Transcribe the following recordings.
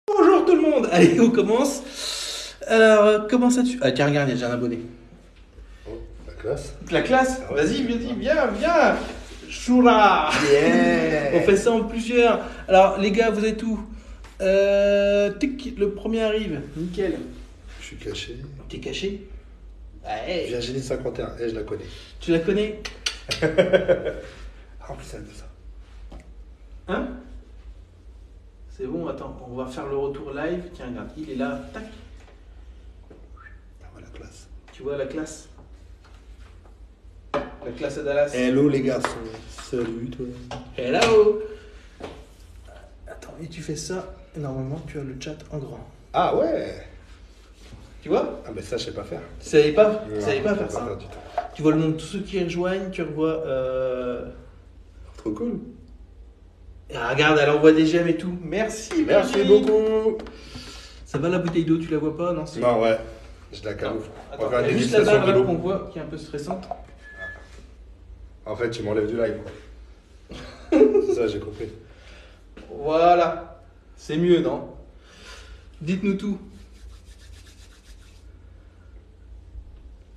Bonjour tout le monde. Allez, on commence. Alors, comment ça tu... Ah tiens, regarde, il y a déjà un abonné. Oh, la classe. La classe, vas-y, viens. Choura. Yeah. On fait ça en plusieurs. Alors, les gars, vous êtes où tic, le premier arrive. Nickel. Je suis caché. T'es caché? Ouais. Virginie 51, je la connais. Tu la connais? Remplis ça de ça. Hein? C'est bon, attends, on va faire le retour live. Tiens, regarde, il est là. Tac. Ah ouais, la classe. Tu vois la classe? La classe à Dallas. Hello les garçons. Salut toi. Hello. Attends, et tu fais ça, et normalement tu as le chat en grand. Ah ouais. Tu vois? Ah mais ça je sais pas faire. Tu savais pas? Non, Tu savais pas je sais faire ça? du tout. Tu vois le nom de tous ceux qui rejoignent, tu revois... Trop cool. Ah, regarde, elle envoie des j'aime et tout. Merci, Merci Virginie. beaucoup. Ça va la bouteille d'eau, tu la vois pas? Non, c'est... Non ouais. Je la camoufle. On Attends, va faire il y une a juste la dégustation barre de là qu'on l'eau. voit qui est un peu stressante. En fait tu m'enlèves du live quoi. C'est ça j'ai compris. Voilà. C'est mieux, non? Dites-nous tout.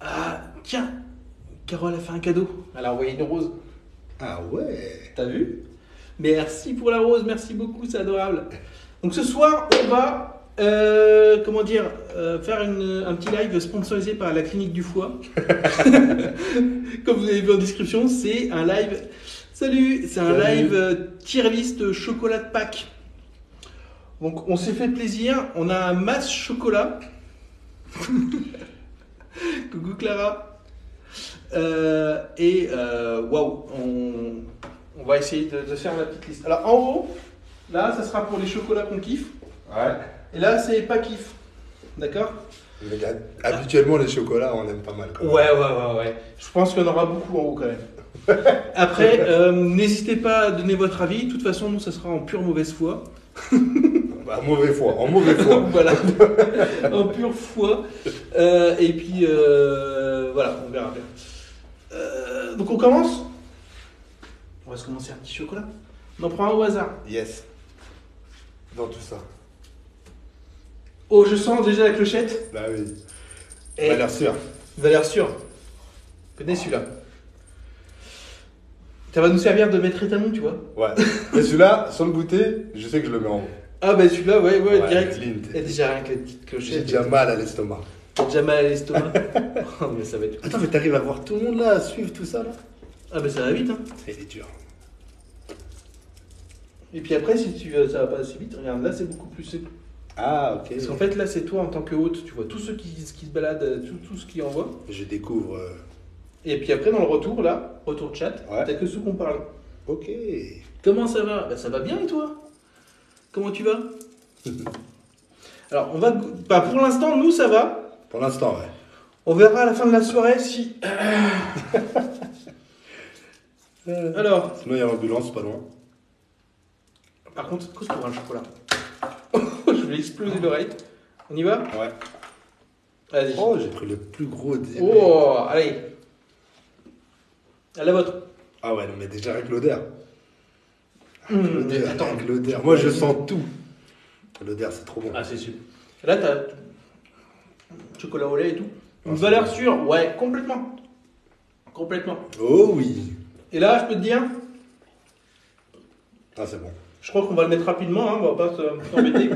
Ah, tiens. Carole a fait un cadeau. Elle a envoyé une rose. Ah ouais. T'as vu? Merci pour la rose, merci beaucoup, c'est adorable. Donc ce soir, on va, faire un petit live sponsorisé par la clinique du foie. Comme vous avez vu en description, c'est un live. Salut, c'est un Salut. live tier list chocolat de Pâques. Donc on s'est fait plaisir, on a un masse chocolat. Coucou Clara. Waouh, on va essayer de faire la petite liste. Alors en haut, là, ça sera pour les chocolats qu'on kiffe. Ouais. Et là, c'est pas kiff. D'accord? Mais habituellement les chocolats on aime pas mal quand même. Ouais. Je pense qu'il y en aura beaucoup en haut quand même. Après, n'hésitez pas à donner votre avis. De toute façon, nous, ça sera en pure mauvaise foi. Bah, en mauvais foi. Voilà, en pure foi. Et puis, voilà, on verra bien. Donc on commence. On va se commencer un petit chocolat. On en prend un au hasard. Yes. Dans tout ça. Oh, je sens déjà la clochette. Bah oui. Et Bah, l'air sûr. valeur sûre. Connais celui-là. Ça va nous servir de maître étalon, tu vois. Ouais. Mais celui-là, sans le goûter, je sais que je le mets en haut. Ah bah celui-là, ouais, direct. clean. Et déjà rien que la petite clochette. J'ai déjà mal à l'estomac. T'as déjà mal à l'estomac. Oh, mais ça va être... Attends, mais t'arrives à voir tout le monde là, à suivre tout ça là? Ah bah ça va vite, hein. Il est dur. Et puis après, si ça va pas assez vite, regarde, là c'est beaucoup plus simple. Ah, ok. Parce qu'en fait, là c'est toi en tant que hôte, tu vois tous ceux qui se baladent, tout ce qui envoie. Je découvre. Et puis après, dans le retour, là, retour chat, Ouais. t'as que ceux qu'on parle. Ok. Comment ça va? Bah ça va bien et toi? Comment tu vas? Alors, on va... Bah, pour l'instant, nous, ça va. Pour l'instant, ouais. On verra à la fin de la soirée si... Alors, Sinon, il y a l'ambulance pas loin. par contre, cause pour un chocolat. Je vais exploser l'oreille. On y va? Ouais. Vas-y. Oh, j'ai pris le plus gros des. Oh, allez. À la vôtre. Ah ouais, non, mais déjà avec l'odeur. Mais attends. Avec l'odeur. Moi, je sens tout. L'odeur, c'est trop bon. Ah, c'est sûr. Là, t'as chocolat au lait et tout. Une Ah, c'est valeur bon. sûre, ouais, complètement. Complètement. Oh oui. Et là, je peux te dire, Ah, c'est bon. je crois qu'on va le mettre rapidement, hein, on va pas s'embêter.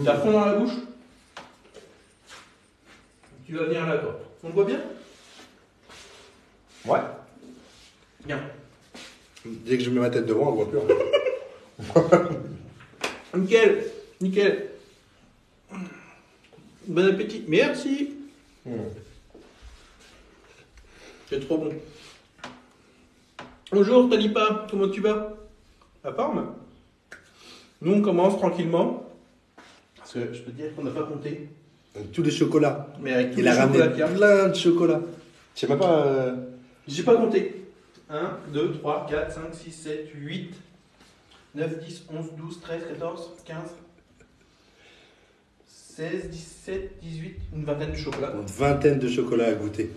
T'es à fond dans la bouche. Tu vas venir là, toi. On le voit bien? Ouais. Bien. Dès que je mets ma tête devant, on voit plus. Hein. Nickel, nickel. Bon appétit. Merci. C'est trop bon. Bonjour Talipa, comment tu vas? La forme? Nous on commence tranquillement. Parce que je peux te dire qu'on n'a pas compté. Donc, tous les chocolats. Mais avec tous Il les a ramené chocolats qu'il y a. plein de chocolats. Je sais même pas. J'ai pas compté. 1, 2, 3, 4, 5, 6, 7, 8, 9, 10, 11, 12, 13, 14, 15, 16, 17, 18, une vingtaine de chocolats. Une vingtaine de chocolats à goûter.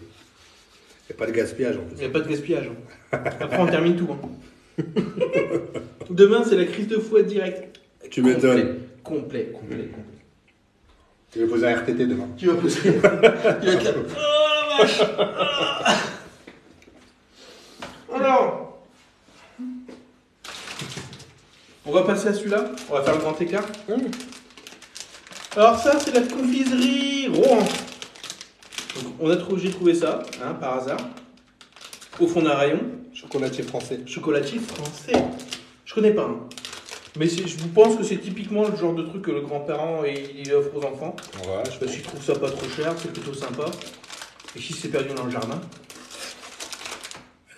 Il n'y a pas de gaspillage en plus. Il n'y a pas de gaspillage. Après, on termine tout. Demain, c'est la crise de foi directe. Tu m'étonnes. Complet. Tu vas poser un RTT demain. Tu vas poser. Tu vas être là. Oh la vache. Alors. On va passer à celui-là. On va faire le grand écart. Alors ça, c'est la confiserie Rohan. Donc, j'ai trouvé ça, hein, par hasard. Au fond d'un rayon. Chocolatier français. Chocolatier français. Je connais pas. Hein. Mais je vous pense que c'est typiquement le genre de truc que le grand-parent il offre aux enfants. Ouais, Parce qu'il trouve ça pas trop cher, c'est plutôt sympa. Et si c'est perdu dans le jardin.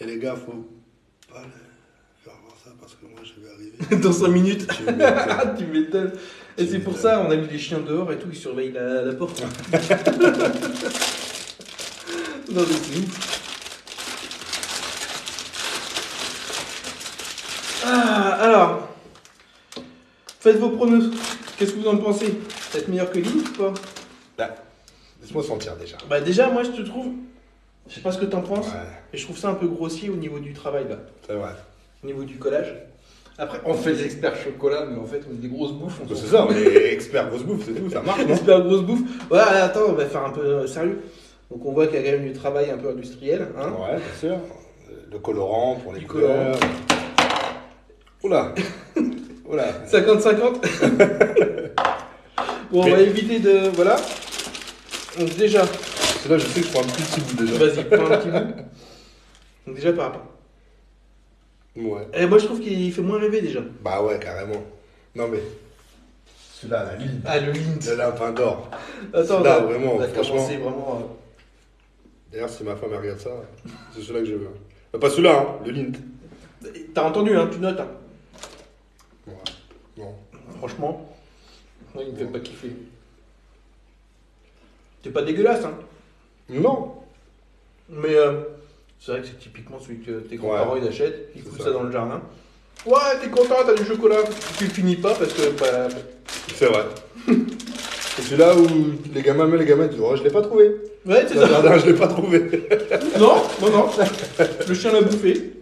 Et les gars, faut pas faire voir ça parce que moi je vais arriver. Dans 5 minutes. Tu m'étonnes. Tu m'étonnes. Et c'est pour ça on a mis les chiens dehors et tout, ils surveillent la porte. Non mais c'est ouf. Alors, faites vos pronos. Qu'est-ce que vous en pensez? C'est meilleur que Link ou pas? Là, laisse-moi sentir déjà. Bah déjà, moi je te trouve, je sais pas ce que t'en penses, Ouais, mais je trouve ça un peu grossier au niveau du travail là, c'est vrai. au niveau du collage. Après, on fait les experts chocolat, mais en fait on est des grosses bouffes. On C'est ça, on est expert grosse bouffe, c'est tout, ça marche, non? Experts grosses bouffes. Ouais, attends, on va faire un peu sérieux. Donc on voit qu'il y a quand même du travail un peu industriel. Hein. Ouais, bien sûr. Le colorant pour les Du couleurs. Oula. Oula. 50-50. Bon, on va éviter de... Voilà. Donc déjà... C'est là, je sais que je prends un petit bout déjà. Vas-y, prends un petit bout. Donc déjà par rapport. Ouais. Et moi je trouve qu'il fait moins rêver déjà. Bah ouais, carrément. Non mais... Celui-là, la ligne. Ah, le Lint. Le lapin d'or. Attends, Là, vraiment, on a franchement. commencé vraiment... D'ailleurs, si ma femme elle regarde ça, c'est celui-là que je veux. Pas celui-là, hein, le Lint. T'as entendu, hein, tu notes. Hein. Ouais. Non. Franchement, moi il me fait pas kiffer. C'est pas dégueulasse, hein. Non. Mais c'est vrai que c'est typiquement celui que tes grands-parents Ouais. ils achètent, ils C'est foutent ça. ça dans le jardin. Ouais, t'es content, t'as du chocolat. Tu le finis pas parce que... Bah, C'est vrai. C'est celui-là où les gamins disent oh, je l'ai pas trouvé. ouais, c'est Dans le ça. jardin, je l'ai pas trouvé. Non. Le chien l'a bouffé.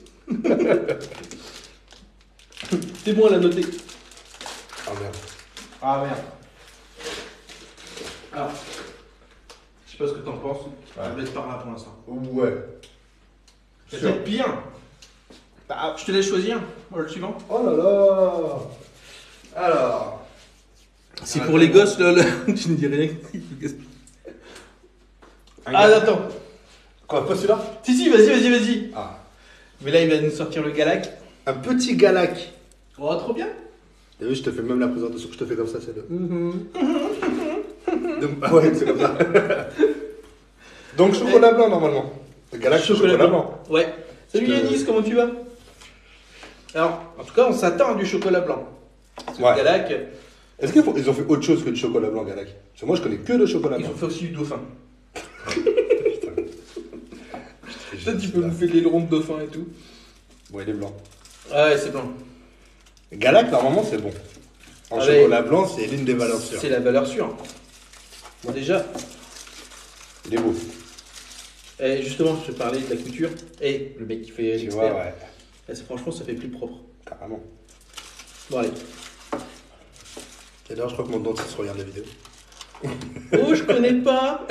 C'est bon, elle a noté. Ah merde. Ah merde. Alors, je sais pas ce que t'en penses. On va mettre par là pour l'instant. Ouais. C'est Sûr. peut-être pire. Bah, je te laisse choisir. Moi, le suivant. Oh là là. Alors. C'est pour les gosses, là. Tu ne dis rien. Ah, attends. Quoi, pas celui-là? Si, vas-y. Ah. Mais là, il va nous sortir le Galac. Un petit galac. Oh, trop bien. T'as vu, je te fais même la présentation, je te fais comme ça, c'est le. Donc, ah ouais, c'est comme ça. Donc, chocolat blanc normalement. Le galac, chocolat blanc. Ouais. Salut Je te- Yanis, comment tu vas? Alors, en tout cas, on s'attend à du chocolat blanc. Parce que Ouais. le Galac, Est-ce qu'ils ont fait autre chose que du chocolat blanc, galac? Parce que moi, je connais que le chocolat ils blanc. ont fait aussi du dauphin. Putain. Peut-être tu peux bouffer de l'aileron de dauphin et tout. Bon, il est blanc. Ah ouais, c'est blanc. Galac, normalement, c'est bon. En Ah chocolat blanc, c'est l'une des valeurs sûres. C'est la valeur sûre. Bon, déjà, Il est beau. justement, je te parlais de la couture. Et le mec qui fait Tu l'expert. vois, ouais. Franchement, ça fait plus propre. Carrément. Bon, allez. Et d'ailleurs, je crois que mon dentiste regarde la vidéo. Oh, je connais pas.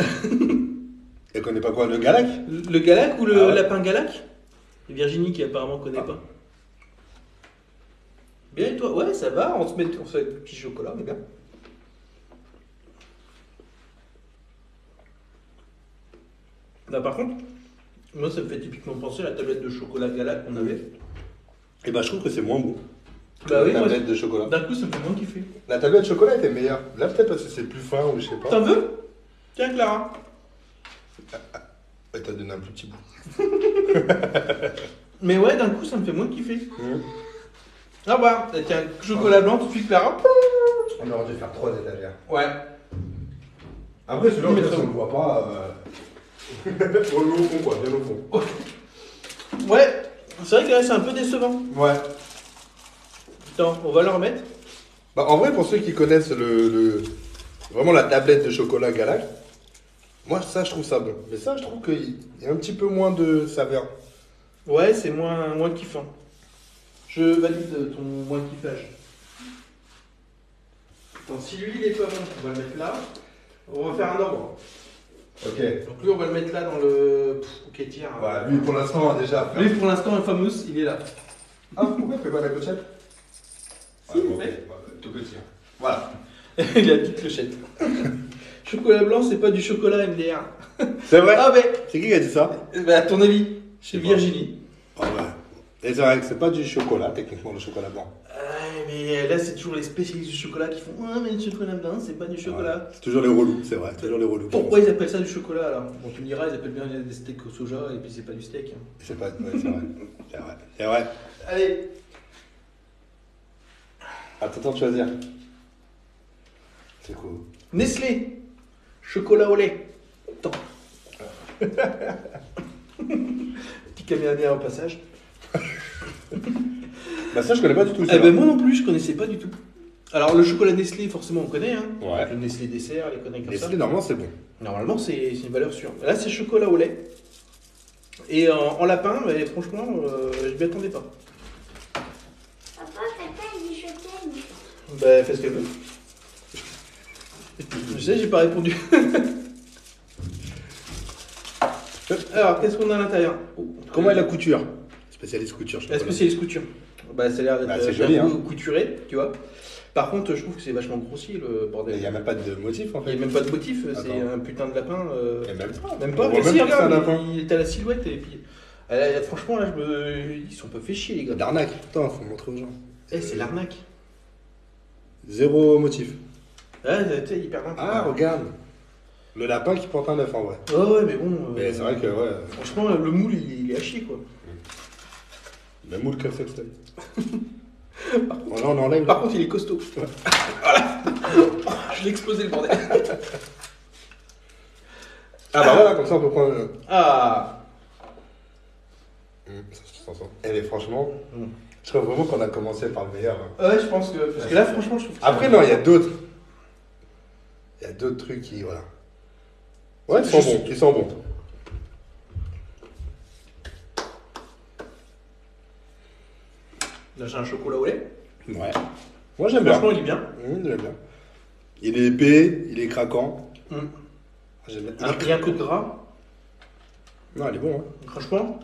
Elle connaît pas quoi, le galac? Le Galac ou le Ah ouais. lapin Galac? Et Virginie qui apparemment connaît pas. Bien et toi? Ouais, ça va, on se fait des petits chocolats, les gars. Là, par contre, moi, ça me fait typiquement penser à la tablette de chocolat Galac qu'on avait. Et bah, je trouve que c'est moins beau. Bah oui, la moi, tablette de chocolat. d'un coup, ça me fait moins kiffer. La tablette de chocolat était meilleure. Là, peut-être parce que c'est plus fin ou je sais pas. T'en veux? Tiens, Clara. Elle t'a donné un plus petit bout. Mais ouais, d'un coup, ça me fait moins kiffer. Mmh. Ah bah, tiens, chocolat blanc, tout de suite, Clara. On aurait dû faire 3 étagères. Ouais. Après, celui-là, Mais on ne le voit pas. On le met au fond, quoi, bien au fond. Ouais, c'est vrai que là, c'est un peu décevant. Ouais. Attends, on va le remettre. Bah, en vrai, pour ceux qui connaissent vraiment la tablette de chocolat Galac, moi, ça, je trouve ça bon. Mais ça, je trouve qu'il y a un petit peu moins de saveur. Ouais, c'est moins kiffant. Je valide ton moins de kiffage. Attends, si lui il est pas bon, on va le mettre là. On va faire un ordre. Ok. Donc lui on va le mettre là dans le. Ok, tiens. Voilà, lui pour l'instant déjà. Lui pour l'instant, le fameux, il est là. Ah, pourquoi tu fais pas la clochette? Si, il fait. Tout petit. Voilà. Il a une petite clochette. Chocolat blanc, c'est pas du chocolat MDR. C'est vrai? Ah, mais. C'est qui a dit ça? Bah, à ton avis, c'est sais pas. Virginie. Ah ouais. Et c'est vrai que c'est pas du chocolat, techniquement, le chocolat blanc. Mais là, c'est toujours les spécialistes du chocolat qui font ah, mais le chocolat blanc, c'est pas du chocolat. Ouais. C'est toujours les relous, c'est vrai. Toujours les relous. Pourquoi ils appellent ça du chocolat alors? Bon, tu me diras, ils appellent bien des steaks au soja et puis c'est pas du steak. Hein. C'est pas. Ouais, c'est vrai. C'est vrai. C'est vrai. Allez, Attends de choisir. C'est cool. Nestlé, chocolat au lait. Attends. Petit caméra au passage. Bah, ça, je connais pas du tout. Eh ben, moi non plus, je connaissais pas du tout. Alors, le chocolat Nestlé, forcément, on connaît. Hein. Ouais. Le Nestlé dessert, les conneries comme ça. Nestlé, normalement, c'est bon. Normalement, c'est une valeur sûre. Là, c'est chocolat au lait. Et en lapin, mais franchement, je m'y attendais pas. Papa, t'as pas dit je t'aime. Bah, fais ce qu'elle veut. Je sais, j'ai pas répondu. Alors, qu'est-ce qu'on a à l'intérieur? Comment est la couture? Spécialiste couture, je La sais pas. spécialiste couture. Bah, ça a l'air Bah, d'être c'est joli, un peu hein. couturé, tu vois. Par contre, je trouve que c'est vachement grossier le Il bordel. n'y a même pas de motif en Il fait. n'y a même pas de motif, c'est Attends. un putain de lapin. Et même pas. Même pas, On voit mais même si, pas que c'est un regarde, lapin. il est à la silhouette et puis. Franchement, là, ils sont un peu fait chier, les gars. D'arnaque. Putain, faut montrer aux gens. Eh, c'est l'arnaque. Zéro motif. Ouais, tu sais, hyper dingue. Ah, regarde. Le lapin qui porte un œuf en vrai. Ouais, mais bon. Mais c'est vrai que, ouais. Franchement, le moule, il est à chier, quoi. Même moule comme ça, Là, on enlève. Par contre, il est costaud. Voilà. Je l'ai explosé, le bordel. Ah, bah voilà, comme ça on peut prendre. Ah. Ça se sent. Eh, mais franchement, Mm. je trouve vraiment qu'on a commencé par le meilleur. Hein. Ouais, je pense que. Parce que là, franchement, je trouve que. Après, non, il y a d'autres. Il y a d'autres trucs qui. Voilà. Ouais, ils sont Juste- bons. Ils sont bons. Là, j'ai un chocolat au lait. Ouais. Moi, j'aime bien. Franchement, il est bien. J'aime bien. Il est épais, il est craquant. Mm. J'aime bien. Il y a un peu de gras. Non, il est bon. Hein. Franchement,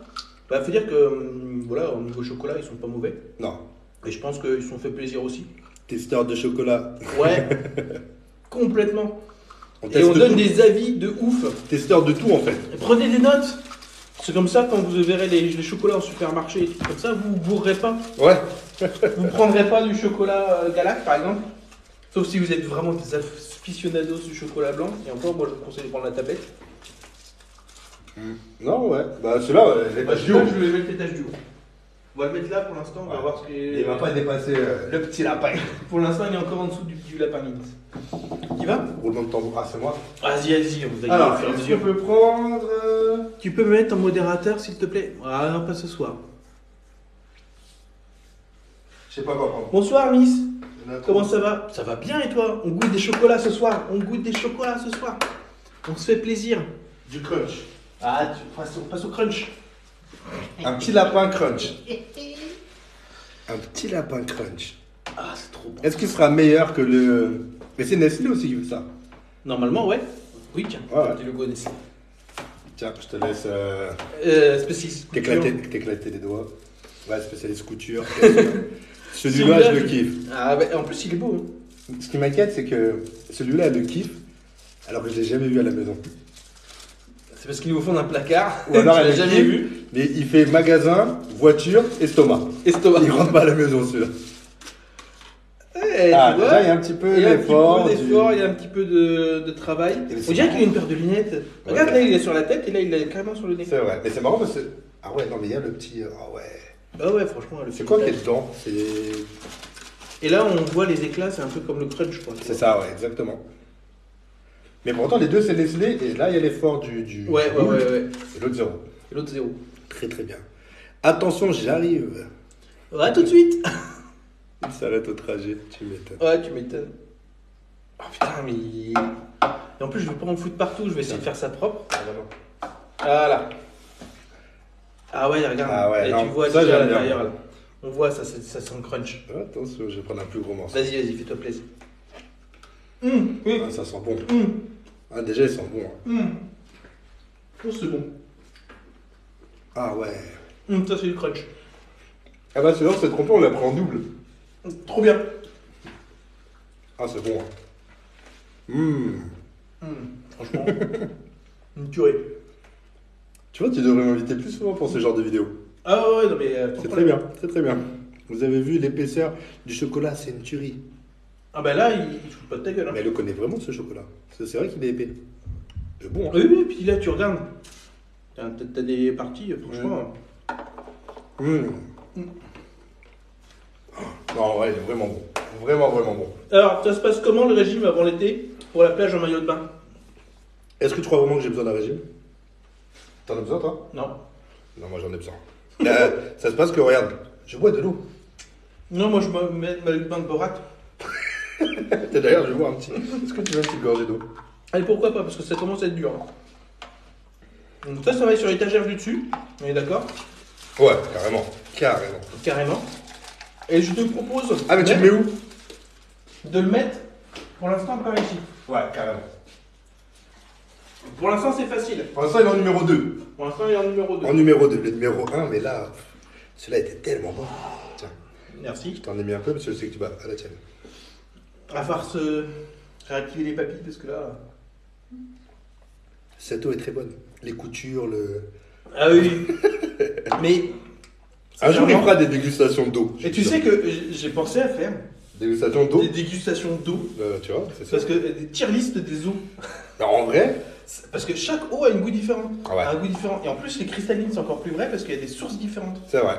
bah, faut dire que voilà, au niveau chocolat, ils sont pas mauvais. Non. Et je pense qu'ils se sont fait plaisir aussi. Testeur de chocolat. Ouais, complètement. On Et teste on donne tout. des avis de ouf. Testeur de tout en fait. Et prenez des notes. C'est comme ça, quand vous verrez les chocolats au supermarché et tout comme ça, vous bourrerez pas. Ouais. Vous prendrez pas du chocolat Galac, par exemple. Sauf si vous êtes vraiment des aficionados du chocolat blanc. Et encore, moi, je vous conseille de prendre la tablette. Non, ouais. Bah celui-là, les Bah, pages je du haut. vais mettre les taches du haut. On va le mettre là pour l'instant, on va Ouais. voir ce qui est. Il va pas dépasser le petit lapin. Pour l'instant, il est encore en dessous du lapin limite. Tu vas? Roulement de tambour. Ah, c'est moi. Vas-y, on va y aller Alors, au fur et à est-ce mesure. qu'on peut prendre. Tu peux me mettre en modérateur, s'il te plaît? Ah non, pas ce soir. Je sais pas quoi prendre. Bonsoir, Miss. Comment ça va? Ça va bien et toi? On goûte des chocolats ce soir. On goûte des chocolats ce soir. On se fait plaisir. Du crunch. Ah, on passe au crunch. Un petit lapin crunch. Un petit lapin crunch. Ah, c'est trop bon. Est-ce qu'il sera meilleur que le. Mais c'est Nestlé aussi qui fait ça. Normalement, ouais. Oui, tiens. Ouais, ouais. Tu le connais. Tiens, je te laisse Spécialiste. t'éclater les doigts. Ouais, spécialiste couture. Celui-là, je le kiffe. Ah, bah, en plus, il est beau. Hein. Ce qui m'inquiète, c'est que celui-là, elle le kiffe, alors que je l'ai jamais vu à la maison. C'est parce qu'il est au fond d'un placard. Ou alors Tu elle l'as le jamais kiffe, vu. mais il fait magasin, voiture, estomac. Estomac. Il rentre pas à la maison, celui-là. Eh, Ah, tu vois, déjà, il y a un petit peu il y a un petit d'effort. peu d'effort, il y a un petit peu de travail. Et mais On c'est dirait marrant. qu'il a une paire de lunettes. Regarde, Ouais. là, il est sur la tête et là, il est carrément sur le nez. C'est vrai, mais c'est marrant parce que. Ah ouais, non, mais il y a le petit. Ah ouais. Ah ouais, franchement, le C'est quoi qui est feuilletage. dedans? C'est. Et là, on voit les éclats, c'est un peu comme le crunch, quoi. C'est ça, ouais, exactement. Mais pourtant, les deux, c'est Nestlé, et là, il y a l'effort du. Ouais, ouais, ouais, ouais. Et l'autre, zéro. Et l'autre, zéro. Très, très bien. Attention, j'arrive. Ouais, tout de suite. Il s'arrête au trajet, tu m'étonnes. Ouais, tu m'étonnes. Oh putain, mais. Et en plus, je veux pas en foutre partout, je vais essayer de faire ça propre. Ah, bah non. Voilà. Ah ouais, regarde. Ah ouais, et non, tu vois ça, déjà à j'aime bien. l'intérieur là. On voit, ça sent le crunch. Attention, je vais prendre un plus gros morceau. Vas-y, fais-toi plaisir. Oui. Ah, ça sent bon. Ah, déjà, il sent bon. Hein. Oh, c'est bon. Ah ouais. Ça, c'est du crunch. Ah bah, sinon, cette trompe, on l'a pris en double. Trop bien. Ah, c'est bon. Franchement, une tuerie. Tu vois, tu devrais m'inviter plus souvent pour ce genre de vidéos. Ah ouais, non mais... C'est très bien, c'est très bien. Vous avez vu l'épaisseur du chocolat, c'est une tuerie. Ah bah là, il fout pas de ta gueule. Hein. Mais elle le connaît vraiment, ce chocolat. C'est vrai qu'il est épais. C'est bon. Hein. Oui, puis là, tu regardes. T'as des parties, franchement... Non, ouais, il est vraiment bon. Vraiment, vraiment bon. Alors, ça se passe comment le régime avant l'été pour la plage en maillot de bain? Est-ce que tu crois vraiment que j'ai besoin d'un régime? T'en as besoin, toi? Non. Non, moi j'en ai besoin. Ça se passe que, regarde, je bois de l'eau. Non, moi je me mets le maillot de bain de Borat. D'ailleurs, je bois un petit. Est-ce que tu veux une petite gorgée d'eau? Allez, pourquoi pas? Parce que ça commence à être dur. Hein. Donc ça va être sur l'étagère du dessus. On est d'accord? Ouais, carrément. Carrément. Carrément. Et je te propose... Ah, mais tu le mets où? De le mettre, pour l'instant, par ici. Ouais, carrément. Pour l'instant, c'est facile. Pour l'instant, il est en numéro 2. Pour l'instant, il est en numéro 2. En numéro 2. Le numéro 1, mais là, celui-là était tellement bon. Tiens, Merci. je t'en ai mis un peu parce que je sais que tu vas à la tienne. À part se réactiver les papilles, parce que là... Cette eau est très bonne. Les coutures, le... Ah oui. Mais... Un jour, il fera des dégustations d'eau. Et tu sais que j'ai pensé à faire Dégustations d'eau? des dégustations d'eau. Tu vois, c'est ça. Parce que des tier list des eaux. Alors, en vrai, Parce que chaque eau a un goût différent. Ah ouais. A un goût différent. Et en plus, les cristallines, c'est encore plus vrai parce qu'il y a des sources différentes. c'est vrai.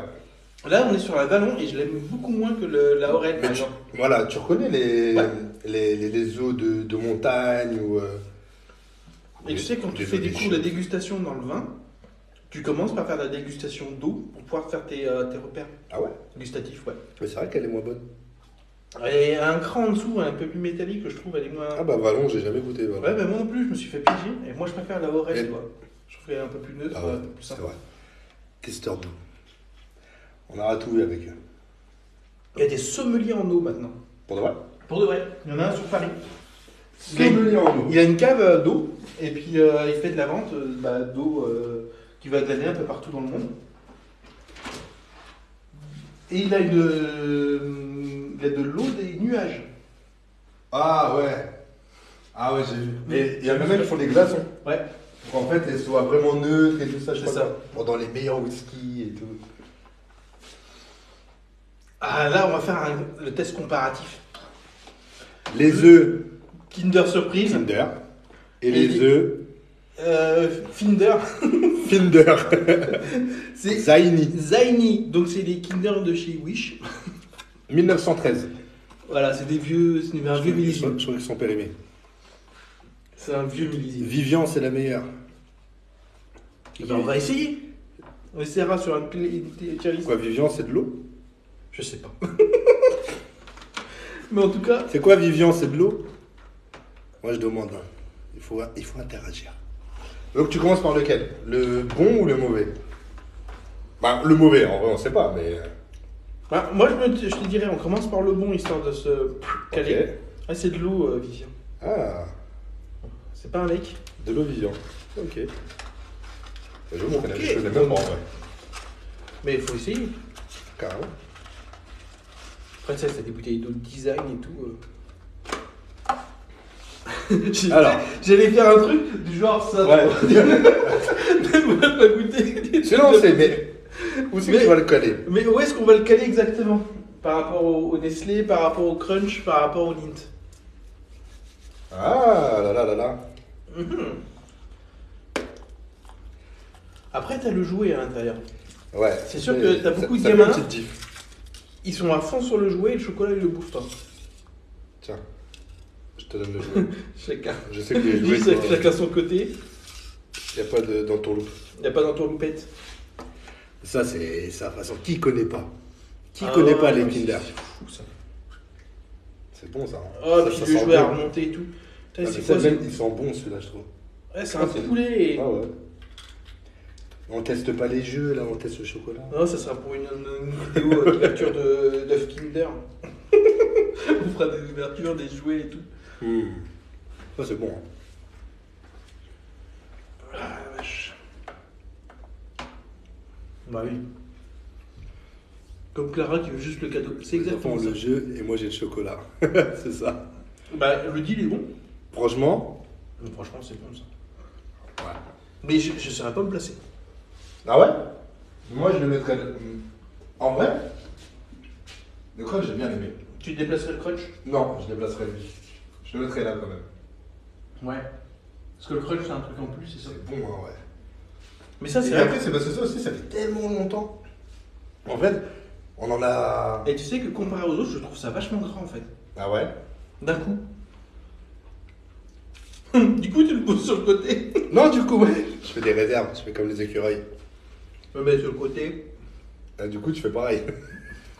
Là, on est sur la Vallon et je l'aime beaucoup moins que la Aurel, par exemple. Voilà, tu reconnais Ouais. les eaux de montagne ou... Et tu sais, quand tu fais des cours de dégustation dans le vin, tu commences par faire la dégustation d'eau pour pouvoir faire tes repères Ah ouais? gustatifs. Ouais. Mais c'est vrai qu'elle est moins bonne. Et un cran en dessous, un peu plus métallique, je trouve, elle est moins. Ah bah Vallon, j'ai jamais goûté Vallon. Ouais, bah moi non plus, je me suis fait plaisir. Et moi, je préfère la Aurel, Et- tu vois. Je trouve qu'elle est un peu plus neutre, Ah ouais, un peu plus c'est sympa. vrai. Testeur d'eau. On aura tout eu avec eux. Il y a des sommeliers en eau maintenant. Pour de vrai? Pour de vrai. Il y en a un sur Paris. Sommelier en eau. Il a une cave d'eau et puis il fait de la vente d'eau qui va glaner un peu partout dans le monde. Et il a de l'eau des nuages. Ah ouais. Ah ouais, j'ai vu. Mais il y a même qui font des glaçons. Ouais, Pour qu'en fait, elles soient vraiment neutres et tout ça. Je C'est crois ça. que Pendant les meilleurs whisky et tout. Ah là, on va faire le test comparatif. Les œufs Kinder Surprise. Kinder. Et Et les les- œufs Finder. Finder. C'est Zaini. Zaini. Donc c'est les Kinder de chez Wish. 1913. Voilà, c'est un vieux millésime. Je crois qu'ils sont périmés. C'est un vieux millésime. Vivian, c'est la meilleure. Eh ben, on va essayer. On essaiera sur une tier list. Quoi, Vivian, c'est de l'eau? Je sais pas. Mais en tout cas, C'est quoi, Vivian, c'est de l'eau? Moi, je demande. Hein. Il faut interagir. Donc, tu commences par lequel? Le bon ou le mauvais? Bah, le mauvais, en vrai, on sait pas, mais... bah, moi je te dirais, on commence par le bon histoire de se caler. Ok. Ah, c'est de l'eau, Vivian. Ah, C'est pas un mec. de l'eau Vivian. Ok. Je ne Ok. connais même pas, en vrai. Mais il faut essayer. Carrément. Après, ça, c'est des bouteilles d'eau de design et tout. Alors. J'allais faire un truc du genre ça. Ouais. On va pas goûter. C'est lancé, mais... Où c'est que Mais- tu vas le coller? Mais où est-ce qu'on va le caler exactement? Par rapport au Nestlé, par rapport au Crunch, par rapport au Lindt. Ah, là là là là. Après, t'as le jouet à l'intérieur. Ouais. C'est sûr que t'as beaucoup de ça fait gamins. une petite diff. Ils sont à fond sur le jouet et le chocolat, ils le bouffent, toi. Tiens. Je te donne le jouet. Chacun. Je sais que les jouets, Juste chacun son côté. il n'y a pas de dans ton loup. Il n'y a pas d'entourloupette. Ça, c'est sa façon. Qui connaît pas? Qui Ah connaît ouais, pas les mais Kinder? c'est fou, ça. C'est bon, ça. Hein. Oh, Ça, puis ça le sent jouet à bon. remonter et tout. Putain, Ah, c'est mais quoi ça, ça? même, ils sont bons, celui-là, je trouve. Ouais, c'est un poulet. Ah ouais. On teste pas les jeux, là, on teste le chocolat. Non, ça sera pour une vidéo d'ouverture d'œuf Kinder. On fera des ouvertures, des jouets et tout. Ça, c'est bon. Hein. Ah la vache. Bah oui. Comme Clara qui veut juste le cadeau. C'est exactement Le ça. jeu et moi j'ai le chocolat. C'est ça. Bah le deal est bon. Franchement. Mais franchement c'est bon ça. Ouais. Mais je ne saurais pas me placer. Ah ouais? Moi je le mettrais. En vrai, le crunch j'ai bien aimé. Tu déplacerais le crunch? Non, je déplacerais lui. Je le mettrais là quand même. Ouais. Parce que le crunch c'est un truc en plus, c'est ça. C'est bon, hein, ouais. Mais ça Et c'est après, vrai. c'est parce que ça aussi, ça fait tellement longtemps. En fait, on en a. Et tu sais que comparé aux autres, je trouve ça vachement gras en fait. Ah ouais? D'un coup. Du coup tu le poses sur le côté. Non, du coup, ouais. Je fais des réserves, je fais comme les écureuils. Je me mets sur le côté. Ah, du coup, tu fais pareil.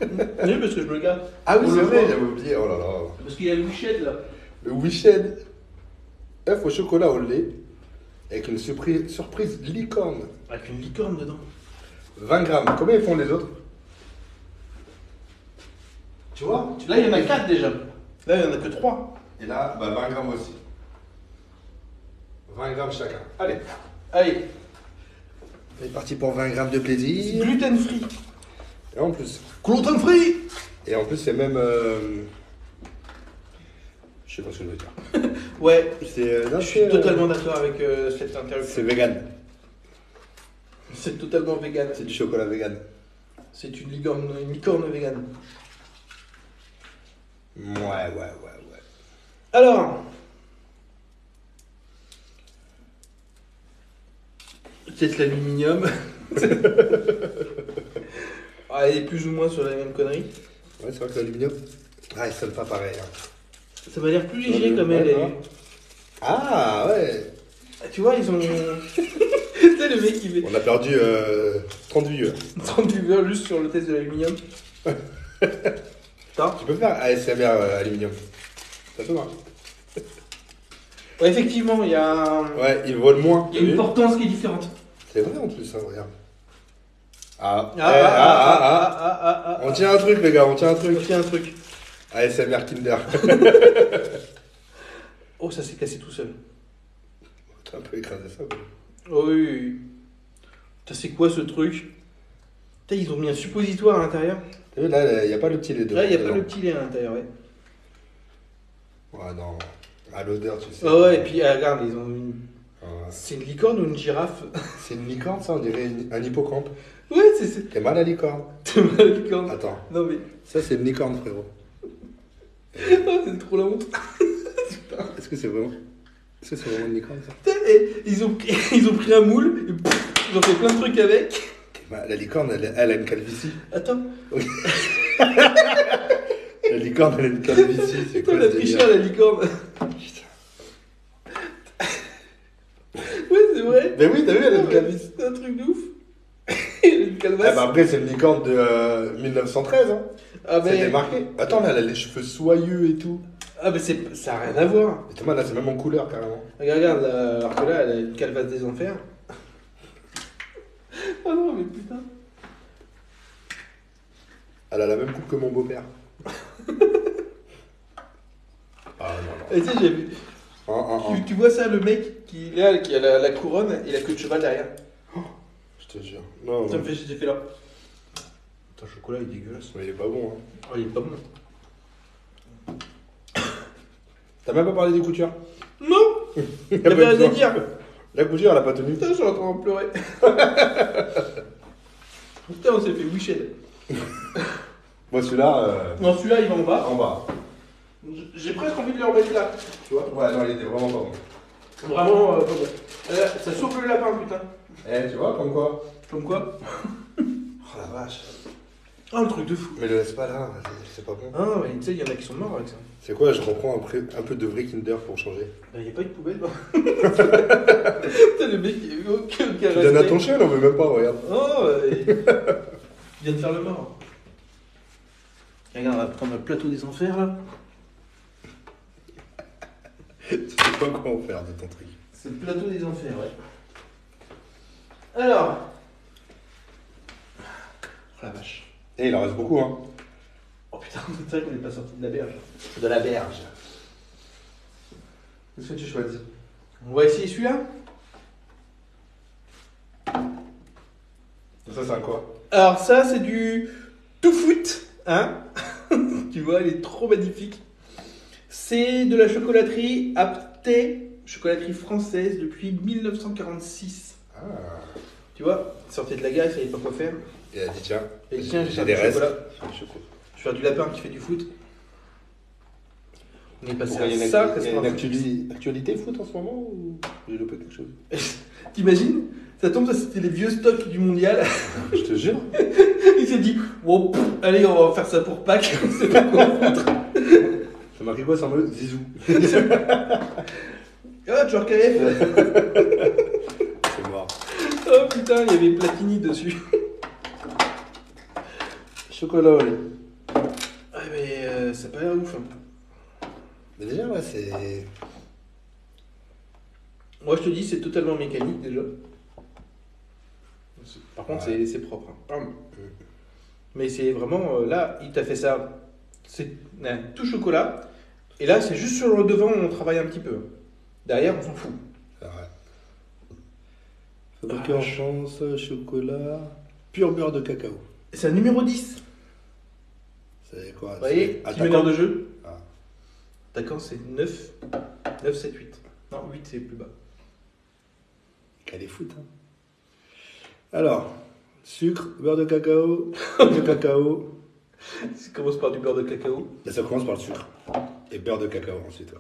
Oui, parce que je me garde. Ah oui, On c'est le vrai, voit. j'avais oublié. Oh là là. Parce qu'il y a le Wiched là. Le Wished, œuf au chocolat au lait, avec une surprise licorne. Avec une licorne dedans. 20 grammes. Combien ils font les autres? Tu vois? Là il y en a 4 déjà. Là il n'y en a que 3. Et là, bah 20 grammes aussi. 20 grammes chacun. Allez. Allez, On est parti pour 20 grammes de plaisir. gluten free. Et en plus. Gluten free. Et en plus, c'est même. Je sais pas ce que je veux dire. Ouais, C'est. je suis totalement d'accord avec cette interruption. C'est vegan. C'est totalement vegan. C'est du chocolat vegan. C'est une licorne vegan. Ouais. Alors, peut-être l'aluminium. Ah, elle est plus ou moins sur la même connerie. Ouais, c'est vrai que l'aluminium. Ah, il sonne pas pareil. Hein. Ça m'a l'air plus léger comme elle est. Ah, ouais. Tu vois, ils ont. Tu sais, le mec qui fait On a perdu 30 viewers. 30 viewers juste sur le test de l'aluminium. Putain. Tu peux faire ASMR aluminium. Ça peut marcher. Ouais, effectivement, il y a, Ouais, il vole moins. il y a une portance qui est différente. C'est vrai en plus, hein, regarde. Ah. Ah. On tient un truc, les gars, on tient un truc. Il y a un truc. ASMR Kinder. Oh, ça s'est cassé tout seul. T'as un peu écrasé ça, quoi. Oh oui. Putain, c'est quoi ce truc? Putain, ils ont mis un suppositoire à l'intérieur. T'as vu, là, il n'y a pas le petit lait dedans. Là, il n'y a pas le petit lait à l'intérieur, ouais. Ouais, non. À l'odeur, tu sais. Ah ouais, et puis regarde, ils ont une. Ah, C'est une licorne ou une girafe? c'est une licorne, ça, on dirait un hippocampe. Ouais, c'est. T'es mal à licorne. C'est ma licorne. Attends, Non mais. ça, c'est une licorne, frérot. Oh, c'est trop la honte. Est-ce que c'est vraiment une licorne, ça? Putain, et ils ont pris un moule et pff, ils ont fait plein de trucs avec. Bah, la licorne, elle a une calvitie. Attends, La licorne, elle a une calvitie. C'est putain, quoi la ce délire? tricheur, la licorne. Ouais, c'est vrai. Mais oui, t'as vu, elle a une calvitie. C'est un truc de ouf. Il a une Ah calvasse. bah après, c'est une licorne de 1913, hein. Ah, C'est mais. démarqué. Attends, là, elle a les cheveux soyeux et tout. Ah, mais ça n'a rien à voir. Et Thomas, là, c'est même en couleur, carrément. Regarde, là, alors que là, elle a une calvasse des enfers. Oh non, mais putain. Elle a la même coupe que mon beau-père. Ah non, Et tu sais, j'ai vu. non. Tu vois ça, le mec qui a la couronne et la queue de cheval derrière. Je te jure. Non, Ça non. me fait cet effet-là. Putain, le chocolat, il est dégueulasse. Mais il est pas bon, hein. Oh, il est pas bon. T'as même pas parlé des coutures. Non. Il Il y avait rien à dire. La couture, elle a pas tenu. Putain, je suis en train de pleurer. Putain, on s'est fait Wiched. Moi, celui-là, Non, celui-là, il va en bas. en bas. J'ai presque envie de le remettre là. Tu vois? Ouais, non, il était vraiment pas bon. Vraiment, pas bon. Ça souffle le lapin, putain. Eh, tu vois, comme quoi? Comme quoi? Oh la vache. Ah, le truc de fou. Mais le laisse pas là, c'est pas bon. Ah, mais tu sais, il y en a qui sont morts avec ça. C'est quoi? Je reprends un peu de vrai Kinder pour changer. Bah, il n'y a pas eu de poubelle, non. Putain, le mec, il est aucun qui a Tu donnes à ton chien, on veut même pas, regarde. Oh, il vient de faire le mort. Regarde, on va prendre le plateau des enfers, là. Tu sais pas comment faire de ton truc. C'est le plateau des enfers, ouais. Alors, Oh la vache. Et il en reste beaucoup, hein. Oh putain, c'est vrai qu'on n'est pas sorti de la berge. De la berge. Qu'est-ce que tu choisis? On va essayer celui-là. Ça, c'est un quoi? Alors ça, c'est du tout foot, hein. Tu vois, il est trop magnifique. C'est de la chocolaterie Apté, chocolaterie française depuis 1946. Ah. Tu vois, il sortait de la gare, il savait pas quoi faire. Et elle a dit tiens, Et tiens, j'ai des restes. chocolat. Je vais faire du lapin qui fait du foot. On est passé Pourquoi, il y a à une, ça. il y a qu'est-ce une qu'on a actualité foot en ce moment ou j'ai loupé quelque chose? fait T'imagines? Ça tombe, ça c'était les vieux stocks du mondial. Je te jure. Il s'est dit, bon, allez, on va faire ça pour Pâques. C'est pas quoi foutre. Ça marqué quoi, ça en mode Zizou? Ah, tu KF. C'est mort. Oh putain, il y avait Platini dessus. Chocolat au lait. Ouais, mais ça a pas l'air ouf. Hein. Mais déjà, ouais, c'est. Moi, je te dis, c'est totalement mécanique déjà. Par contre, Ouais. c'est propre. Hein. Mais c'est vraiment. Là, il t'a fait ça. C'est tout chocolat. Et là, c'est juste sur le devant où on travaille un petit peu. Derrière, on s'en fout. C'est vrai. Fabriqué en France, chocolat, pur beurre de cacao. C'est un numéro 10. C'est quoi? Vous voyez, petit Attaquant. meneur de jeu. Ah. Attaquant, c'est 9. 9, 7, 8. Non, 8, c'est plus bas. Qu'elle est foot, hein. Alors, sucre, beurre de cacao, de cacao. Ça commence par du beurre de cacao. Et ça commence par le sucre. Et beurre de cacao ensuite.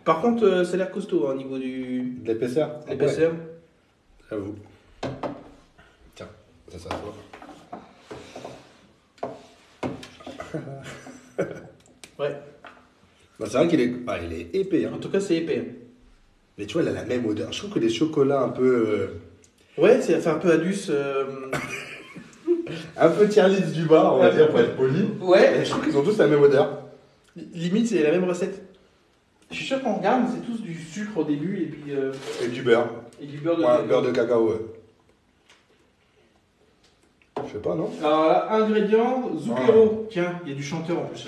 Par contre, ça a l'air costaud hein, au niveau du. De l'épaisseur? L'épaisseur. Ouais, j'avoue. Tiens, ça se voit. Ouais. Bah, c'est vrai qu'il est, il est épais. Hein. En tout cas, c'est épais. Hein. Mais tu vois, il a la même odeur. Je trouve que les chocolats un peu. Ouais, ça fait un peu Adus. Un peu tiers-lits du bas, on va dire, pour être poli. Ouais. Et je trouve qu'ils ont tous la même odeur. Limite, c'est la même recette. Je suis sûr qu'on regarde, c'est tous du sucre au début et puis Et du beurre. et du beurre de Ouais, cacao. beurre de cacao, ouais. Je sais pas, non? Alors là, ingrédients, Zucchero. Tiens, il y a du chanteur en plus.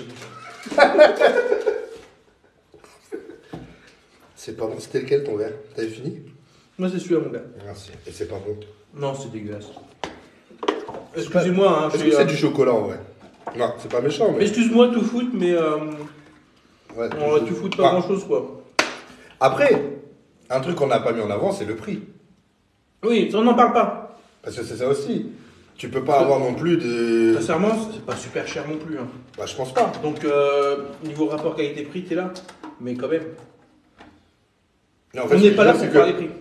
C'est pas bon. C'était lequel ton verre? T'avais fini? Moi, c'est celui-là, mon gars. Merci. Et c'est pas bon. Non, c'est dégueulasse. Excusez-moi, hein, Est-ce que c'est du chocolat en vrai? Non, c'est pas méchant, mais. Excuse-moi, tout foot, mais Ouais, on va tout foutre pas Bah, grand-chose, quoi. Après, un truc qu'on n'a pas mis en avant, c'est le prix. Oui, ça, on n'en parle pas. Parce que c'est ça aussi. Tu peux pas avoir non plus de. Sincèrement, c'est pas super cher non plus. Hein. Bah, je pense pas. Donc, niveau rapport qualité-prix, t'es là. Mais quand même, Mais en fait, on ce n'est que pas je là veux pour dire, faire c'est les prix.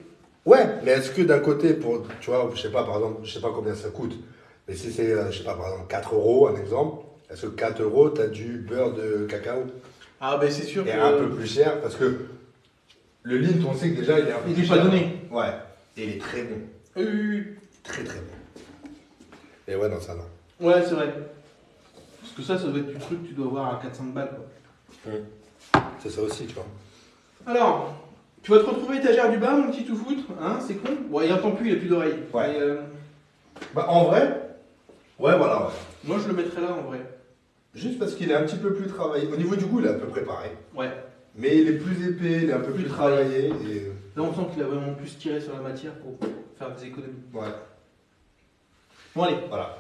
Ouais, mais est-ce que d'un côté, pour, tu vois, je sais pas, par exemple, je sais pas combien ça coûte, mais si c'est, je sais pas, par exemple, 4 euros, un exemple, est-ce que 4 euros, t'as du beurre de cacao? Ah, ben c'est sûr Et que. un peu plus cher, parce que le Lindt, on sait que déjà, il est un peu Il plus est pas cher. donné. Ouais, et il est très bon. Très très bon. Et ouais, non, ça non. Ouais, c'est vrai. Parce que ça doit être du truc que tu dois avoir à 400 balles, quoi. C'est ça aussi, tu vois. Alors, tu vas te retrouver étagère du bas, mon petit tout foot, hein, c'est con. Bon, il entend plus, il a plus d'oreilles. Ouais. Mais, Bah, en vrai, ouais, voilà, ouais. moi, je le mettrais là, en vrai. Juste parce qu'il est un petit peu plus travaillé. Au niveau du goût, il est à peu près pareil. Ouais. Mais il est plus épais, il est un peu Plus plus travaillé. travaillé. Et... Là, on sent qu'il a vraiment plus tiré sur la matière pour faire des économies. Ouais, Bon, allez. voilà.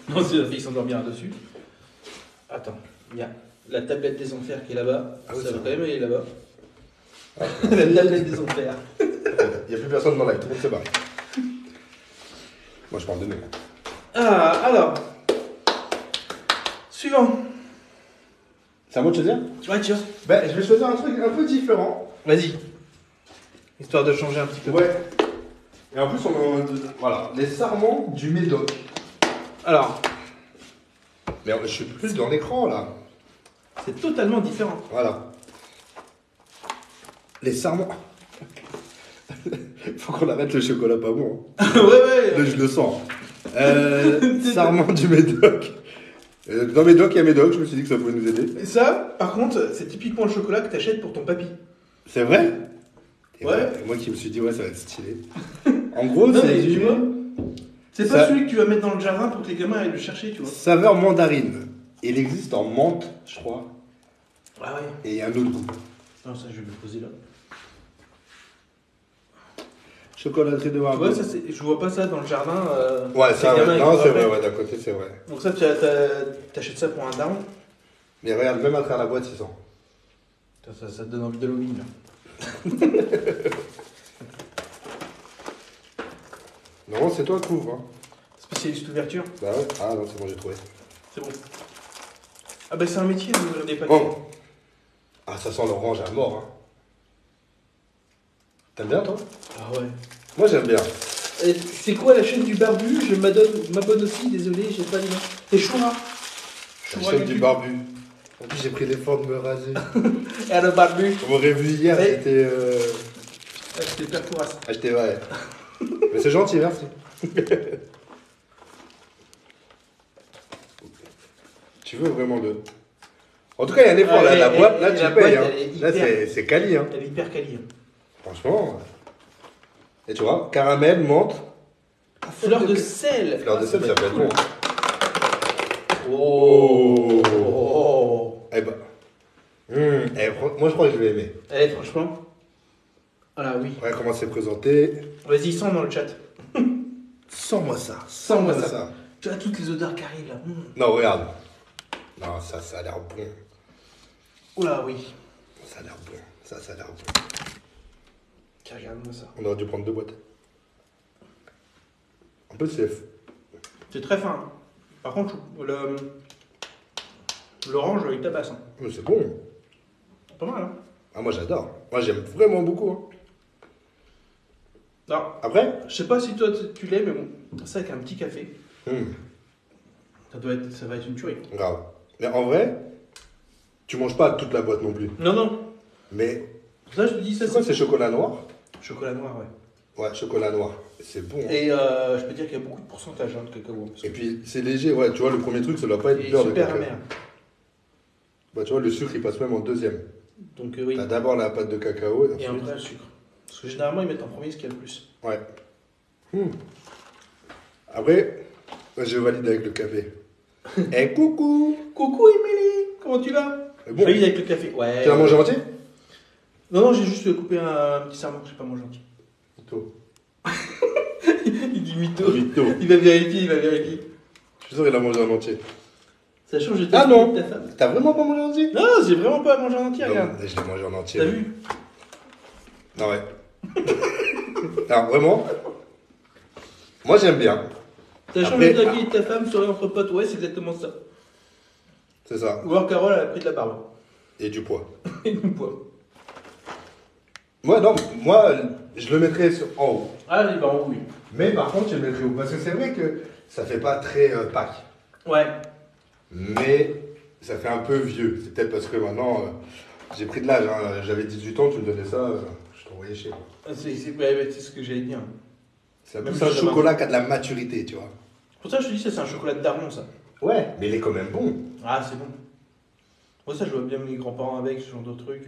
Non, c'est la fille s'endormira dessus. Attends, il y a la tablette des enfers qui est là-bas. Ah oui, ça c'est va quand vrai. même aller là-bas. La tablette des enfers. Il n'y a plus personne dans la tout le monde s'est barré. Moi, je parle de nous. Ah, alors. Suivant. C'est à moi de choisir? Ouais, tiens. Ben, je vais choisir un truc un peu différent. Vas-y. Histoire de changer un petit peu. Ouais. Et en plus, voilà, les sarments du Médoc. Alors, Mais je suis plus dans l'écran, là. c'est totalement différent. Voilà. Les sarments. Faut qu'on arrête le chocolat pas bon. Hein. Ouais. Là, je le sens. Sarments du Médoc. Dans Médoc, il y a Médoc, je me suis dit que ça pouvait nous aider. Et ça, par contre, c'est typiquement le chocolat que t'achètes pour ton papy. C'est vrai? Et Ouais. et moi qui me suis dit, ouais, ça va être stylé. En gros, Non, c'est mais du. tu vois. C'est pas celui que tu vas mettre dans le jardin pour que les gamins aillent le chercher, tu vois. Saveur mandarine. Il existe en menthe, je crois. Ah ouais. Et il y a un autre goût. Non, ça, je vais le poser là. Chocolaterie de Tu Margot. vois, ça, je vois pas ça dans le jardin. Ouais, ça, les gamins, ouais. ils Non, courent c'est après. vrai, ouais, d'un côté, c'est vrai. Donc ça, t'achètes ça pour un daron. Mais regarde, même à travers la boîte, 600. Ça te donne envie d'Halloween, là. Non, c'est toi qui ouvres. Hein. Spécialiste ouverture. Bah ouais. Ah non, c'est bon, j'ai trouvé. C'est bon. Ah bah c'est un métier d'ouvrir des paquets. Bon. Ah, ça sent l'orange à mort. Hein. T'aimes bien, toi? Ah ouais. Moi, j'aime bien. C'est quoi la chaîne du barbu? Je m'abonne aussi, désolé, j'ai pas les mains. C'est Choura. La chaîne du barbu. En plus, j'ai pris l'effort de me raser. Et le barbu. Mon rêve hier, Ouais. c'était... C'était Père Fouras. Acheter, ouais. Mais c'est gentil, merci. Tu veux vraiment le... En tout cas, il y a un effort. Là, la boîte, là, tu payes. Hein. Là, c'est quali. Hein. Elle est hyper quali. Franchement. Et tu vois, caramel, menthe. Fleur de sel. Fleur de sel, ça peut être bon. Oh. Eh ben. Moi, je crois que je vais aimer. Eh, franchement. Voilà, oui. Ouais, comment c'est présenté. Vas-y, sens dans le chat. Sens-moi ça. Sens-moi ça. Tu as toutes les odeurs qui arrivent là. Non, regarde. Non, ça a l'air bon. Oula, oui. Ça a l'air bon. Ça a l'air bon. Tiens, regarde-moi ça. On aurait dû prendre 2 boîtes. En plus, C'est très fin. Par contre, l'orange, il tabasse. Hein. mais c'est bon. Pas mal, hein. Ah, moi, j'adore. Moi, j'aime vraiment beaucoup. Hein. Non, Après je sais pas si toi tu l'aimes, mais bon, ça avec un petit café, ça va être une tuerie. Grave. Mais en vrai, tu manges pas toute la boîte non plus. Non, non. Mais Pour ça, je te dis ça, c'est quoi, c'est chocolat noir? chocolat noir, ouais. Ouais, chocolat noir. C'est bon. Hein. Et je peux dire qu'il y a beaucoup de pourcentage hein, de cacao. Et puis, c'est léger. Ouais, tu vois, le premier truc, ça doit pas être Et beurre de super cacao. amer. Bah, tu vois, le sucre, il passe même en deuxième. Donc oui. T'as d'abord la pâte de cacao. Et ensuite... après le sucre. Parce que généralement, ils mettent en premier ce qu'il y a le plus. Ouais. Après, moi, je valide avec le café. Eh, coucou! Coucou Émilie, comment tu vas? C'est Je bon. valide avec le café. Ouais. Tu l'as mangé entier? Non, non, j'ai juste coupé un petit serment, j'ai pas mangé entier. Mytho. Il dit mytho. Mytho. Il va vérifier, il va vérifier. Je suis sûr qu'il a mangé en entier. Ça change de Ah non. ta femme. T'as vraiment pas mangé en entier? Non, j'ai vraiment pas mangé en entier, Non, regarde. je l'ai mangé en entier. T'as vu? Non, ouais. Alors, vraiment, moi, j'aime bien. T'as Après- changé d'avis de ta femme sur les entre potes, ouais, c'est exactement ça. C'est ça. Ou alors Carole, elle a pris de la barbe. Et du poids. Et du poids. Moi, non, moi, je le mettrais en haut. Ah, les barons, oui. Mais par contre, je le mettrais haut. Parce que c'est vrai que ça fait pas très Pâques. Ouais. Mais ça fait un peu vieux. C'est peut-être parce que maintenant, j'ai pris de l'âge. Hein. J'avais 18 ans, tu me donnais ça, je t'envoyais chez moi. C'est ce que j'allais dire. C'est un Même peu un si ça chocolat qui a de la maturité, tu vois. Pour ça, je te dis, ça, c'est un chocolat de daron, ça. Ouais. Mais il est quand même bon. Ah, c'est bon. Moi, ça, je vois bien mes grands-parents avec ce genre de truc.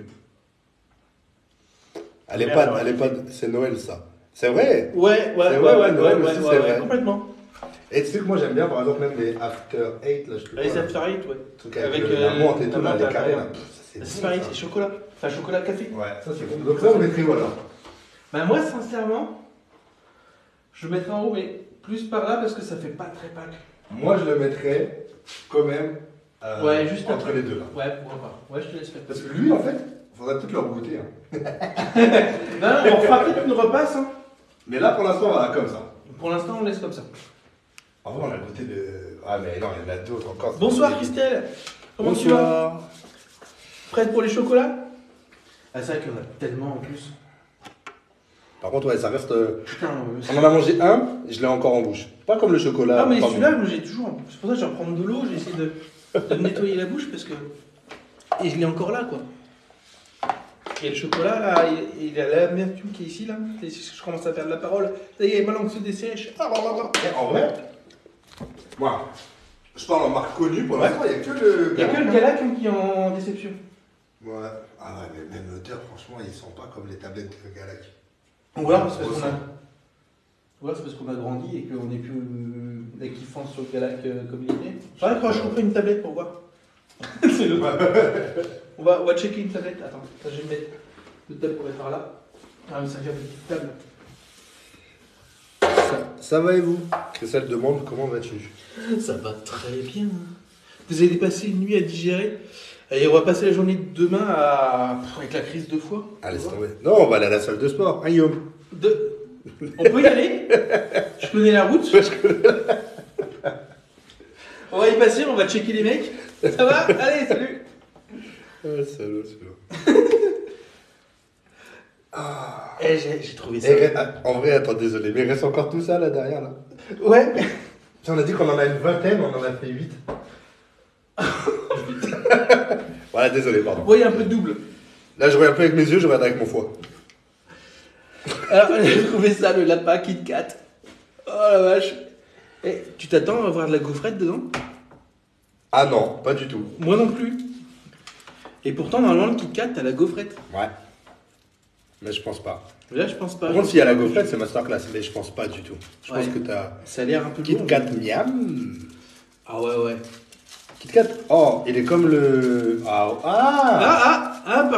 Elle est Merde, pas, alors, elle est pas, c'est Noël, ça. C'est vrai. Ouais, C'est vrai, Noël aussi, c'est vrai. complètement. Et tu sais que moi, j'aime bien, par exemple, même les After 8, là, je sais plus Les quoi, là. After Eight, ouais. Truc avec la menthe et tout, là, les carrés, là. Pff, ça, C'est c'est pareil, bon, c'est ça. chocolat. Enfin, chocolat café. Ouais, ça c'est bon. Donc ça, on mettrait où alors? Bah, moi, sincèrement, je mettrais en haut, mais plus par là parce que ça fait pas très Pâques. Moi, je le mettrais quand même Ouais, juste entre après. les deux, là. Ouais, pourquoi pas. Ouais, je te laisse faire. Parce que lui, en fait, faudrait peut-être le goûter. Hein. Non, non, on fera peut-être une repasse. Hein. Mais là, pour l'instant, voilà, comme ça. Pour l'instant, on laisse comme ça. En vrai, on a goûté de... Ah, mais non, il y en a d'autres encore. Bonsoir Christelle. Comment tu vas? Prête pour les chocolats? Ah, c'est vrai qu'il y en a tellement en plus. Par contre, ouais, ça reste... Putain, On en a mangé un, je l'ai encore en bouche. Pas comme le chocolat. ah, mais pardon. celui-là, moi j'ai toujours. C'est pour ça que je vais reprendre de l'eau, j'ai essayé de me nettoyer la bouche parce que. Et je l'ai encore là, quoi. Et le chocolat, là, il a l'amertume qui est ici, là. Et je commence à perdre la parole. Ça y est, ma langue se dessèche. Ah, Et en vrai, moi, je parle en marque connue, pour l'instant, il n'y a que le... Il n'y a que le Galac qui est en déception. Ouais. Ah ouais, mais même l'odeur, franchement, ils sont pas comme les tablettes de Galac. Ou alors, parce qu'on a. Ouais, c'est parce qu'on a grandi et qu'on est plus kiffant sur le Galac Communauté. Faudrait que je chope une tablette pour voir. C'est le... on va checker une tablette. Attends, ça, je vais mettre le table pour faire là. Ah, mais ça vient de petite table. Ça va et vous? Christelle demande comment vas-tu? Ça va très bien. Vous avez passé une nuit à digérer. Et on va passer la journée de demain avec la crise de foie. Allez, c'est tombé. Non, on va aller à la salle de sport. Hein, Guillaume? On peut y aller? Je connais la route. On va y passer, on va checker les mecs. Ça va? Allez, salut. Ah, salaud, celui-là. J'ai trouvé ça. En vrai, attends, désolé, mais il reste encore tout ça là derrière là. Ouais. On a dit qu'on en a une vingtaine, on en a fait 8. Voilà, désolé, pardon. Vous voyez un peu de double. Là, je regarde un peu avec mes yeux, je regarde avec mon foie. Alors, j'ai trouvé ça, le lapin Kit Kat. Oh la vache. Eh, tu t'attends à avoir de la gaufrette dedans? Ah non, pas du tout. Moi non plus. Et pourtant, normalement, le Kit Kat, t'as la gaufrette. Ouais. Mais je pense pas. Là, je pense pas. Par contre, s'il y a la gaufrette, c'est masterclass, mais je pense pas du tout. Je pense Ouais. que t'as Ça a l'air un peu Kit lourd, Kat mais- miam. Ah ouais. Kit Kat, oh, il est comme le. Par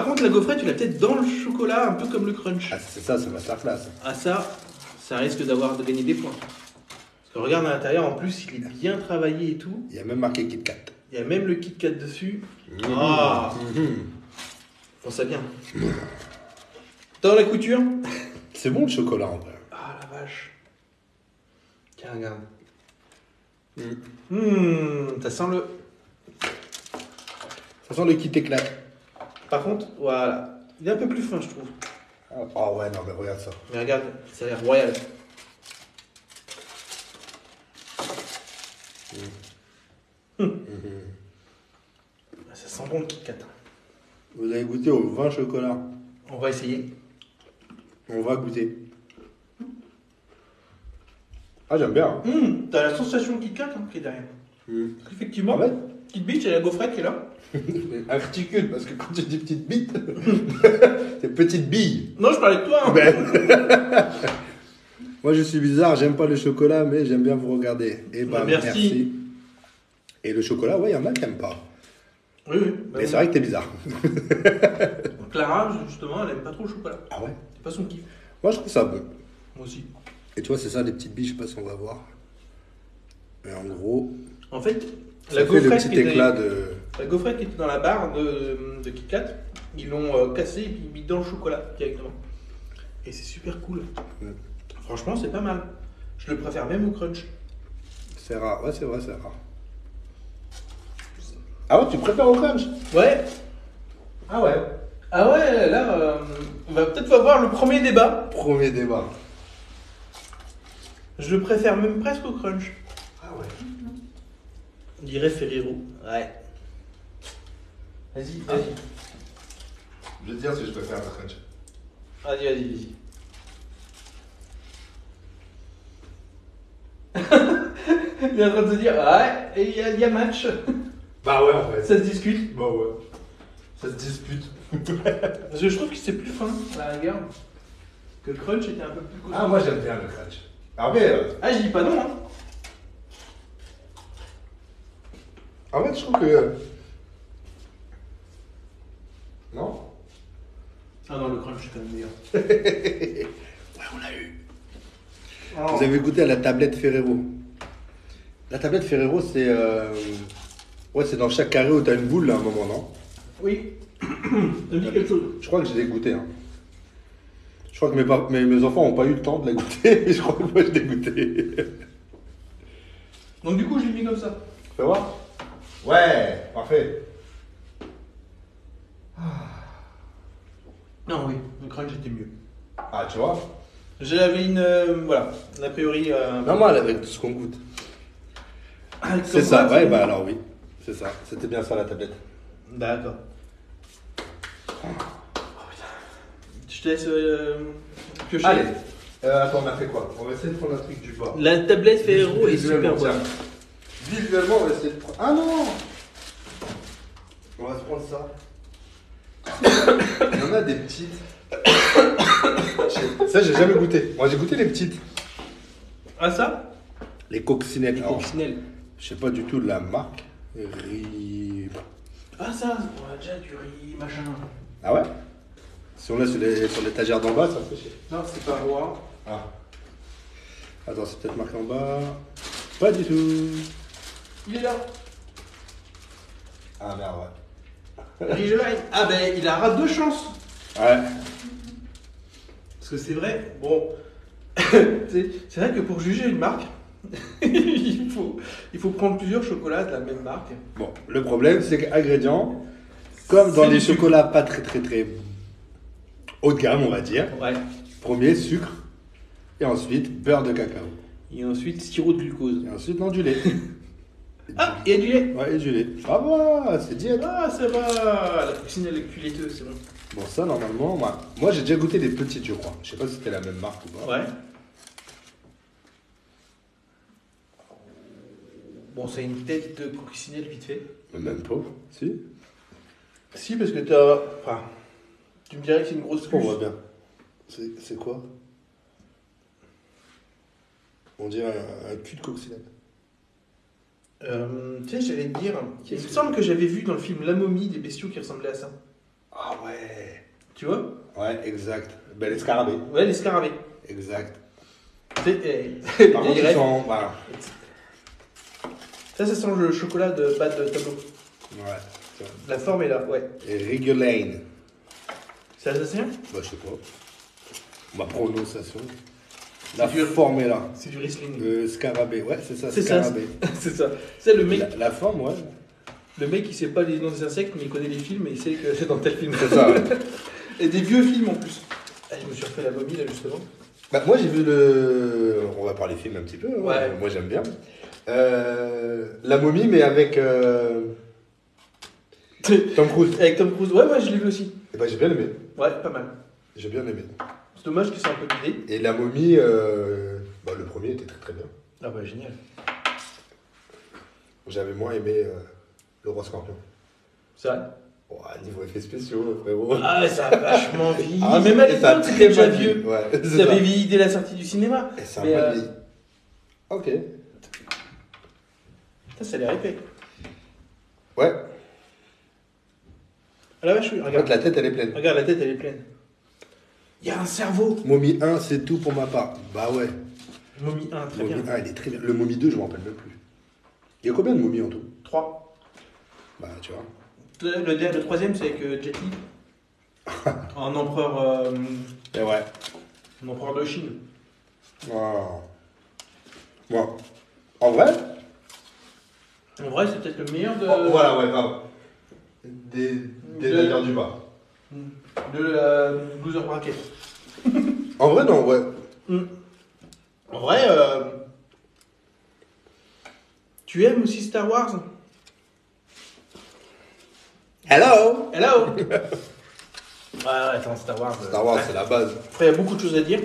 contre, la gaufrette, tu l'as peut-être dans le chocolat, un peu comme le crunch. Ah, c'est ça, c'est masterclass. Ah ça risque de gagner des points. Parce que regarde à l'intérieur, en plus, il est bien travaillé et tout. Il y a même marqué Kit Kat. Il y a même le Kit Kat dessus. Mmh. Ah, Mmh. bon, ça bien. Dans la couture. C'est bon le chocolat en vrai. Ah la vache. Tiens, regarde. Mmh. Ça sent le... Ça sent le Kit éclate. Par contre, voilà. Il est un peu plus fin, je trouve. Ah ouais, non, mais regarde ça. Mais regarde, ça a l'air royal. Ça sent bon le Kit Kat. Vous avez goûté au vin chocolat. On va essayer. On va goûter. Ah, j'aime bien. T'as la sensation Kit Kat qui est derrière. Effectivement, Ah ouais. petite biche, il y a la gaufrette qui est là. Articule, parce que quand tu dis petite bite, c'est petite bille. Non, je parlais de toi. Hein. Ben. Moi, je suis bizarre, j'aime pas le chocolat, mais j'aime bien vous regarder. Et bah, merci. Et le chocolat, ouais, il y en a qui n'aiment pas. Oui. Mais c'est vrai que t'es bizarre. Clara, justement, elle aime pas trop le chocolat. Ah ouais? C'est pas son kiff. Moi, je trouve ça bon. Moi aussi. Et tu vois, c'est ça, les petites billes, je sais pas si on va voir. Mais en gros, En fait, ça fait le petit éclat de... La gaufrette qui était dans la barre de Kit Kat, ils l'ont cassée et puis mis dans le chocolat directement. Et c'est super cool. Franchement, c'est pas mal. Je le préfère même au crunch. C'est rare, ouais, c'est vrai, c'est rare. Ah ouais, tu préfères au crunch? Ouais. Ah ouais. Ah ouais, là, on va peut-être avoir le premier débat. Premier débat. Je le préfère même presque au crunch. Ah ouais. On dirait Ferrero. Ouais. Vas-y. Je veux dire si je préfère le crunch. Vas-y. Il est en train de se dire, ouais, et il y a match. Bah ouais, en fait. Ça se discute. Bah ouais. Ça se dispute. Parce que je trouve que c'est plus fin, à la rigueur. Que le crunch était un peu plus costaud. Ah, moi j'aime bien le crunch. Après, Ah, je dis pas non, hein. en fait, je trouve que. Non? Ah non, le crunch c'est quand même meilleur. Ouais, on l'a eu. Oh. Vous avez goûté à la tablette Ferrero. La tablette Ferrero, c'est. Ouais, c'est dans chaque carré où t'as une boule, là, à un moment, non? Oui. Ça me dit quelque chose. Je crois que je l'ai goûté. Hein. Je crois que mes enfants n'ont pas eu le temps de la goûter, mais je crois que moi je l'ai goûté. Donc du coup, je l'ai mis comme ça. Fais voir. Ouais, parfait. Non, oui, le crunch était mieux. Ah, tu vois? J'avais une. Voilà, a priori. Normal avec tout ce qu'on goûte. Comme C'est ça, quoi, ouais, bah alors oui. C'est ça. C'était bien ça la tablette. D'accord. Je te laisse piocher. Allez. Attends, on a fait quoi? On va essayer de prendre un truc du bas. La tablette Ferrero est Visuellement, super bonne. tiens. Visuellement, on va essayer de prendre. Ah non! On va se prendre ça. Il y en a des petites. Ça, j'ai jamais goûté. Moi, j'ai goûté les petites. Ah, ça? Les coccinelles. Les Alors, coccinelles. je sais pas du tout de la marque. Ah, ça, on a déjà du riz, machin. Ah ouais? Si on est sur l'étagère d'en bas, ça fait chier. Non, c'est pas roi. Ah. Attends, c'est peut-être marqué en bas. Pas du tout. Il est là. Ah merde, ouais. Ridgeline. Ah, ben, il aura 2 chances. Ouais. Parce que c'est vrai, bon. c'est vrai que pour juger une marque, il faut prendre plusieurs chocolats de la même marque. Bon, le problème, c'est qu'ingrédients, comme dans C'est les du sucre. chocolats pas très haut de gamme, on va dire. Ouais. Premier, sucre. Et ensuite, beurre de cacao. Et ensuite, sirop de glucose. Et ensuite, non, du lait. Ah, il y a du lait. Ouais, et du lait. Ça va, c'est diète. Ah, ça va. La coccinelle avec du laiteux, c'est bon. Bon, ça, normalement, moi j'ai déjà goûté les petites, je crois. Je sais pas si c'était la même marque ou pas. Ouais. Bon, c'est une tête de coccinelle vite fait. Mais même pas. Si. Si, parce que t'as. Enfin, tu me dirais que c'est une grosse On puce. voit bien. C'est quoi? On dirait un cul de coccinelle. Tu sais, j'allais te dire, il me semble que j'avais vu dans le film La Momie des bestiaux qui ressemblaient à ça. Ah ouais. Tu vois? Ouais, exact. Ben, les scarabées. Ouais, les scarabées. Exact. Par Par contre, ils sont. Voilà. Ça sent le chocolat de pâte de tableau. Ouais. tiens. La forme est là, ouais. Et Rigolane. C'est alsacien? Bah, je sais pas. Ma prononciation. La C'est dur. forme est là. C'est du Riesling. Le scarabée. Ouais, c'est ça, C'est ça. scarabée. C'est ça. C'est le mec, La forme, ouais. le mec qui sait pas les noms des insectes, mais il connaît les films et il sait que c'est dans tel film. C'est ça, ouais. Et des vieux films en plus. Ah, je me suis refait La Momie là justement. Bah, moi, j'ai vu le. On va parler film un petit peu. Hein. Ouais. Moi, j'aime bien. La momie, mais avec Tom Cruise. Avec Tom Cruise. Ouais, je l'ai vu aussi. Et bah, j'ai bien aimé. Ouais, pas mal. J'ai bien aimé. C'est dommage qu'ils soient un peu bidés. Et la momie, bah, le premier était très très bien. Ah bah génial. J'avais moins aimé le roi scorpion. C'est vrai. Oh, niveau effets spéciaux, frérot. Ah ouais, ça a vachement vieilli. Ah, Même à et ça a l'époque, très c'était déjà mal vieux. vieilli. Ouais, c'est Ça avait ça. vieilli dès la sortie du cinéma. Et ça a Mais, mal vieilli. Ok. Ça a l'air épais. Ouais. Ah la vache, oui, En regarde. fait, la tête, elle est pleine. Regarde, la tête, elle est pleine. Il y a un cerveau. Momie 1, c'est tout pour ma part. Bah ouais. Momie 1, très Momie bien. 1, il est très bien. Le momie 2, je me rappelle même plus. Il y a combien de momies en tout? 3. Bah, tu vois. Le troisième, c'est avec Jet Li. Un empereur, Et ouais. un empereur de Chine. Wow. Bon. En vrai, En vrai, c'est peut-être le meilleur de, voilà, ouais, grave. Des De- navires du bas. de la Loser Bracket. En vrai, non, ouais. En vrai, tu aimes aussi Star Wars? Hello! Hello. Ouais, attends, Star Wars. Star Wars, c'est la base. Après, il y a beaucoup de choses à dire.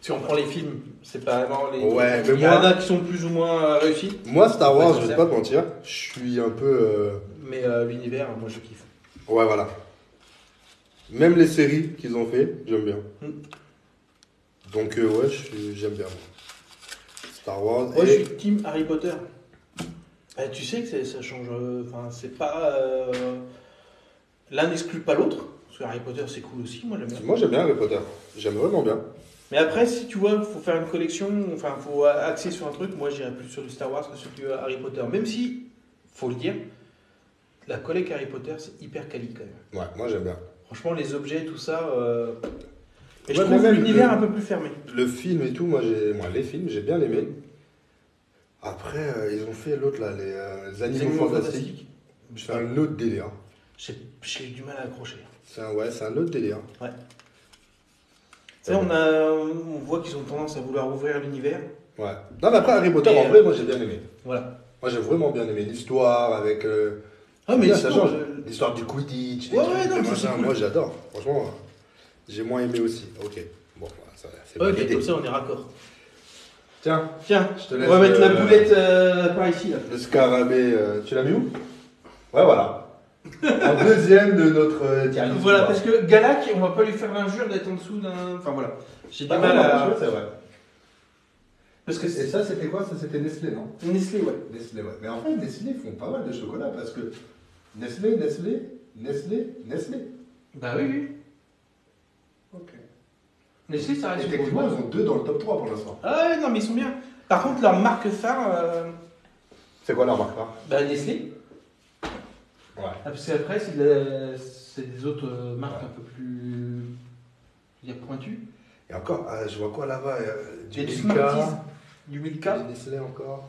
Si on prend les films, c'est pas vraiment les. Ouais, mais il y en moi- a qui sont plus ou moins réussis, Moi, Star Wars, Ouais, je vais c'est pas te mentir, je suis un peu. mais l'univers, moi je kiffe. Ouais, voilà. Même les séries qu'ils ont fait, j'aime bien. Mm. Donc, ouais, j'aime bien. Star Wars. Moi, je et... suis team Harry Potter. Bah, tu sais que ça change. Enfin, c'est pas. L'un n'exclut pas l'autre. Parce que Harry Potter, c'est cool aussi, moi j'aime bien. Moi, j'aime bien Harry Potter. J'aime vraiment bien. Mais après, si tu vois, faut faire une collection, enfin, faut axer sur un truc. Moi, j'irais plus sur du Star Wars que sur du Harry Potter. Même si, faut le dire, la collecte Harry Potter, c'est hyper quali quand même. Ouais, moi, j'aime bien. Franchement, les objets, tout ça. Et je Ouais, trouve mais même l'univers le- un peu plus fermé. Le film et tout, moi, les films, j'ai bien aimé. Après, ils ont fait l'autre, là, les animaux fantastiques. C'est un autre délire. J'ai du mal à accrocher. C'est un autre délire. Ouais. Tu sais, on voit qu'ils ont tendance à vouloir ouvrir l'univers. Ouais. Non, mais après, Harry Potter, Et, en vrai, moi, j'ai bien aimé. Voilà. Moi, j'ai vraiment bien aimé l'histoire avec. Ah, mais bien, ça sinon, change. L'histoire du Quidditch. les Ouais, trucs, ouais, non, les mais machins. c'est cool. Moi, j'adore. Franchement, j'ai moins aimé aussi. Ok. Bon, voilà, ça va. C'est Ok, validé. comme ça, on est raccord. Tiens, Tiens, je te on laisse. va mettre la boulette par ici, là. Le scarabée, tu l'as mis où? Ouais, voilà. En deuxième de notre tier list. Voilà, parce que Galak, on va pas lui faire l'injure d'être en dessous d'un. Enfin voilà. J'ai du Ah, mal non, à. non, c'est vrai. Parce que Et c'est ça, c'était quoi? Ça, c'était Nestlé, non? Nestlé, ouais. Nestlé, ouais. Mais en fait, Nestlé, ils font pas mal de chocolat parce que Nestlé, Nestlé, Nestlé, Nestlé. Bah oui, oui. Ok. Nestlé, ça Et reste une techniquement, grosse ils boîte. ont 2 dans le top 3 pour l'instant. Ah ouais, non, mais ils sont bien. Par contre, leur marque phare, C'est quoi leur marque là? bah Nestlé. Ouais. Ah, parce qu'après, c'est des autres marques un peu plus. Je veux dire, pointues. Et encore, je vois quoi là-bas? Il y a du Milka. Smarties, du Milka. Du Nestlé encore.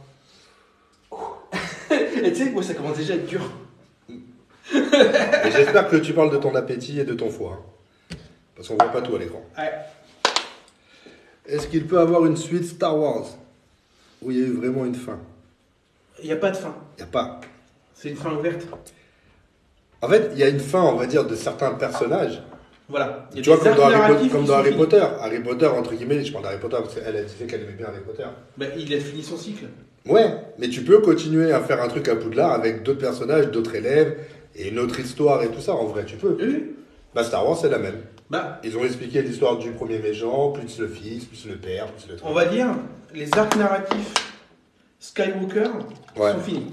Et tu sais, moi, ça commence déjà à être dur. Et j'espère que tu parles de ton appétit et de ton foie. Hein. Parce qu'on voit pas tout à l'écran. Ouais. Est-ce qu'il peut avoir une suite Star Wars où il y a eu vraiment une fin? Il n'y a pas de fin. Il n'y a pas. C'est une fin ouverte. En fait, il y a une fin, on va dire, de certains personnages. Voilà. Il y a Tu vois, des comme dans, arcs Harry, narratifs comme qui dans sont Harry finis. Potter. Harry Potter, entre guillemets, je parle d'Harry Potter parce qu'elle, elle disait qu'elle aimait bien Harry Potter. Bah, il a fini son cycle. Ouais, mais tu peux continuer à faire un truc à Poudlard avec d'autres personnages, d'autres élèves, et une autre histoire et tout ça, en vrai, tu peux. Oui. Bah, Star Wars, c'est la même. Bah, Ils ont expliqué l'histoire du premier méchant, plus le fils, plus le père, plus le truc. on va dire, les arcs narratifs Skywalker Ouais. sont finis.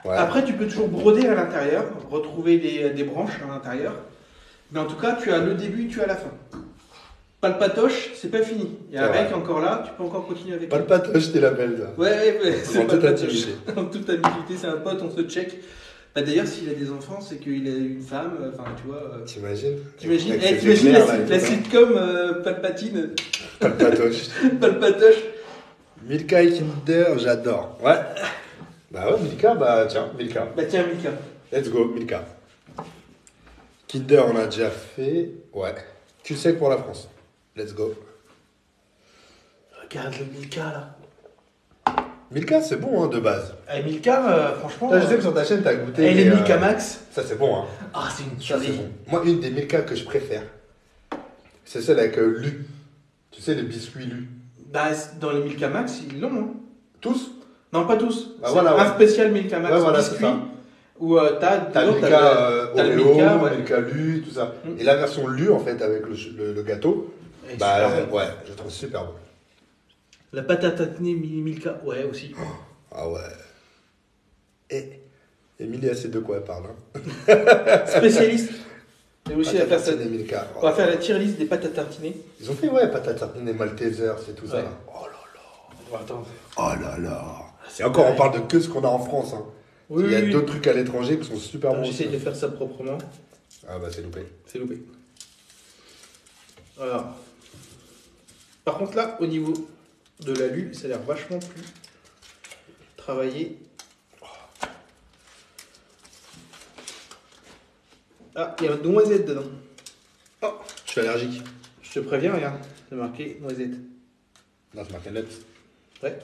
Ouais. Après, tu peux toujours broder à l'intérieur, retrouver des branches à l'intérieur. Mais en tout cas, tu as le début, tu as la fin. Palpatoche, c'est pas fini. Il y a un C'est mec vrai. encore là, tu peux encore continuer avec Pas lui. le patoche, t'es la belle, là. Ouais, c'est En toute Palpatoche. intimité. En toute amitié, c'est un pote, on se check. Bah, d'ailleurs, s'il a des enfants, c'est qu'il a une femme, enfin, tu vois. T'imagines? T'imagines Avec ses t'imagines éclairs, là, et la tout ça. sitcom Palpatine, Pas le patoche. Palpatoche. Milka et Kinder, j'adore. Ouais. Bah ouais, Milka, bah tiens, Milka. Bah tiens, Mika. Let's go, Milka. Kinder, on a déjà fait. Ouais. Tu sais pour la France. Let's go. Regarde le Milka là. Milka, c'est bon, hein, de base. Eh, Milka, franchement. Là, je sais que sur ta chaîne, t'as goûté. Et les mais, Milka Max. Ça, c'est bon, hein. Ah, c'est une Ça, c'est tuerie. bon. Moi, une des Milka que je préfère, c'est celle avec Lu. Tu sais, les biscuits Lu. Bah, dans les Milka Max, ils l'ont. Hein. Tous? Non, pas tous. Bah, C'est voilà, un ouais. spécial Milka Max Ouais, voilà, c'est biscuit. ça. Où t'as T'as dedans, Milka t'as le Oreo, Milka, ouais. Milka Lu, tout ça. Mm. Et la version Lu, en fait, avec le gâteau, Et bah super bon. ouais, je trouve super bon. La pâte à tartiner Milka, ouais, aussi. Ah ouais. Et Emilie, elle sait de quoi elle parle. Hein. Spécialiste. Et aussi Pâte à à faire ça. tartiner Milka. On va faire la tier list des pâtes à tartiner. Ils ont fait, ouais, pâte à tartiner Malteser, c'est tout ça. Ouais. Là. Oh là là. Attends. Oh là là. Et encore, on parle de que ce qu'on a en France. Hein. Oui, Il y a oui. d'autres trucs à l'étranger qui sont super Attends, bons. j'essaie aussi. de faire ça proprement. Ah bah c'est loupé. C'est loupé. Alors. Par contre, là, au niveau de l'alu, ça a l'air vachement plus travaillé. Ah, il y a une noisette dedans. Oh, je suis allergique. Je te préviens, regarde, c'est marqué noisette. Non, c'est marqué net. Ouais.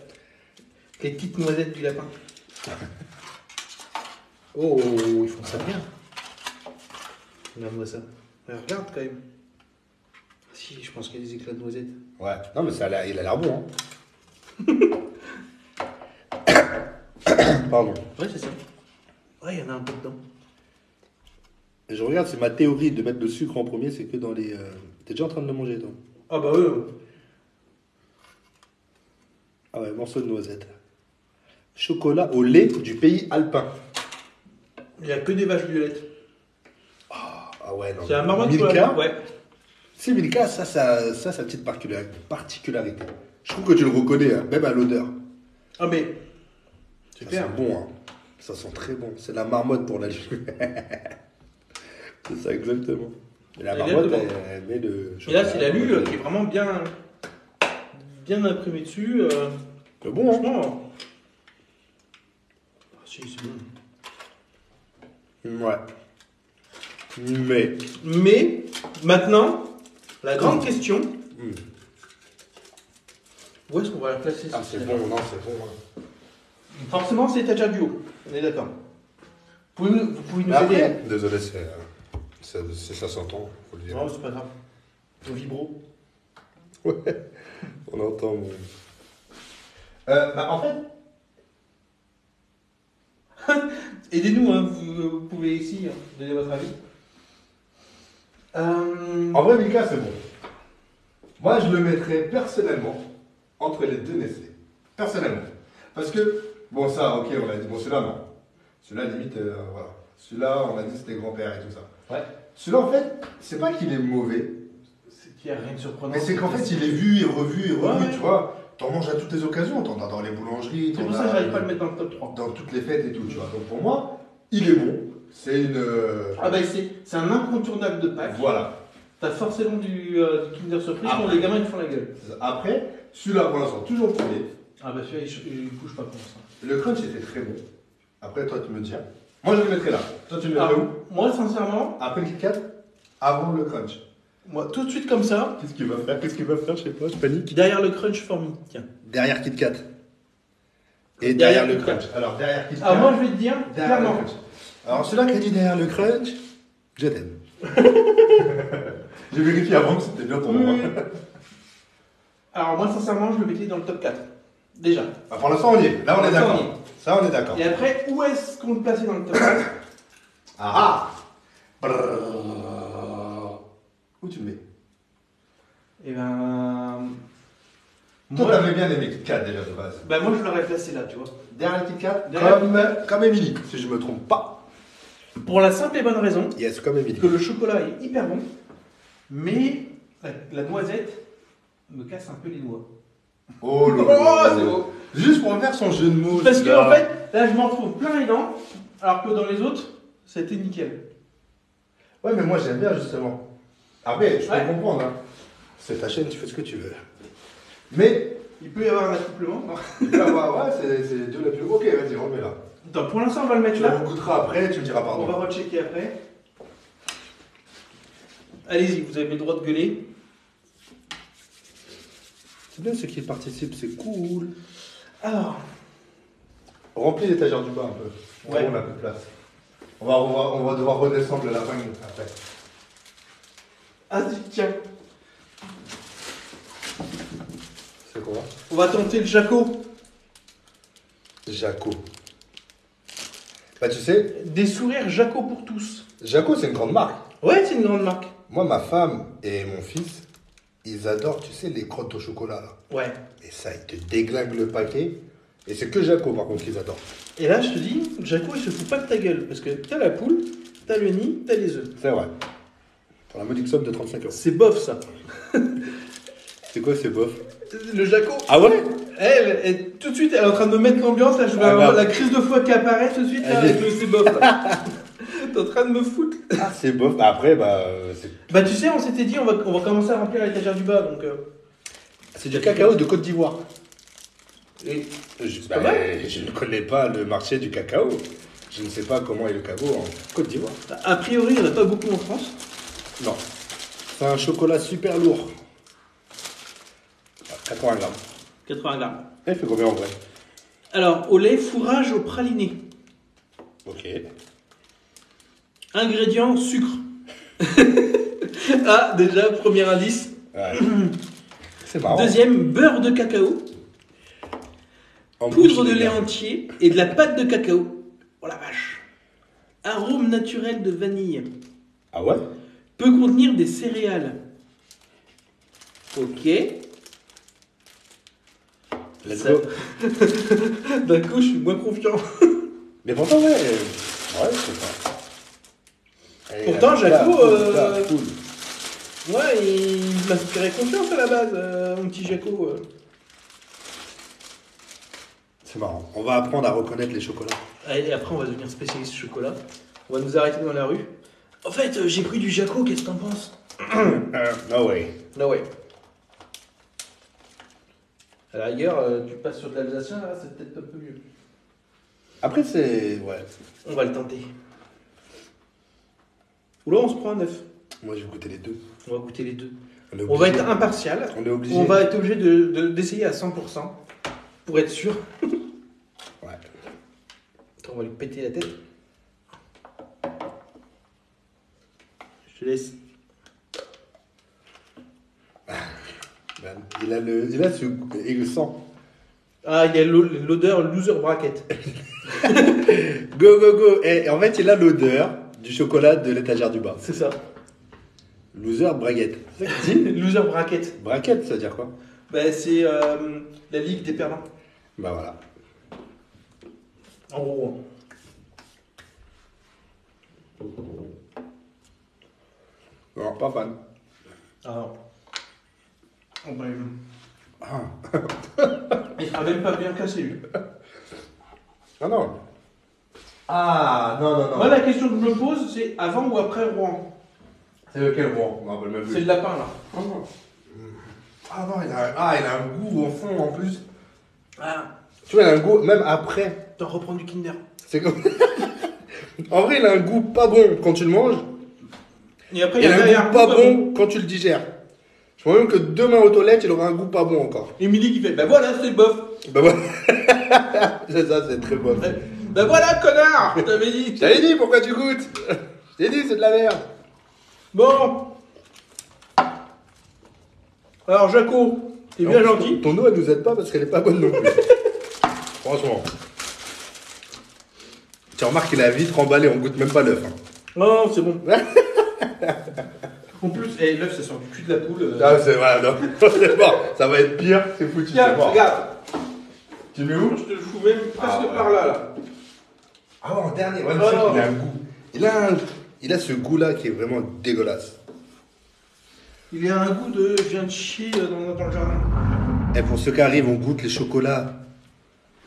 Les petites noisettes du lapin. Oh, ils font ça bien. Regarde-moi ça. Ouais, regarde quand même. Si, je pense qu'il y a des éclats de noisettes. Ouais. Non, mais ça il a l'air bon. Hein. Pardon. Ouais, c'est ça. Ouais, il y en a un peu dedans. Et je regarde, c'est ma théorie de mettre le sucre en premier, c'est que dans les. T'es déjà en train de le manger, toi? Ah bah oui. Ah ouais, morceau de noisette. Chocolat au lait du pays alpin. Il n'y a que des vaches violettes. Ah ouais, non. C'est un marmotte Milka. Ouais. C'est Milka, ça, sa petite particularité. Je trouve que tu le reconnais, hein, même à l'odeur. Ah mais. Ça Super. sent bon, hein. Ça sent très bon. C'est la marmotte pour la C'est ça, exactement. Et la marmotte, Exactement. elle met le Et là, chocolat. c'est l'alu qui est vraiment bien imprimé dessus. C'est bon, hein. Franchement. Ah, si, c'est bon. Ouais. Mais. Mais, maintenant, la grande question, où est-ce qu'on va la placer Ah, cette c'est celle-là bon, non, c'est bon. Hein. Forcément, c'est Tacha Duo. On est d'accord. Vous pouvez nous Mais aider. après, désolé, ça s'entend, faut le dire. Non, c'est pas grave. Au vibro. Ouais, on entend mon. Bah, en fait. Aidez-nous, hein, vous pouvez ici donner votre avis. En vrai, Milka, c'est bon. Moi, je le mettrais personnellement entre les deux Nestlé. Personnellement. Parce que, bon, ça, ok, on l'a dit. Bon, celui-là, non. Celui-là, limite, voilà. Celui-là, on a dit c'était grand-père et tout ça. Ouais. Celui-là, en fait, c'est pas qu'il est mauvais, C'est qu'il n'y a rien de surprenant. mais c'est qu'en fait, il est vu et revu et revu, Ouais. tu vois. T'en manges à toutes les occasions, t'en as dans les boulangeries, C'est t'en pour ça que as j'arrive pas à le mettre dans le top 3. dans toutes les fêtes et tout, tu vois. Donc pour moi, il est bon. C'est une. Ah bah c'est un incontournable de Pâques. Voilà. T'as forcément du Kinder Surprise Après. quand les gamins ils font la gueule. Après, celui-là pour l'instant, toujours premier. Ah bah celui-là il bouge pas pour l'instant. Le crunch était très bon. Après, toi, tu me dis. Moi, je le mettrais là. Toi, tu le mettrais où Moi sincèrement, Après le Kit Kat, avant le crunch. moi tout de suite comme ça, Qu'est-ce qu'il va faire je sais pas, je panique. derrière le crunch Formi. Tiens. Derrière Kit Kat. Et Derrière derrière le Kit Kat. crunch. Alors, derrière Kit Kat. Alors moi je vais te dire, derrière le clairement. crunch. Alors, celui-là qui a dit derrière le crunch, je t'aime. J'ai vérifié avant que c'était bien ton nom. Oui. Alors moi sincèrement je le mettrais dans le top 4. Déjà. Ah, pour l'instant, on y est. Là, on Pour est l'instant, d'accord. Ça, on est d'accord. Et après, où est-ce qu'on le plaçait dans le top 4? Ah Brrr. Où tu le mets? Et ben. Toi, Moi, t'avais bien aimé Kit Kat déjà de base. bah moi je l'aurais placé là, tu vois. Derrière le Kit Kat, Derrière comme Emily, si je me trompe pas. Pour la simple et bonne raison Yes, comme Emily. que le chocolat est hyper bon, mais la noisette me casse un peu les doigts. Oh là Oh, là. c'est beau. Juste pour faire son jeu de mots. Parce que celui-là. en fait, là je m'en retrouve plein les dents, alors que dans les autres, c'était nickel. Ouais, mais moi j'aime bien justement. Après, je peux Ouais. comprendre. Hein. C'est ta chaîne, tu fais ce que tu veux. Mais, Il peut y avoir un accouplement. là, ouais, c'est les deux les plus. Ok, vas-y, on le met là. Attends, pour l'instant on va le mettre Tu là. le goûteras après, tu me diras On pardon. va rechecker après. Allez-y, vous avez le droit de gueuler. C'est bien ceux qui participent, c'est cool. Alors, Remplis l'étagère du bas un peu. Ouais. On a plus de place. On va devoir redescendre le lapin après. ah tiens, C'est quoi? on va tenter le Jaco. Jaco. Bah, tu sais, Des sourires Jaco pour tous. Jaco, c'est une grande marque. Ouais, c'est une grande marque. Moi, ma femme et mon fils, ils adorent, tu sais, les crottes au chocolat là. Ouais. Et ça, ils te déglinguent le paquet. Et c'est que Jaco, par contre, qu'ils adorent. Et là, je te dis, Jaco, il se fout pas de ta gueule. Parce que t'as la poule, t'as le nid, t'as les œufs. C'est vrai. Pour la modique somme de 35 €. C'est bof, ça. C'est quoi, c'est bof? Le Jaco. Ah ouais? Tout de suite, elle est en train de me mettre l'ambiance. Là, je vais Ah, avoir bah. la crise de foie qui apparaît tout de suite. Là, Allez. avec le c'est bof. Là. T'es en train de me foutre. Ah, c'est bof. Bah, après, bah, Bah, tu sais, on s'était dit, on va commencer à remplir l'étagère du bas. Donc, c'est du cacao de Côte d'Ivoire. et Bah, pas mal. je ne connais pas le marché du cacao. Je ne sais pas comment est le cacao en Côte d'Ivoire. a priori, il n'y en a pas beaucoup en France. Non. C'est un chocolat super lourd. 80 grammes. 80 grammes. Il fait combien en vrai? Alors, au lait, fourrage au praliné. Ok. Ingrédients, sucre. Ah, déjà, premier indice. Ouais. C'est marrant. Deuxième, beurre de cacao, En poudre bouche, de les lait gars. entier et de la pâte de cacao. Oh la vache. Arôme naturel de vanille. Ah ouais? Peut contenir des céréales. Ok. Let's Ça- go. D'un coup, je suis moins confiant. Mais pourtant, ouais. Ouais, je sais pas. Et Pourtant, la Jaco, pizza, full. Ouais, il m'inspirait confiance à la base, mon petit Jaco. C'est marrant. On va apprendre à reconnaître les chocolats. Et après, on va devenir spécialiste chocolat. On va nous arrêter dans la rue. En fait, j'ai pris du Jaco, qu'est-ce que t'en penses? No way. No way. À la rigueur, tu passes sur de l'Alsacien, là, c'est peut-être un peu mieux. Après, c'est. Ouais. On va le tenter. Ou là, on se prend un œuf. Moi, je vais goûter les deux. On va goûter les deux. On est On va obligé. être impartial. On est obligé. On va être obligé d'essayer à 100% pour être sûr. Ouais. Attends, on va lui péter la tête. Je te laisse. Ben, il a ce goût. Et le sang. Ah, il y a l'odeur loser bracket. Go, go, go. Et en fait, il a l'odeur du chocolat de l'étagère du bas. C'est ça. Loser braguette. C'est ça que tu dis? Loser bracket. Braquette, ça veut dire quoi? Bah, c'est la Ligue des perdants. Bah voilà. En gros. Non, pas fan. Alors. Oh, bah, Ah, il sera même pas bien cassé, lui. ah non. Ah, non, non, non. Moi, la question que je me pose, c'est avant ou après Rouen? C'est lequel roi? On m'en rappelle même C'est plus. le lapin, là. Ah non, il a un goût au fond en plus. Ah, Tu vois, il a un goût, même après. t'en reprends du Kinder. C'est comme. En vrai, il a un goût pas bon quand tu le manges. Et après, Il a un derrière goût pas bon quand tu le digères. Je crois même que demain aux toilettes, il aura un goût pas bon encore. Émilie qui fait, bah voilà, c'est bof. Bah voilà. C'est ça, c'est très bon. Bah voilà, connard, je t'avais dit. Je t'avais dit pourquoi tu goûtes. Je t'ai dit, c'est de la merde. Bon. Alors, Jaco, t'es bien gentil. Ton eau, elle nous aide pas parce qu'elle est pas bonne non plus. Franchement. Tu remarques qu'il a vite remballé, on goûte même pas l'œuf. Hein. Non, c'est bon. En plus, l'œuf, ça sort du cul de la poule. Ah, c'est vrai, non. C'est bon, ça va être pire, c'est foutu. Tiens, c'est mort. regarde. Tu mets où? Je te le fous même presque Ah, ouais. par là, là. Ah ouais, en dernier. Ouais, Oh. c'est qu'il a un goût. Il a ce goût-là qui est vraiment dégueulasse. Il a un goût de je viens de chier dans le jardin. Et pour ceux qui arrivent, on goûte les chocolats.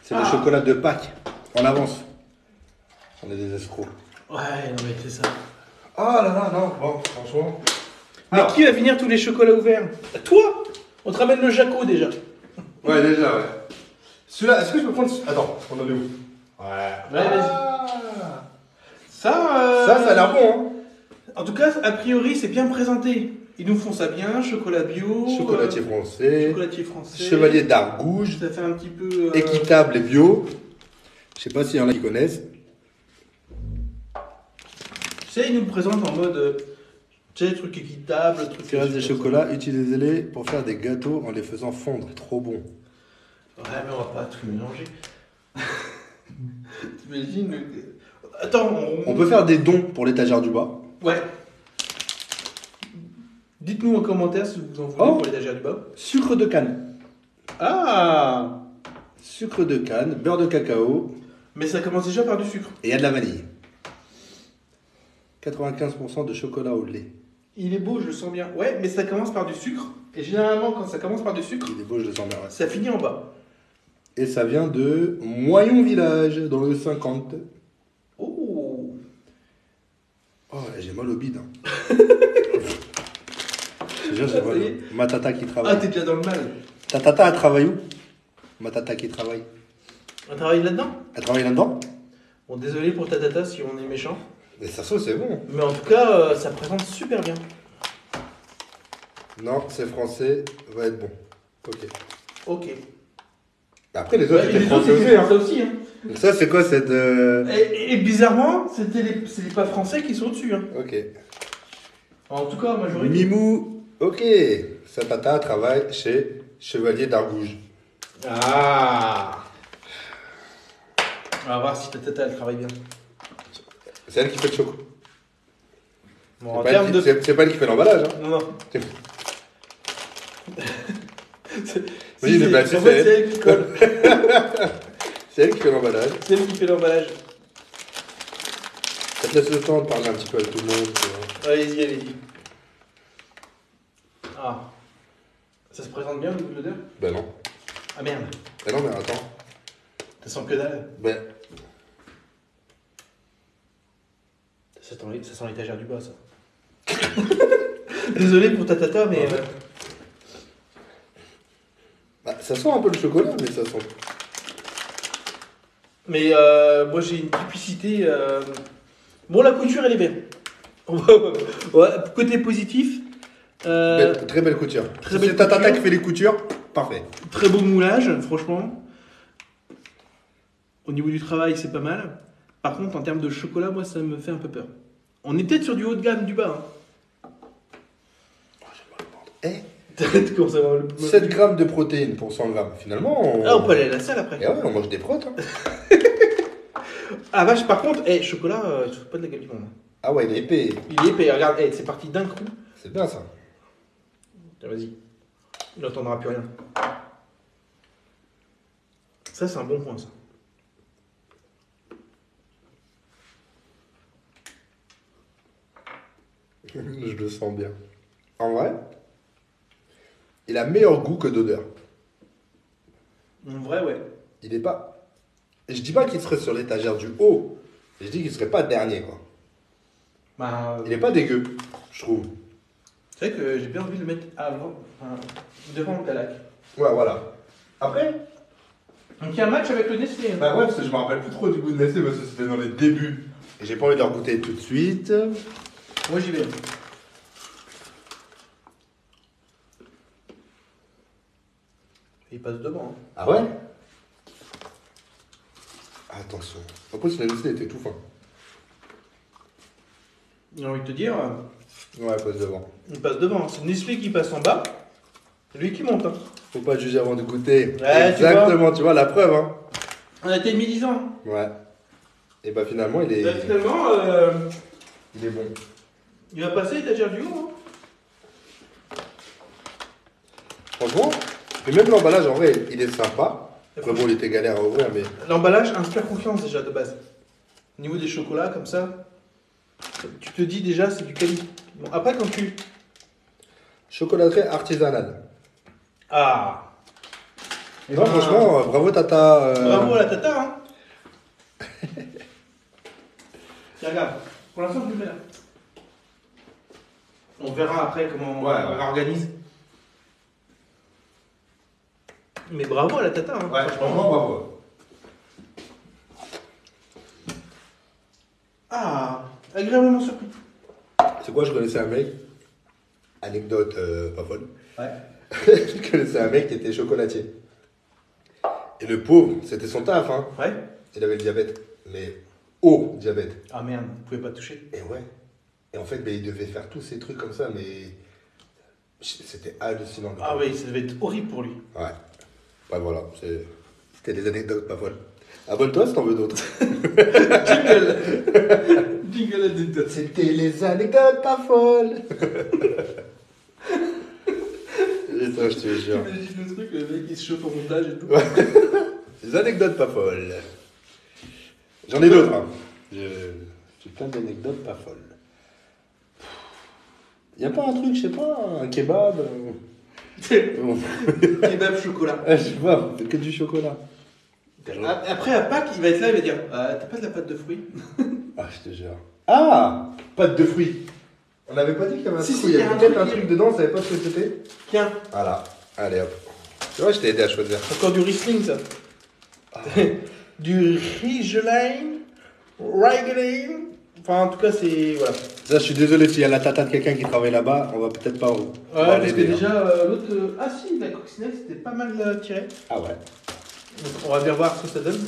C'est le Ah. chocolat de Pâques. En avance. On est des escrocs. Ouais, non mais c'est ça. Oh là là, non, bon, franchement. Mais Alors. qui va finir tous les chocolats ouverts? Toi. On te ramène le Jaco déjà. Ouais, déjà, ouais. Celui-là, est-ce que je peux prendre. Attends, on en est où? Ouais. Ouais, vas-y. Ça, Ça a l'air bon, hein. En tout cas, a priori, c'est bien présenté. Ils nous font ça bien, chocolat bio. Chocolatier français. Chocolatier français. Chevalier d'Argouge. Ça fait un petit peu. Équitable et bio. Je sais pas s'il y en a qui connaissent. Tu sais, ils nous le présentent en mode. Tu sais, truc équitable, truc. Qui reste des chocolats, utilisez-les pour faire des gâteaux en les faisant fondre. Trop bon. Ouais, mais on va pas tout mélanger. T'imagines Attends, On peut faire des dons pour l'étagère du bas. Ouais. Dites-nous en commentaire si vous en voulez Oh. pour l'étagère du bas. Sucre de canne. Ah. Sucre de canne, beurre de cacao Mais ça commence déjà par du sucre. et il y a de la vanille. 95% de chocolat au lait. Il est beau, je le sens bien. Ouais, mais ça commence par du sucre. Et généralement, quand ça commence par du sucre, Il est beau, je le sens bien. Ouais. ça finit en bas. Et ça vient de Moyon Village, dans le 50. Oh. Oh, j'ai mal au bide. Hein. Je te jure, j'ai mal. Ma tata qui Ah, travaille. t'es déjà dans le mal. Ta tata, elle travaille où? Ma tata qui travaille. On travaille là-dedans. Elle travaille là-dedans? Bon, désolé pour ta tata si on est méchant. Mais ça sauce, c'est bon. Mais en tout cas, ça présente super bien. Non, c'est français, va être bon. Ok. Ok. Après, les autres, Ouais, étaient les autres, français aussi. c'était Hein. français aussi. Hein. Donc ça, c'est quoi cette. Et bizarrement, c'est les pas français qui sont dessus. Hein. Ok. En tout cas, majorité. Mimou, ok. Sa tata travaille chez Chevalier d'Argouge. Ah. On va voir si ta tata elle travaille bien. C'est elle qui fait le choco. Bon, en C'est pas, termes elle de. qui- c'est pas elle qui fait l'emballage. Hein. Non, non. Oui, il est en placé, fait, c'est c'est elle qui colle. C'est elle qui fait l'emballage. C'est elle qui fait l'emballage. Ça te laisse le temps de parler un petit peu avec tout le monde. Tu vois. Allez-y, allez-y. Ah. Ça se présente bien au niveau de l'odeur? Ben non. Ah merde. Ben non, mais attends. Ça sent que dalle. Ben. Ça sent l'étagère du bas, ça. Désolé pour ta tata, mais. Ouais. Bah, ça sent un peu le chocolat, mais ça sent. Mais moi j'ai une typicité. Bon, la couture elle est belle. Ouais, côté positif. Très belle couture. très Si belle c'est ta tata couture. qui fait les coutures, parfait. Très beau moulage, franchement. Au niveau du travail, c'est pas mal. Par contre, en termes de chocolat, moi ça me fait un peu peur. On est peut-être sur du haut de gamme du bas. Hein. Eh, Tu commences à avoir le. 7 grammes de protéines pour 100 grammes. Finalement, Ah, on peut aller à la salle après. Eh ouais, on mange des protes. Hein. Ah, vache, par contre, chocolat, je fous pas de la gueule du monde. Ah ouais, il est épais. Il est épais, regarde, c'est parti d'un coup. C'est bien ça. Tiens, vas-y. Il n'entendra plus rien. Ça, c'est un bon point, ça. Je le sens bien. En vrai, il a meilleur goût que d'odeur. En vrai, ouais. Il est pas. Je dis pas qu'il serait sur l'étagère du haut. Je dis qu'il serait pas dernier, quoi. Bah, Il est pas dégueu, je trouve. c'est vrai que j'ai bien envie de le mettre avant, enfin, devant le Calac. Ouais, voilà. Après, Donc il y a un match avec le Nestlé. bah ouais, parce que je me rappelle plus trop du goût de Nestlé parce que c'était dans les débuts. Et j'ai pas envie de leur goûter tout de suite. Moi j'y vais. Il passe devant. Hein. Ah ouais? Attention. En plus, le Nestlé était tout fin. J'ai envie de te dire, Ouais, passe devant. il passe devant. C'est Nestlé qui passe en bas, c'est lui qui monte. Hein. Faut pas juger avant de goûter. Ouais, exactement, tu vois la preuve, hein. On a été mi-10 ans. Ouais. Et bah finalement, il est. Bah, finalement, Il est bon. il va passer l'étagère du haut. Hein. Franchement, et même l'emballage en vrai, il est sympa. Après bon, il était galère à ouvrir, mais. L'emballage inspire confiance déjà de base. Au niveau des chocolats, comme ça, tu te dis déjà c'est du quali. Bon, après quand tu. Chocolaterie artisanale. Ah. Non, franchement, bravo Tata. Bravo à la tata, hein. Tiens, regarde. Pour l'instant, je le mets là. On verra après comment Ouais, on ouais. organise. Mais bravo à la tata, hein. Ouais, franchement, bravo. Ah, agréablement surpris. C'est quoi, je connaissais un mec. Anecdote pas folle. Ouais. Je connaissais un mec qui était chocolatier. Et le pauvre, c'était son taf, hein. Ouais. Il avait le diabète. Mais haut diabète. Ah merde, vous pouvez pas toucher. Et ouais. Et en fait, il devait faire tous ces trucs comme ça, mais c'était hallucinant. Ah oui, ça devait être horrible pour lui. Ouais. Ouais, voilà. C'était des anecdotes pas folles. Abonne-toi si t'en veux d'autres. Jingle. Jingle anecdote. C'était les anecdotes pas folles. Et ça, je te jure. J'imagine le truc, le mec il se chauffe au montage et tout. Les anecdotes pas folles. J'en ai d'autres. Hein. J'ai plein d'anecdotes pas folles. Y a pas un truc, je sais pas, un kebab bon. Kebab chocolat. Je sais pas, c'est que du chocolat. Après, à Pâques, il va être là, il va dire t'as pas de la pâte de fruits? Ah, je te jure. Ah, pâte de fruits. On n'avait pas dit qu'il y avait un Si, truc, si, il y il y a avait un peut-être truc, un truc dedans, on savait pas ce que c'était. Tiens, Voilà, allez hop. Tu vois, je t'ai aidé à choisir. encore du Riesling, ça. Du Riesling, Riesling. Enfin, en tout cas, c'est. Voilà. Ça, je suis désolé s'il y a la tata de quelqu'un qui travaille là-bas, on va peut-être pas. Ouais, parce que déjà, l'autre. Ah, si, la coccinelle, c'était pas mal tiré. Ah ouais. Donc, on va bien voir ce que ça donne.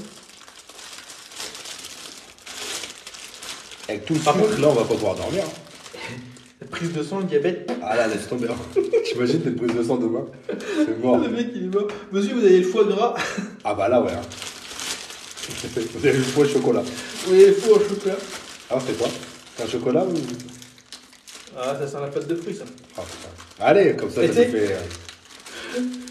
Avec tout le Par sucre, contre- là, on va pas pouvoir dormir. La prise de sang, le diabète. Ah là, laisse tomber. T'imagines, t'es prise de sang demain. C'est mort. Le mec, il est mort. Monsieur, vous avez le foie gras. Ah bah là, ouais. Hein. Vous avez le foie au chocolat. Vous avez le foie au chocolat. Alors, c'est quoi? C'est un chocolat ou. Ah, ça sent la pâte de fruits, ça. Ah, putain. Allez, comme ça, Et ça tu te sais- fait.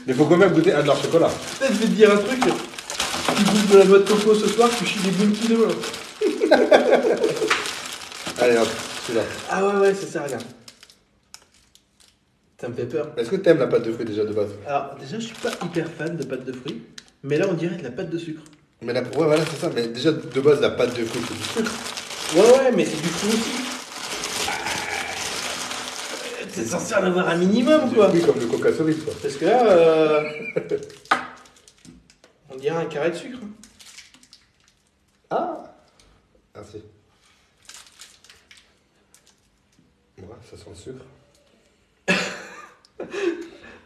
Mais faut quand même goûter un de leur chocolat. Peut-être je vais te dire un truc. Tu bouffes de la noix de coco ce soir, tu chies des bounty de l'eau. Allez hop, celui-là. Ah ouais, c'est ça, regarde. Ça me fait peur. Est-ce que t'aimes la pâte de fruits déjà de base? Alors, déjà, je suis pas hyper fan de pâte de fruits. Mais là, on dirait de la pâte de sucre. Mais ouais, voilà, c'est ça. Mais déjà, de base, la pâte de fruits, c'est du sucre. Ouais, mais c'est du fruit aussi. C'est censé en avoir un minimum, quoi. Oui, comme le coca cerise, quoi. Parce que là, on dirait un carré de sucre. Ah merci. Ouais, ça sent le sucre.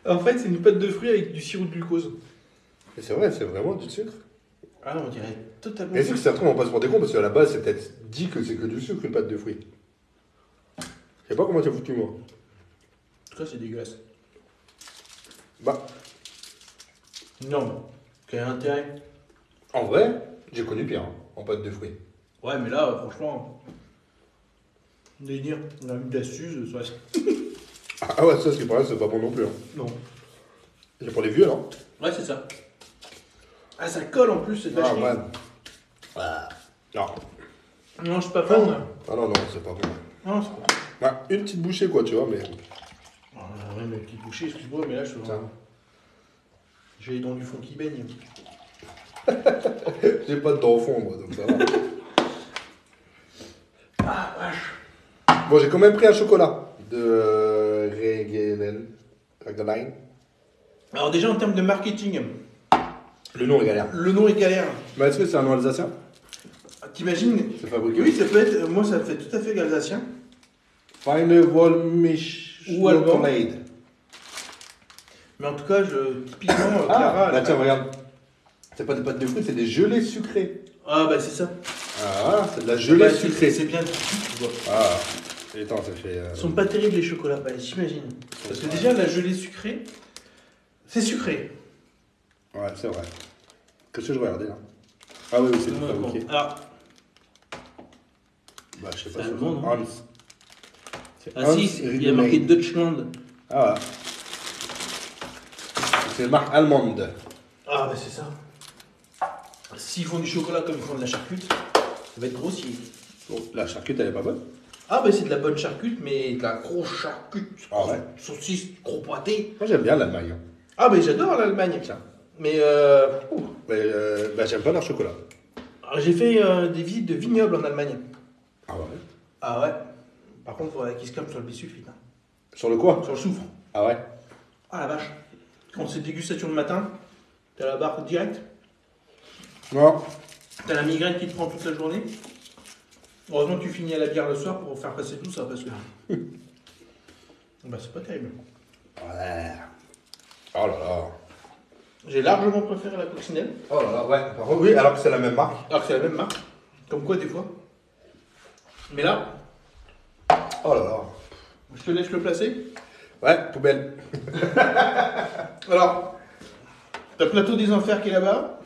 En fait, c'est une pâte de fruits avec du sirop de glucose. Mais c'est vrai, c'est vraiment du sucre. Ah, on dirait totalement. Mais c'est que c'est un truc, on va pas se rendre compte parce qu'à la base, c'est peut-être dit que c'est que du sucre, une pâte de fruits. Je sais pas comment t'as foutu, moi. En tout cas, c'est dégueulasse. Bah, Non, mais quel intérêt? en vrai, j'ai connu pire, hein, en pâte de fruits. Ouais, mais là, franchement, délire. On a mis de la suze, ça reste. Ah ouais, ça, ce qui paraît, c'est pas bon non plus. Hein. Non. C'est pour les vieux, non? Ouais, c'est ça. Ah, ça colle en plus, c'est Ah, vachement. ouais. Ah. Non. Non, je suis pas fan. Ah non, non, c'est pas bon. Non, c'est pas Ouais, une petite bouchée, quoi, tu vois, mais. Ah, ouais, mais petite bouchée, excuse-moi, mais là, je suis Ça. j'ai les dents du fond qui baignent. J'ai pas de dents au fond, moi, donc ça va. Ah, vache. Bon, j'ai quand même pris un chocolat de Regalen. Alors, déjà, en termes de marketing, Le nom est galère. le nom est galère. Mais est-ce que c'est un nom alsacien? T'imagines? C'est fabriqué. Oui, ça peut être. Moi, ça fait tout à fait alsacien. Feine Wollmilch Ou allemand. Chocolade. Mais en tout cas, typiquement, Clara. Bah tiens, regarde. C'est pas des pâtes de fruits, c'est des gelées sucrées. Ah, bah, c'est ça. Ah, voilà, c'est de la gelée Bah, sucrée. c'est bien typique, tu vois. Ah, et attends, ça fait. Ils sont pas terribles les chocolats, bah, j'imagine. Parce que déjà, la gelée sucrée, c'est sucré. Ouais, c'est vrai. Qu'est-ce que je regardais là? Ah oui, oui, c'est du fabriqué. Alors, Bah, je sais c'est pas. allemand, non? Hans. C'est ah si, il y a marqué Deutschland. Ah, voilà. C'est une marque allemande. Ah, bah, c'est ça. S'ils font du chocolat comme ils font de la charcute, ça va être grossier. Bon, la charcute, elle est pas bonne. Ah, bah, c'est de la bonne charcute, mais de la grosse charcute. Ah ouais. Saucisse, gros pâté. Moi, j'aime bien l'Allemagne. Ah, bah, j'adore l'Allemagne. Mais, Mais bah, j'aime pas leur chocolat. alors, j'ai fait des visites de vignobles en Allemagne. Ah ouais. Ah ouais. Par contre, il faudrait qu'ils se calment sur le bisulfite. Hein. Sur le quoi? Sur le soufre. Ah ouais. Ah la vache. Quand c'est dégustation le matin, t'as la barre direct. Non. T'as la migraine qui te prend toute la journée. Heureusement que tu finis à la bière le soir pour faire passer tout ça parce que. Bah c'est pas terrible. Ouais. Oh là là. J'ai largement préféré la coccinelle. Oh là là, ouais. Par contre, oui, alors que c'est la même marque. Alors que c'est la même marque. Comme quoi des fois. Mais là, Oh là là. je te laisse le placer. Ouais, poubelle. Alors, t'as le plateau des enfers qui est là-bas.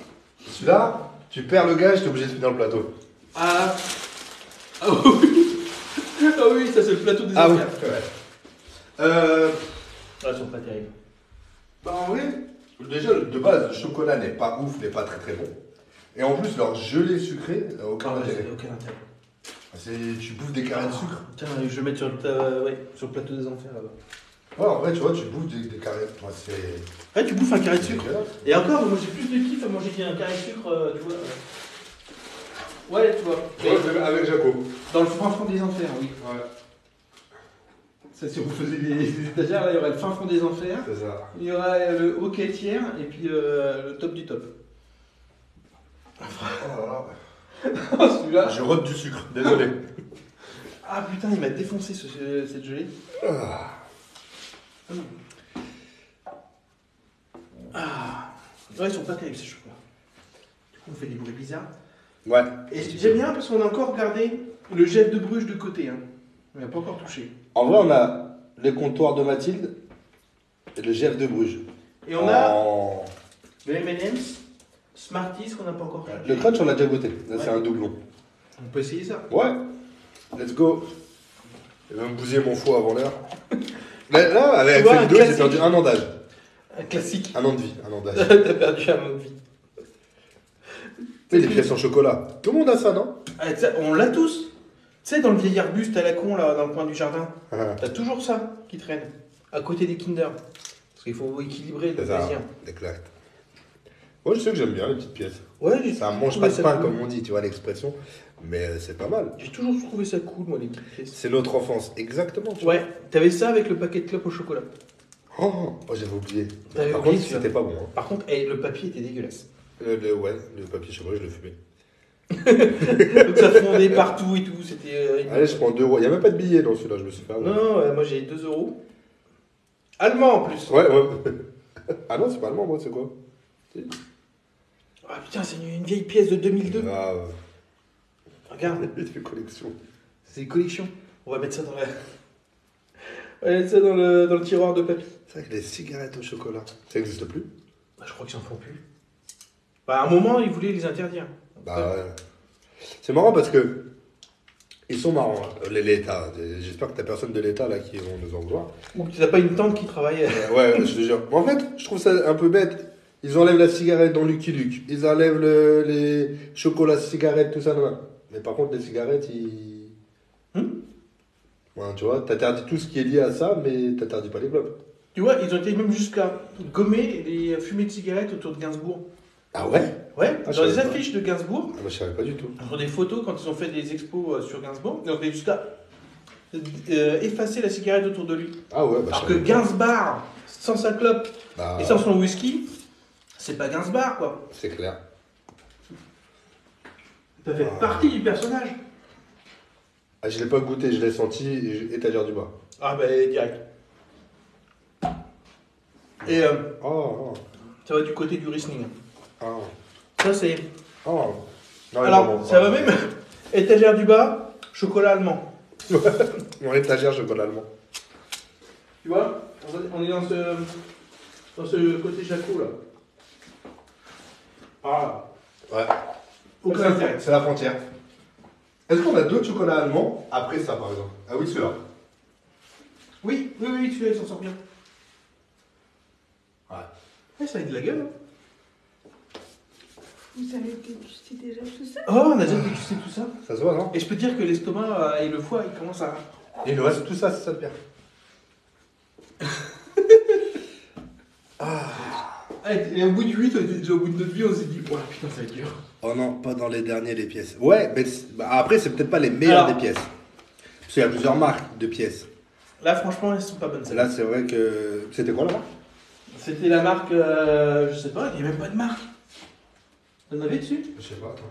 Celui-là, tu perds le gage, t'es obligé de finir le plateau. Ah. Ah oui. Ah oui, ça c'est le plateau des Ah oui. enfers. Ouais. Ah, ils sont pas terribles. Bah en vrai, déjà de base, le chocolat n'est pas ouf, n'est pas très très bon. Et en plus, leur gelée sucrée, aucun Ah ouais, intérêt. c'est aucun intérêt. Tu bouffes des carrés de sucre. Tiens, je vais mettre sur sur le plateau des enfers là-bas. Ouais, en vrai, tu vois, tu bouffes des carrés. Moi, c'est. Ouais, tu bouffes un carré de sucre. dégueulasse. Et encore, moi j'ai plus de kiff à manger un carré de sucre, tu vois. Ouais, tu vois. Ouais, avec Jaco. Dans le fin fond des enfers, oui. Ouais, Ça, si vous faisiez des étagères, là, il y aurait le fin fond des enfers, c'est ça. il y aurait le hockey tiers, et puis le top du top. Oh là là. Celui-là. Je rote du sucre, désolé. Ah putain, il m'a défoncé cette gelée. Ah. Ah. Ouais, ils sont pas terribles ces chocolats. Du coup, on fait des bruits bizarres. Ouais. Et j'aime bien parce qu'on a encore gardé le gel de Bruges de côté. Hein. On n'a pas encore touché. En vrai, on a les comptoirs de Mathilde et le GF de Bruges. Et on a En- le M&M's Smarties qu'on n'a pas encore touché. Le crunch, on l'a déjà goûté. Là, c'est Ouais. un doublon. On peut essayer ça. Ouais. Let's go. Il va me bousiller mon foie avant l'heure. Là, avec Tu vois, cette un vidéo, j'ai classique. perdu un an d'âge. Un classique. Un an de vie, un an d'âge. T'as perdu un an de vie. Tu sais, les pièces en chocolat. Tout le monde a ça, non? Ah, on l'a tous. Tu sais, dans le vieil arbuste à la con, là, dans le coin du jardin, Ah, t'as toujours ça qui traîne. À côté des Kinder. Parce qu'il faut équilibrer le c'est ça, plaisir. exact. Moi, je sais que j'aime bien les petites pièces. Ouais, Ça mange trouvé pas de pain, cool. comme on dit, tu vois l'expression. Mais c'est pas mal. J'ai toujours trouvé ça cool, moi, les petites pièces. C'est notre enfance, exactement. Tu vois. Ouais, t'avais ça avec le paquet de clopes au chocolat. Oh, j'avais oublié. T'avais Par oublié contre, celui-là. c'était pas bon. Hein. Par contre, le papier était dégueulasse. Ouais, le papier chocolat, je le fumais. Donc ça fondait partout et tout, c'était... Allez, je prends 2 euros. Il n'y a même pas de billets dans celui-là, je me suis fait avoir. Non, moi j'ai 2 euros. Allemand en plus. Ouais, ouais. Ah non, c'est pas allemand, moi, c'est quoi? Ah putain, c'est une vieille pièce de 2002. Grave. Regarde, Il fait collection. c'est une collection. On va mettre ça dans la... On va mettre ça dans le tiroir de papy. C'est vrai que les cigarettes au chocolat, ça n'existe plus? Bah, je crois qu'ils en font plus. Bah, à un moment, ils voulaient les interdire. Bah ouais. C'est marrant parce que Ils sont marrants, hein, l'État. J'espère que t'as personne de l'État là qui vont nous en vouloir. Ou que tu n'as pas une tante qui travaille. Ouais, je te jure. Mais en fait, je trouve ça un peu bête. Ils enlèvent la cigarette dans Lucky Luke. Ils enlèvent les chocolats, cigarettes, tout ça. Non. Mais par contre, les cigarettes, ils. Ouais, tu vois, t'interdis tout ce qui est lié à ça, mais t'interdis pas les clopes. Tu vois, ils ont été même jusqu'à gommer les fumées de cigarettes autour de Gainsbourg. Ah ouais? Ouais, Ah, je dans les savais pas. affiches de Gainsbourg, Ah, moi, je savais pas du tout. sur des photos, quand ils ont fait des expos sur Gainsbourg, ils ont fait jusqu'à effacer la cigarette autour de lui. Ah ouais, bah Alors je que savais pas. Gainsbourg, sans sa clope Bah, et sans son whisky, c'est pas Gainsbourg, quoi. c'est clair. Ça fait partie du personnage. Ah, je l'ai pas goûté, je l'ai senti, étagère du bas. Ah bah direct. Et Oh, ça va du côté du Riesling. oh, Ça c'est... oh. Non, Alors, vraiment, ça va même étagère du bas, chocolat allemand. Mon étagère chocolat allemand. Tu vois, on est dans ce côté Jaco là. Ah, Ouais. aucun intérêt. C'est la frontière. Est-ce qu'on a d'autres chocolats allemands après ça, par exemple? Ah oui, celui-là. Oui, celui-là il s'en sort bien. Ouais. Ouais, ça a de la gueule. Hein. Vous avez dégusté déjà tout ça? Oh, on a déjà dégusté tout ça. Ça se voit, non? Et je peux te dire que l'estomac et le foie, ils commencent à... Et il nous reste tout ça, c'est ça le pire. Et au bout du 8, on était déjà au bout de notre vie, on s'est dit, oh putain, ça va être dur. Oh non, pas dans les derniers, les pièces. Ouais, mais après, c'est peut-être pas les meilleures Alors. des pièces. Parce qu'il y a plusieurs marques de pièces. Là, franchement, elles sont pas bonnes celles-là. Là, c'est vrai que. C'était quoi la marque? C'était la marque, je sais pas, il n'y a même pas de marque. T'en avais dessus? Je sais pas, attends.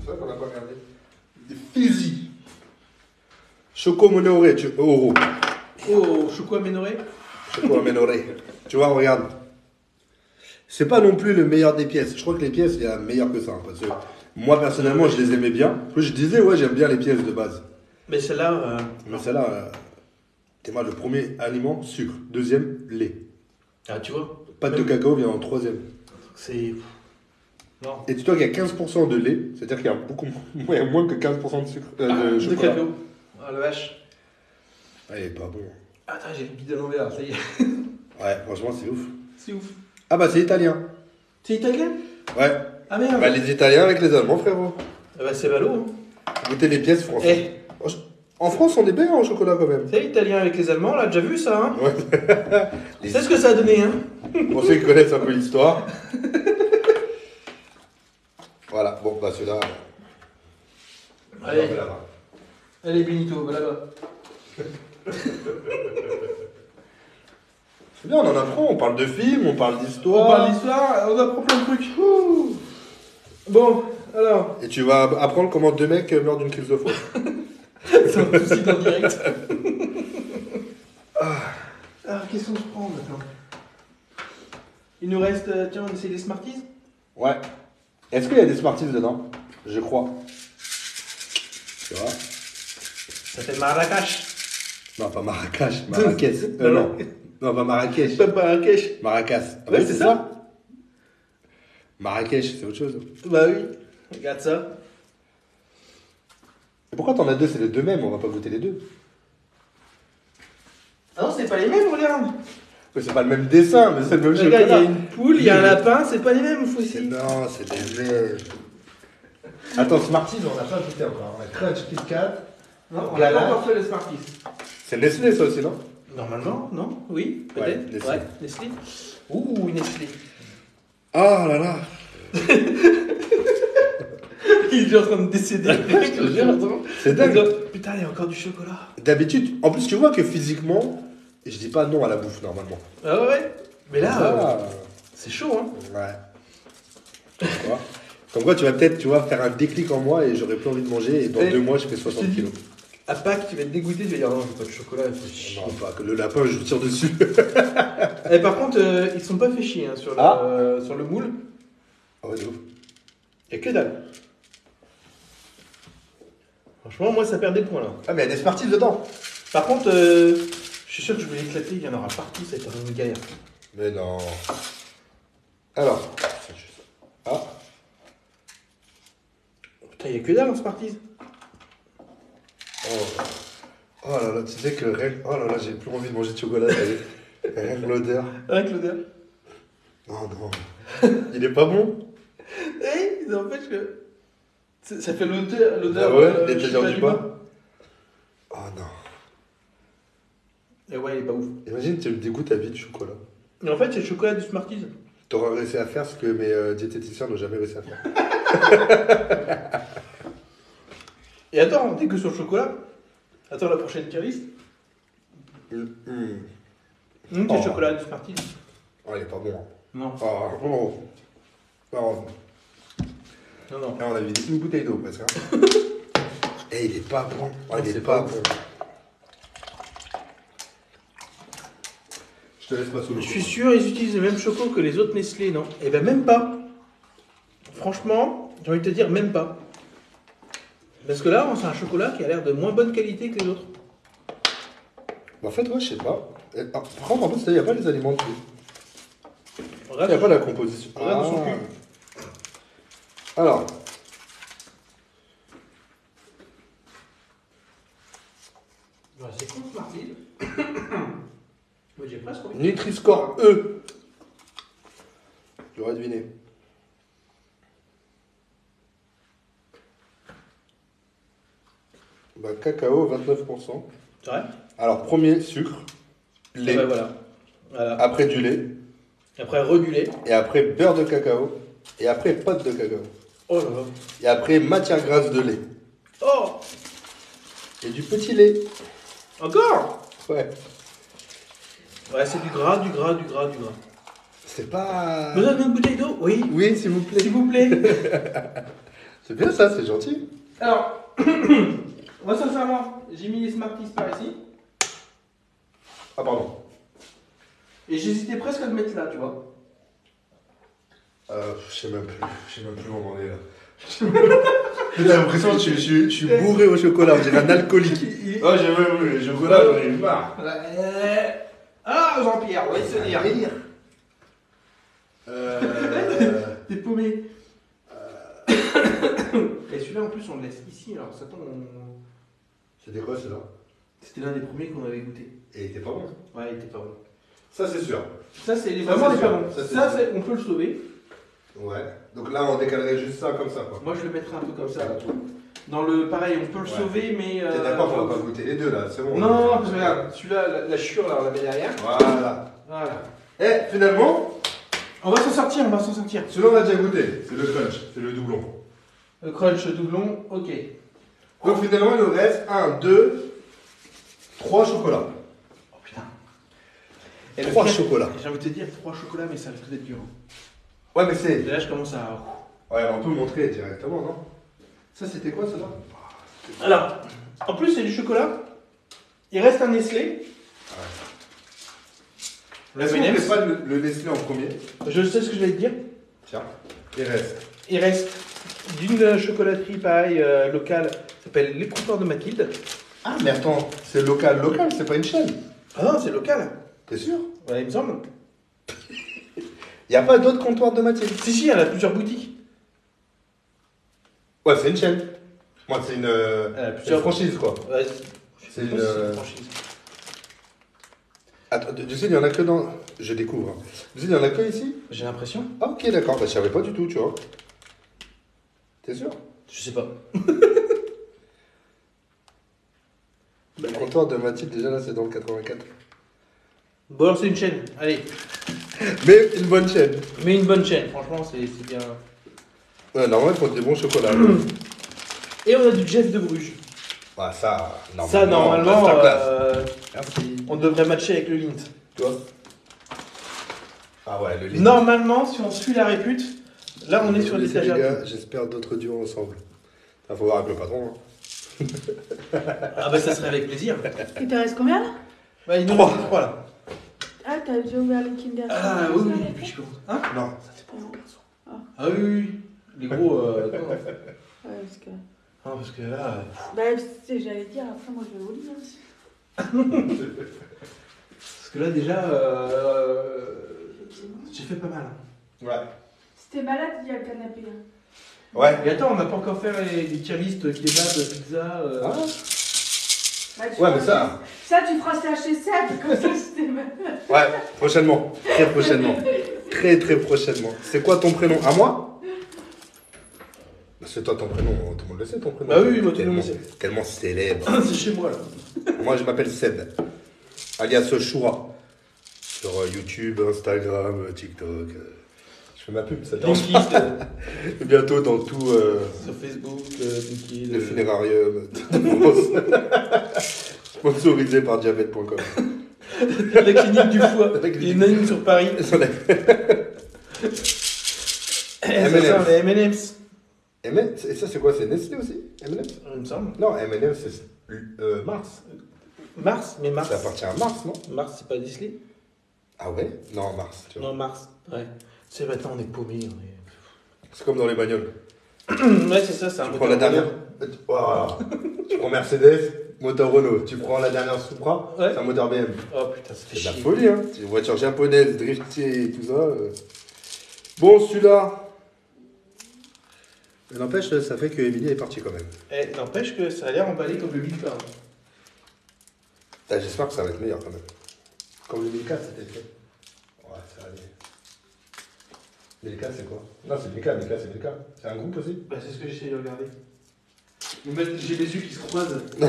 C'est vrai qu'on n'a pas regardé. Des Fizzy. Choco Monoré, Euro. Oh, choco aménoré. Choco Monoré. Tu vois, regarde. C'est pas non plus le meilleur des pièces. Je crois que les pièces, il y a meilleur que ça. Hein, parce que moi, personnellement, je les aimais bien. Je disais, ouais, j'aime bien les pièces de base. Mais celle-là, Mais celle-là, t'es moi, le premier aliment, sucre. Deuxième, lait. ah, tu vois, Pâte de cacao vient en troisième. c'est... Non. Et dis-toi qu'il y a 15% de lait, c'est-à-dire qu'il y a beaucoup il y a moins que 15% de sucre, de De chocolat. cacao. Ah, la vache. Ah, il est pas bon. Attends, j'ai le bide à l'envers, ça y est. Ouais, franchement, c'est ouf. C'est ouf. Ah bah, c'est italien. C'est italien? Ouais. Ah merde. Bah, les Italiens avec les Allemands, frérot. Ah bah, c'est ballot, hein. Goûtez les pièces françaises. Eh, En France, on est bien en chocolat quand même. c'est italien avec les Allemands, on l'a déjà vu ça, hein. Ouais. Tu sais ce que ça a donné, hein. Pour ceux qui connaissent un peu l'histoire. Voilà, bon, bah celui-là. Allez. on va là-bas. Allez, Benito, va là-bas. C'est bien, on en apprend, on parle de films, on parle On d'histoire. parle d'histoire, on apprend plein de trucs. Ouh. Bon, alors, Et tu vas apprendre comment deux mecs meurent d'une crise de foie. c'est un souci en direct. Alors, qu'est-ce qu'on se prend maintenant? Il nous reste, tiens, on essaie des Smarties. Ouais. Est-ce qu'il y a des Smarties dedans? Je crois. Tu vois? Ça fait Marrakech. Non, pas Marrakech, Marrakech. Non. Non, pas Marrakech. Pas Marrakech. Maracas. Ah Ouais, oui, c'est ça. Marrakech, c'est autre chose. Bah oui, regarde ça. Et pourquoi t'en as deux? C'est les deux mêmes, on va pas goûter les deux. Ah non, c'est pas les mêmes, regarde. Ouais, c'est pas le même dessin, mais c'est le même Regarde, il y a chocolat. une poule, il y a un lapin, c'est pas les mêmes, faut C'est- aussi. Non, c'est des mêmes. Attends, Smarties, on n'a pas goûté encore. On a Crunch, Kit Kat. Non, on a pas encore fait les Smarties. C'est Nestlé, ça aussi, non? Normalement, non? Oui, Ouais, peut-être. Nestlé. Ouais, Nestlé. Ouh, Nestlé. Ah là là. Il est déjà en train de décéder. Je te jure, attends. C'est dingue. Putain, il y a encore du chocolat. D'habitude, en plus, tu vois que physiquement, je dis pas non à la bouffe normalement. Ah ouais? Mais là, Ah, c'est chaud, hein. ouais. Tu vois. Comme quoi, tu vas peut-être, tu vois, faire un déclic en moi et j'aurais plus envie de manger et dans Eh, 2 mois, je fais je 60 te dis. kilos. À Pâques, tu vas être dégoûté, tu vas dire non, j'ai pas de chocolat, il faut chier. Non, pas que le lapin, je tire dessus. Et par contre, ils sont pas fait chier hein, sur, sur le moule. Ah ouais, de ouf. Il y a que dalle. Franchement, moi, ça perd des points là. Ah, mais il y a des Smarties dedans. Par contre, je suis sûr que je vais l'éclater, il y en aura partout, ça va être une galère. Mais non. Alors. Ah. Putain, il y a que dalle en Smarties. Oh. Oh là là, tu sais que oh là là, j'ai plus envie de manger de chocolat, ça y est. Rien que l'odeur. Avec l'odeur. Non, non. Il est pas bon? Eh, n'empêche que. Ça fait l'odeur. Ah ouais, je sais l'étagère pas, du pain. Oh non. Et ouais, il est pas ouf. Imagine, tu me dégoûtes à vie de chocolat. Mais en fait, c'est le chocolat du Smarties. T'auras réussi à faire ce que mes diététiciens n'ont jamais réussi à faire. Et attends, t'es que sur le chocolat. Attends la prochaine tier list. C'est le Oh. chocolat du Smarties. Oh, il est pas bon. Non. Oh, oh. Oh. Non, non. Là, on a vidé une bouteille d'eau presque. Hein. Et il est pas bon. Oh, il c'est est pas pas bon. Je te laisse pas sous le Je suis sûr ils utilisent le même choco que les autres Nestlé, non? Eh ben même pas. Franchement, j'ai envie de te dire même pas. Parce que là, c'est un chocolat qui a l'air de moins bonne qualité que les autres. En fait, ouais, je sais pas. Par contre, en plus, il n'y a pas les aliments dessus. Il Regarde, n'y a pas la composition. Regarde son cul. Alors. Ouais, c'est con Smarties. Ouais, j'ai presque envie. Nutri-Score E. J'aurais deviné. Bah, cacao, 29%. C'est vrai? Alors, premier, sucre, lait. Ah bah, voilà. Après, du lait. Après, redulé. Et après, beurre de cacao. Et après, pâte de cacao. Oh là là. Et après, matière grasse de lait. Oh! Et du petit lait. Encore? Ouais. Ouais, c'est du gras. C'est pas... Vous avez une bouteille d'eau? Oui. Oui, s'il vous plaît. S'il vous plaît. C'est bien ça, c'est gentil. Alors, moi sincèrement, j'ai mis les Smarties par ici. Ah, pardon. Et j'hésitais presque à le mettre là, tu vois. Je sais même plus où on en est là. J'ai l'impression que je suis bourré au chocolat, on dirait un alcoolique. Oh, j'ai même vu le chocolat, j'en ai eu marre. Ah, Jean-Pierre, on va y se dire. T'es paumé. Et celui-là en plus on le laisse ici, alors ça tombe. C'était quoi celui-là? C'était l'un des premiers qu'on avait goûté. Et il était pas bon. Ouais, il était pas bon. Ça, c'est sûr. Ça, c'est Ça, vraiment c'est les pas sûr. bons. Ça, Ça, on peut le sauver. Ouais. Donc là, on décalerait juste ça comme ça, quoi. Moi, je le mettrais un peu comme ça. Là. Dans le pareil, on peut le sauver, mais. T'es d'accord qu'on va pas goûter les deux là, c'est bon. Non, parce que regarde, celui-là, la chure, là, on la met derrière. Voilà. Voilà. Et finalement, On va s'en sortir. celui-là, on a déjà goûté. C'est le crunch, c'est le doublon. Le crunch doublon, ok. Donc finalement, il nous reste 1, 2, 3 chocolats. Oh putain. 3 chocolats. J'ai envie de te dire 3 chocolats, mais ça risque d'être dur. Ouais, mais c'est. Et là, je commence à. Ouais, on peut montrer directement, non? Ça, c'était quoi, ça là? Alors, en plus, c'est du chocolat. Il reste un Nestlé. Est-ce qu'on fait pas le Nestlé en premier? Je sais ce que je vais te dire. Tiens, il reste. Il reste d'une chocolaterie pareil locale, qui s'appelle Les Comptoirs de Mathilde. Ah, mais attends, c'est local, c'est pas une chaîne. Ah non, c'est local. T'es sûr? Ouais, il me semble. Il n'y a pas d'autres comptoirs de Mathilde? Si, elle a plusieurs boutiques. Ouais, c'est une chaîne. Moi, c'est une, plusieurs- une franchise, quoi. Ouais, C'est je sais pas une, si c'est une franchise. Attends, tu sais, il y en a que dans. Je découvre. Hein. Tu sais, il y en a que ici? J'ai l'impression. Ah, ok, d'accord. Bah, je savais pas du tout, tu vois. T'es sûr? Je sais pas. Le comptoir de Mathilde, déjà là, c'est dans le 84. Bon, alors c'est une chaîne. Allez, Mais une bonne chaîne. mais une bonne chaîne. Franchement, c'est bien. Ouais, normalement, ils font des bons chocolats. Et on a du Jeff de Bruges. Bah, ça, normalement. Ça, normalement, Merci. on devrait matcher avec le Lint. Tu vois. Ah ouais, le lit. Normalement, si on suit la répute, là, on est sur Les l'étagère. gars, j'espère d'autres duos ensemble. Il faut voir avec le patron. Hein. Ah bah ça serait avec plaisir. Il te reste combien là? Bah, il nous reste 3 là. Ah, t'as déjà ouvert les Kinder Ah oui, oui, puis je commence. Hein? Non. Ça c'est pour vous, garçon. Ah oui, oui. Les gros. Non. Ouais, parce que. Non, parce que là. Bah, j'allais dire, après, moi, je vais au lit aussi. Parce que là, déjà. J'ai fait pas mal. Ouais. Si t'es malade, il y a le canapé. Hein. Ouais. Et attends, on n'a pas encore fait les tier list kebab, pizza. Ah. Bah, tu Ouais, feras mais ça. Ça, tu feras ça chez Seb, comme ça, c'était même. Ouais, prochainement. Très prochainement. Très très prochainement. C'est quoi ton prénom? À moi? Bah, c'est toi ton prénom, tout le monde le sait ton prénom. Bah oui, moi, tout le monde le Tellement- sait. Tellement célèbre. C'est chez moi, là. Moi je m'appelle Seb, alias Choura. Sur YouTube, Instagram, TikTok. Je fais ma pub, ça te dérange Blinkist, pas. Bientôt dans tout sur Facebook, Blinkist. le funérarium. Sponsorisé par diabète.com. La clinique du foie. La clinique Il y en a une sur Paris. Ça, M&M's. les M&M's. M&M's, et ça c'est quoi? C'est Nestlé aussi? M&M's? Il me semble. Non, M&M's c'est Mars. Mars, mais Mars. Ça appartient à Mars, non? Mars, c'est pas Disney? Ah ouais? Non, Mars. Tu vois. Non, Mars. Ouais. C'est maintenant, on est paumés. C'est comme dans les bagnoles. Ouais, c'est ça, c'est un Tu peu prends la comme dernière. Wow. Tu prends Mercedes, moteur Renault. Tu prends la dernière Supra, Ouais. c'est un moteur BM. Oh putain, ça fait C'est de la chier. folie, hein. C'est une voiture japonaise, driftier et tout ça. Bon, celui-là. Mais n'empêche, ça fait que Emilie est partie quand même. Eh, n'empêche que ça a l'air emballé comme le Milka. Ah, j'espère que ça va être meilleur quand même. Comme le Milka, c'était fait. Ouais, ça va aller. Milka, c'est quoi? Non, c'est Milka, c'est Milka. C'est un groupe aussi? Bah, c'est ce que j'essaie de regarder. J'ai les yeux qui se croisent. Ah,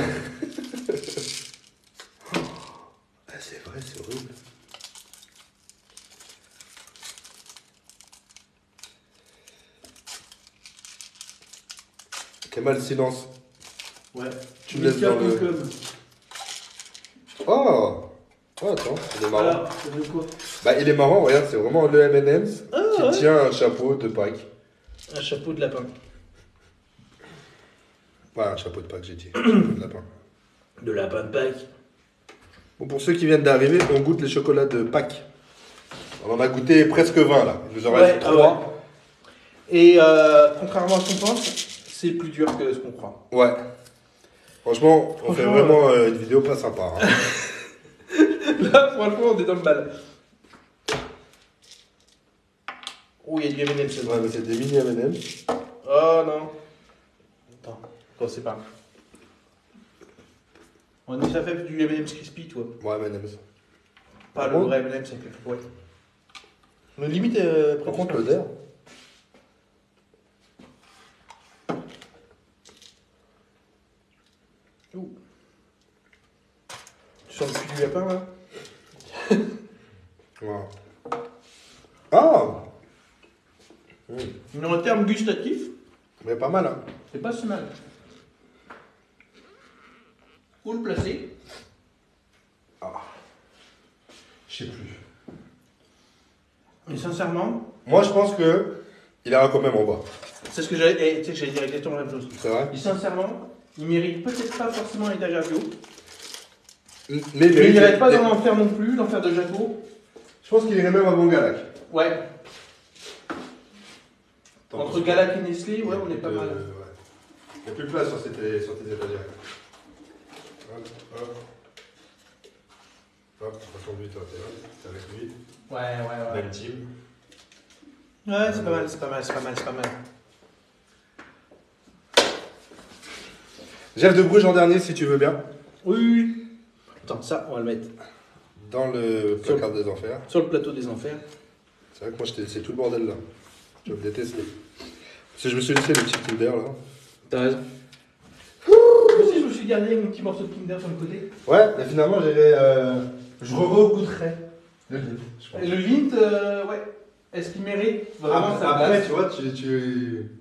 c'est vrai, c'est horrible. T'es mal silence. Ouais. Tu me laisses dans le- Milka.com. Oh! Oh, attends, il est marrant. Alors, ça veut quoi? Bah, il est marrant, regarde, c'est vraiment le M&M's Ah, qui ouais. tient un chapeau de Pâques. Un chapeau de lapin. Ouais, un chapeau de Pâques, j'ai dit. De lapin. De lapin de Pâques. Bon, pour ceux qui viennent d'arriver, on goûte les chocolats de Pâques. On en a goûté presque 20 là. Il nous en reste 3. Et contrairement à ce qu'on pense, c'est plus dur que ce qu'on croit. Ouais. Franchement, on fait Franchement, vraiment une vidéo pas sympa. Hein. Là, franchement, on est dans le mal. Oh, il y a du M&M's. Ouais, mais c'est des mini M&M's. Oh non. Attends, quand c'est pas. On dit ça fait du M&M's crispy, toi. Ouais, M&M's. Pas Ah le bon vrai M&M's avec les cacahuètes. Mais limite, Par contre, l'odeur. Ouh. Tu sens le cul du lapin, là? Ouais. Ah Mais en termes gustatifs, Mais pas mal, hein. c'est pas si mal. Où le placer? Je sais plus. Mais sincèrement, Moi, je pense que il ira quand même en bas. c'est ce que j'allais. Tu sais que j'allais dire exactement la même chose. C'est vrai. Et sincèrement, il mérite peut-être pas forcément l'étagère du haut. Mais Mais il n'irait pas mais- dans l'enfer non plus, l'enfer de Jaco. Je pense qu'il irait même avant Galac. Ouais. Entre Galac et Nestlé, ouais, on est pas mal. Il n'y a plus de place sur tes étagères. Hop, hop. Hop, aujourd'hui, toi, t'es avec lui. Ouais. Même team. Ouais, c'est pas mal, c'est pas mal, c'est pas mal, c'est pas mal. Jeff de Bruges en dernier, si tu veux bien. Oui. Attends, ça, on va le mettre Dans le placard des enfers. sur le plateau des enfers. C'est vrai que moi, je t'ai laissé tout le bordel là. Je vais me détester. Parce que je me suis laissé le petit Kinder là. T'as raison. Moi aussi, je me suis gardé mon petit morceau de Kinder sur le côté. Ouais, mais finalement, j'irai. Je re-goûterai le livre, je pense. Et le Lint, ouais. Est-ce qu'il mérite vraiment sa Après, place? tu vois, tu.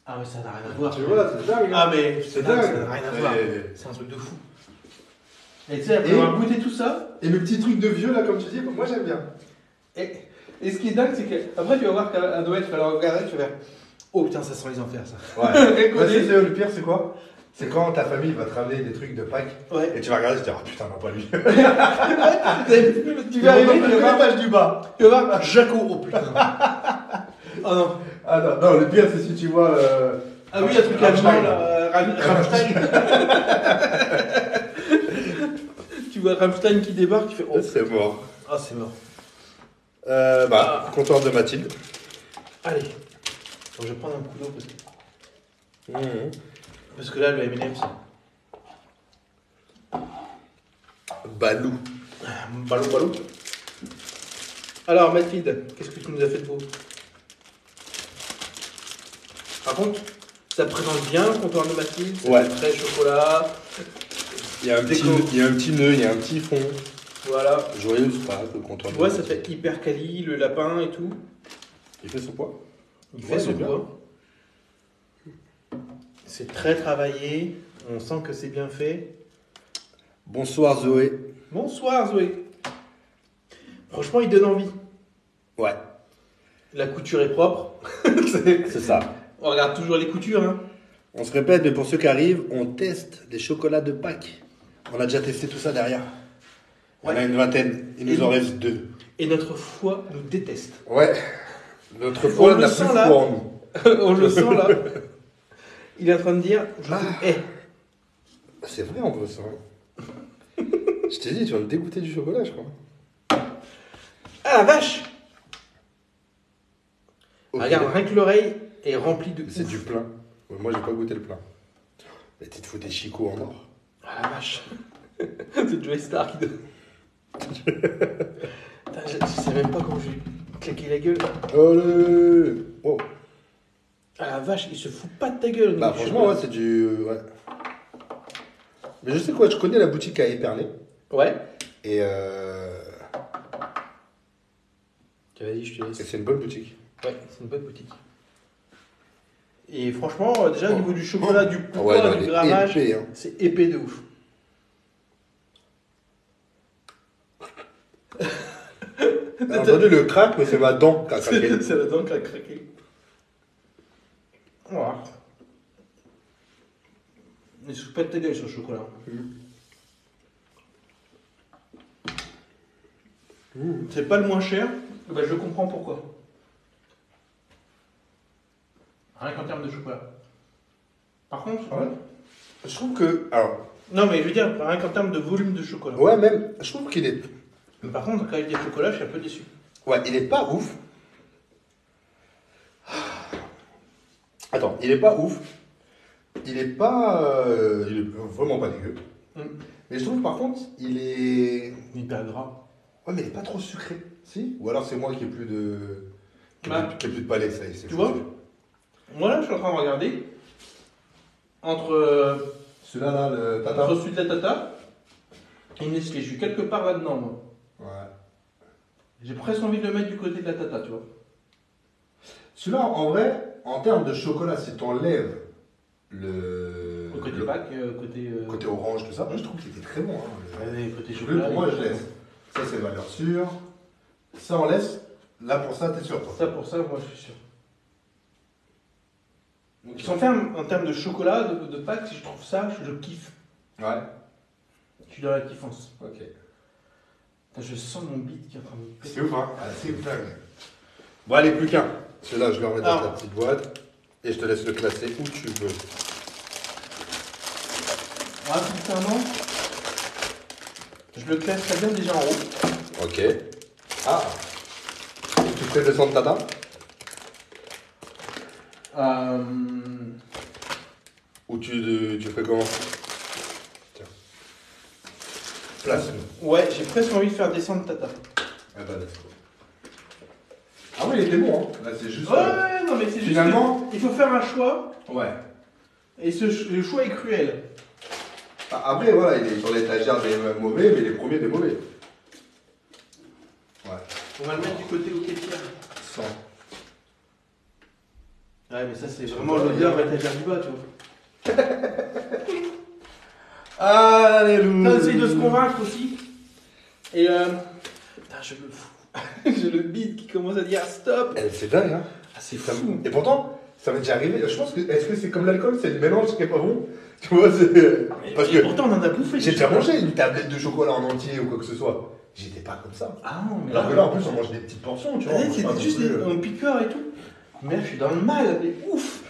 Ah ouais, ça n'a rien à voir. Tu vois, c'est dingue. Ah mais C'est dingue, dingue. ça n'a rien à voir. Et- C'est un truc de fou. Et tu sais, après avoir goûté tout ça, Et le petit truc de vieux là, comme tu dis, moi j'aime bien. et ce qui est dingue, c'est que après tu vas voir qu'à Noël, tu vas le regarder, tu vas faire oh putain, ça sent les enfers ça. Ouais. Récolté. Le pire, c'est quoi? C'est quand ta famille va te ramener des trucs de Pâques Ouais. et tu vas regarder et tu vas te dire, oh putain, non, pas lui. Tu vas arriver, tu vas voir, page du bas. tu vas voir Jaco, oh putain. Oh non. Ah non, non, le pire, c'est si tu vois. Ah oui, un truc allemand là, Rammstein. Tu vois Rammstein qui débarque, tu fais oh. C'est mort. Ah, c'est mort. Comptoir de Mathilde. Allez. Attends, je vais prendre un coup d'eau parce que. Parce que là, le M&M's. Balou. Ballon. Alors, Mathilde, qu'est-ce que tu nous as fait de beau? Par contre, ça présente bien le comptoir de Mathilde. C'est Ouais. très chocolat. Il y a un petit Déco. nœud, il y a un petit fond. Voilà. Joyeuse Pâques, le comptoir. Tu vois, ça fait hyper quali, le lapin et tout. Il fait son poids. Il Ouais, fait son il est bien. poids. C'est très travaillé. On sent que c'est bien fait. Bonsoir Zoé. Bonsoir Zoé. Franchement, il donne envie. Ouais, La couture est propre. c'est ça. On regarde toujours les coutures. Hein. On se répète, mais pour ceux qui arrivent, on teste des chocolats de Pâques. On a déjà testé tout ça derrière. On a une vingtaine. Il nous en reste 2. Et notre foie nous déteste. Ouais. Notre foie le n'a plus sent, foi là. en nous. On le sent là. Il est en train de dire je te hais. C'est vrai en plus. Hein. Je t'ai dit, tu vas me dégoûter du chocolat, je crois. Ah la vache. Ok. Regarde, rien que l'oreille est remplie de. C'est ouf. du plein. Ouais, moi, j'ai pas goûté le plein. Mais tu te fous des chicots en or. Ah la vache. C'est Joey Star qui donne. Putain, je sais même pas comment je vais claquer la gueule. Allez. Oh. Ah la vache, il se fout pas de ta gueule. Bah, du franchement, chocolat. ouais, c'est du. Ouais. Mais je sais quoi, je connais la boutique à Épernay. Ouais. Et, Vas-y, je te laisse. et c'est une bonne boutique. Ouais, c'est une bonne boutique. Et franchement, déjà au niveau du chocolat, du Ah poids, ouais, non, du il est grammage, épais, hein. c'est épais de ouf. T'as entendu le crack, mais c'est ma dent qui a craqué. C'est la dent qui a craqué. Voilà. Ne se fout pas de ta gueule sur le chocolat. C'est pas le moins cher, bah, je comprends pourquoi. Rien qu'en termes de chocolat. Par contre, Ah ouais. Je trouve que. Alors, non mais je veux dire, rien qu'en termes de volume de chocolat. ouais, même. Je trouve qu'il est. Mais par contre, quand il y a des chocolats, je suis un peu déçu. Ouais, il est pas ouf. Attends, il est pas ouf. Il est pas. Il est vraiment pas dégueu. Mais je trouve par contre, il est. Hyper gras. Ouais, mais il est pas trop sucré. Si? Ou alors c'est moi qui ai plus de. Qui ai Ouais. plus, qui ai plus de palais, ça y est. c'est Tu foutu. vois Moi là, je suis en train de regarder. Entre, Celui-là, là, le tata. entre celui de la Tata et Nestlé, je suis quelque part là-dedans, moi. Ouais. J'ai presque envie de le mettre du côté de la Tata, tu vois. Celui-là, en vrai, en termes de chocolat, si t'enlèves le. Au côté le Pâques, côté. côté orange, tout ça, moi je trouve qu'il était très bon. Hein. Ouais, côté Lui, chocolat. pour moi, il- je laisse. Ça, c'est valeur sûre. Ça, on laisse. Là, pour ça, t'es sûr, toi. Ça, pour ça, moi, je suis sûr. Ils sont fermes en termes de chocolat, de Pâques, si je trouve ça, je kiffe. Ouais. Je suis dans la kiffance. Ok. Putain, je sens mon beat qui est en train de me péter. C'est ouf, hein. Ah, c'est dingue. Bon, allez, plus qu'un. Celui-là, je le remets dans Alors. ta petite boîte. Et je te laisse le classer où tu veux. Ah, sincèrement, je le classerais bien déjà en haut. Ok. Ah. Tu fais descendre Tata? Ou tu fais comment? Tiens. Place. Ouais, j'ai presque envie de faire descendre Tata. Ah bah, let's go. Ah oui, il était bon, hein. Là, c'est juste. Ouais, non, mais c'est juste. Finalement. que Il faut faire un choix, Ouais. et le choix est cruel. Ah, après, voilà, il est sur l'étagère des mauvais, mais les premiers des mauvais. Ouais. On va le mettre du côté au kéfir. 100. Ouais, mais ça, c'est vraiment l'odeur à l'étagère du bas, tu vois. Alléluia. On essaye de se convaincre aussi. Et putain, je me fous. J'ai le beat qui commence à dire stop. C'est dingue, hein. Ah, c'est Ça- fou. Et pourtant, ça m'est déjà arrivé. Je pense que. Est-ce que c'est comme l'alcool? C'est le mélange qui est pas bon? Tu vois, c'est. Parce Et que pourtant, on en a bouffé. j'ai déjà mangé une tablette de chocolat en entier ou quoi que ce soit. J'étais pas comme ça. Ah non, mais Alors que là, en plus, on mange des petites portions, tu vois. on ouais, mange pas c'était non juste plus, on picore et tout. Mais là, je suis dans le mal, mais ouf.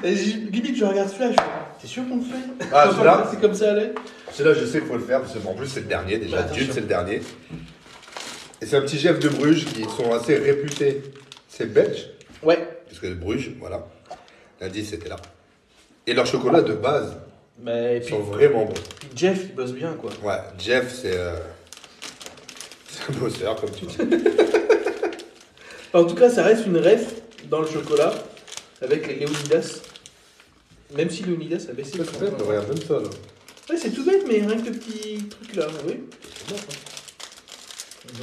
Et limite, je regarde celui-là, je fais, t'es sûr qu'on le fait? Ah, celui-là C'est comme ça, allait. Celui-là, je sais qu'il faut le faire, parce que bon, en plus, c'est le dernier, déjà. Bah, attention. D'une, c'est le dernier. Et c'est un petit chef de Bruges qui sont assez réputés. C'est belge, Ouais. parce que Bruges, voilà. L'indice était là. Et leurs chocolats de base Mais, et puis, sont vraiment bons. puis Jeff, il bosse bien, quoi. Ouais, Jeff, c'est un bosseur, comme tu dis. En tout cas, ça reste une ref dans le chocolat avec les Léonidas. Même si Léonidas a baissé. Regarde même ça, là. Ouais, c'est tout bête, mais rien que le petit truc là, oui.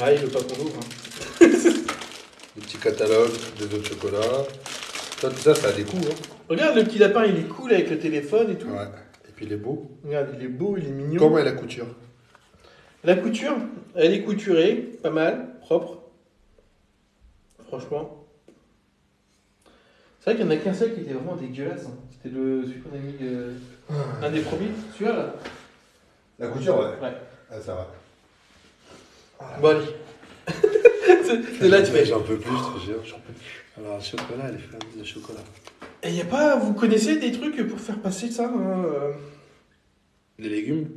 Ah, il veut pas qu'on ouvre. Hein. Le petit catalogue des autres chocolats. Ça, tout ça, ça a des coûts. Hein. Regarde, le petit lapin, il est cool avec le téléphone et tout. Ouais. Et puis il est beau. Regarde, il est beau, il est mignon. Comment est la couture? La couture, elle est couturée, pas mal, propre. Franchement. C'est vrai qu'il n'y en a qu'un seul qui était vraiment dégueulasse. Hein. C'était celui qu'on a mis, un des premiers, celui-là là. La couture, ouais. Ouais. Ah, ça va. Bon, allez. c'est là, tu fais. J'en peux plus, je te jure. J'en peux plus. Alors, le chocolat, les flammes de chocolat. Et y a pas, vous connaissez des trucs pour faire passer ça hein, Les légumes?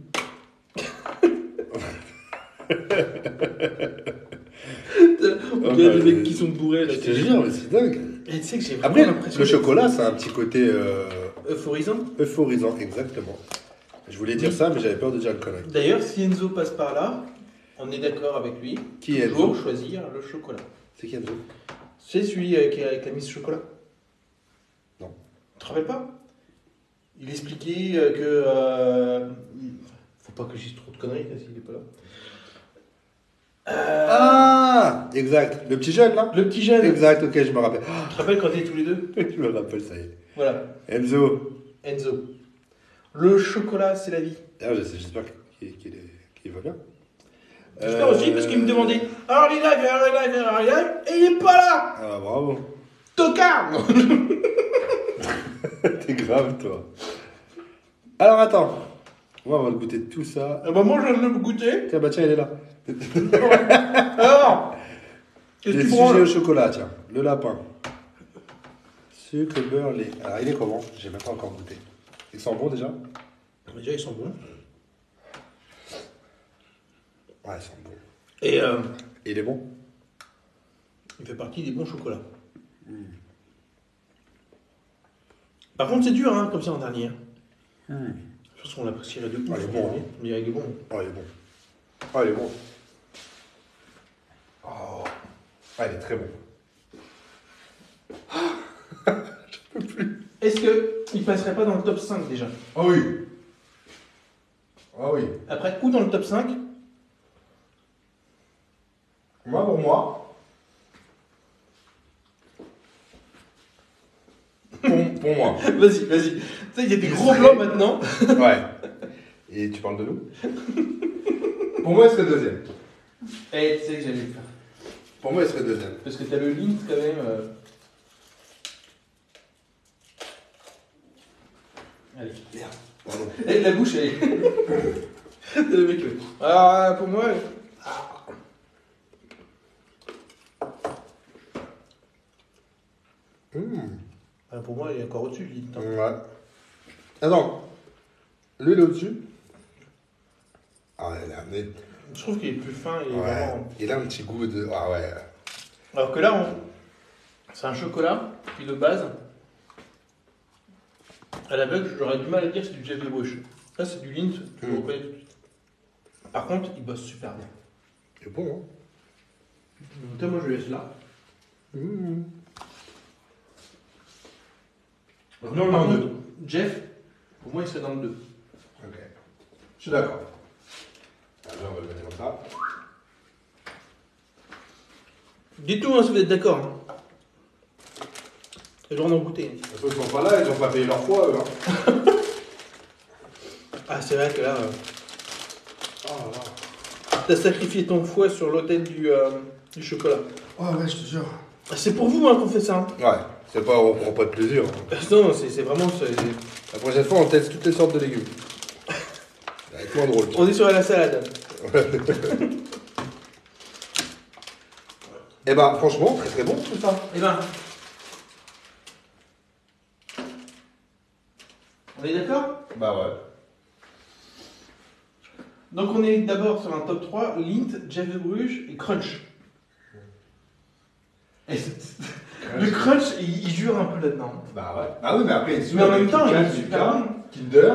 On dirait des mecs qui sont bourrés là. Je te jure, mais c'est dingue. Et tu sais que j'ai Après, vraiment l'impression. le chocolat, ça a un petit côté Euphorisant. euphorisant, exactement. Je voulais dire ça, mais j'avais peur de dire le connerie. D'ailleurs, si Enzo passe par là, on est d'accord avec lui. Qui est Toujours Enzo? choisir le chocolat. C'est qui Enzo? C'est celui qui est avec la mise chocolat. Non. Tu te rappelles pas? Il expliquait que. Faut pas que je dise trop de conneries s'il est pas là. Ah, exact. Le petit jeune, là? Le petit jeune. Exact, ok, je me rappelle. Tu te rappelles quand on était tous les deux? Je me rappelle, ça y est. Voilà. Enzo. Enzo. Le chocolat, c'est la vie. Ah, j'espère qu'il va bien. J'espère aussi parce qu'il me demandait alors il est là, et il est pas là. Ah, bravo. Tocard. T'es grave, toi. Alors, attends. Moi, on va goûter tout ça. Bah moi je viens de le goûter. Tiens, bah tiens, il est là. Alors qu'est-ce que Les tu sujets au prends? chocolat, tiens. Le lapin. Sucre, beurre, lait. Alors, il est comment? J'ai même pas encore goûté. Ils sont bons déjà? Déjà ils sont bons. Ouais, ils sont bons. Et Il est bon? il fait partie des bons chocolats. Par contre c'est dur hein, comme ça en dernier. Je pense qu'on l'apprécierait de ouf. Ah, il est bon, hein. Mais il est bon. Oh, il est bon. Oh, il est bon. Oh. Ah, il est très bon. Est-ce qu'il passerait pas dans le top 5 déjà? Ah oui. Ah oui. Après, ou dans le top 5? Moi, pour moi. Pour moi. Vas-y, vas-y. Tu sais, il y a des gros blancs maintenant. Ouais. Et tu parles de nous? Pour moi, il serait deuxième. Eh, tu sais que j'allais le faire. Pour moi, il serait deuxième. Parce que t'as le link quand même. Allez. Merde. Pardon. Et la bouche, elle est. Le mec, ah, pour moi. Ah, pour moi, il est encore au-dessus, le link. Ouais. Attends. Lui, il est au-dessus? Ah, il a amené. Je trouve qu'il est plus fin et Ouais. vraiment. Il a un petit goût de. Ah ouais. Alors que là, c'est un chocolat, puis de base. À l'aveugle, j'aurais du mal à dire que c'est du Jeff de Bruch. Là, c'est du Lindt, tu le reconnais tout de suite. Par contre, il bosse super bien. Il est bon, hein? Donc, moi, je laisse là. Non, par contre, Jeff, pour moi, il serait dans le 2. Ok. Je suis d'accord. Alors, on va le mettre comme ça. Dites-nous hein, si vous êtes d'accord. Hein. J'ai le droit d'en goûter. Parce qu'ils sont pas là, ils ont pas payé leur foi, eux. Hein. Ah, c'est vrai que là, Oh là. t'as sacrifié ton foie sur l'autel du chocolat. Oh ouais, je te jure. Ah, c'est pour vous hein, qu'on fait ça. Hein. Ouais, c'est pas, on prend pas de plaisir. Non, c'est vraiment. La prochaine fois, on teste toutes les sortes de légumes. Ça va être moins drôle. On est sur la salade. Eh ben, franchement, très très bon tout ça. Eh ben. On est d'accord? Bah ouais. Donc on est d'abord sur un top 3, Lindt, Jeff de Bruges et Crunch. Et le Crunch, il jure dur un peu là-dedans. Bah ouais. Ah oui, mais après, Mais en même temps, il est super bon. Kinder,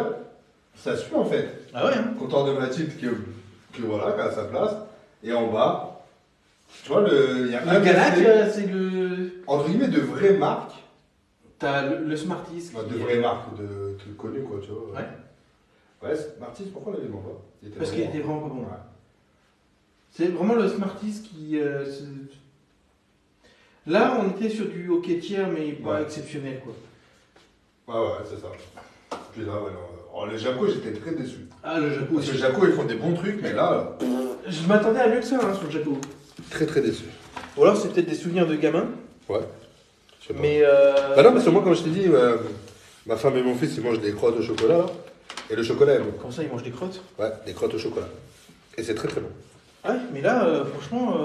ça suit en fait. Ah ouais, hein. Content de Mathilde que voilà, qui a sa place. Et en bas, tu vois, il y a un Le Galac, café, c'est le. entre guillemets, de vraies marques. T'as le Smarties. Bah, de qui est- vraies marques, de trucs connus, quoi, tu vois. Ouais. Ouais, Smarties, pourquoi on l'avait demandé pas? Parce qu'il était vraiment pas bon. Ouais. C'est vraiment le Smarties qui. Là, on était sur du hockey tiers, mais pas Ouais. exceptionnel, quoi. Ouais, c'est ça. Puis là, ouais, non. Oh, les Jaco, j'étais très déçu. Ah, le Jaco Parce que aussi. Jaco, ils font des bons trucs, mais là, Je m'attendais à mieux que ça hein, sur le Jaco. très très déçu. Ou alors, c'est peut-être des souvenirs de gamin. Ouais. Je sais pas. Mais. Bah non, parce que moi, comme je t'ai dit, ma femme et mon fils, ils mangent des crottes au chocolat, là. Et le chocolat est bon. Comme ça, ils mangent des crottes. Ouais, des crottes au chocolat. Et c'est très très bon. Ouais, mais là, franchement,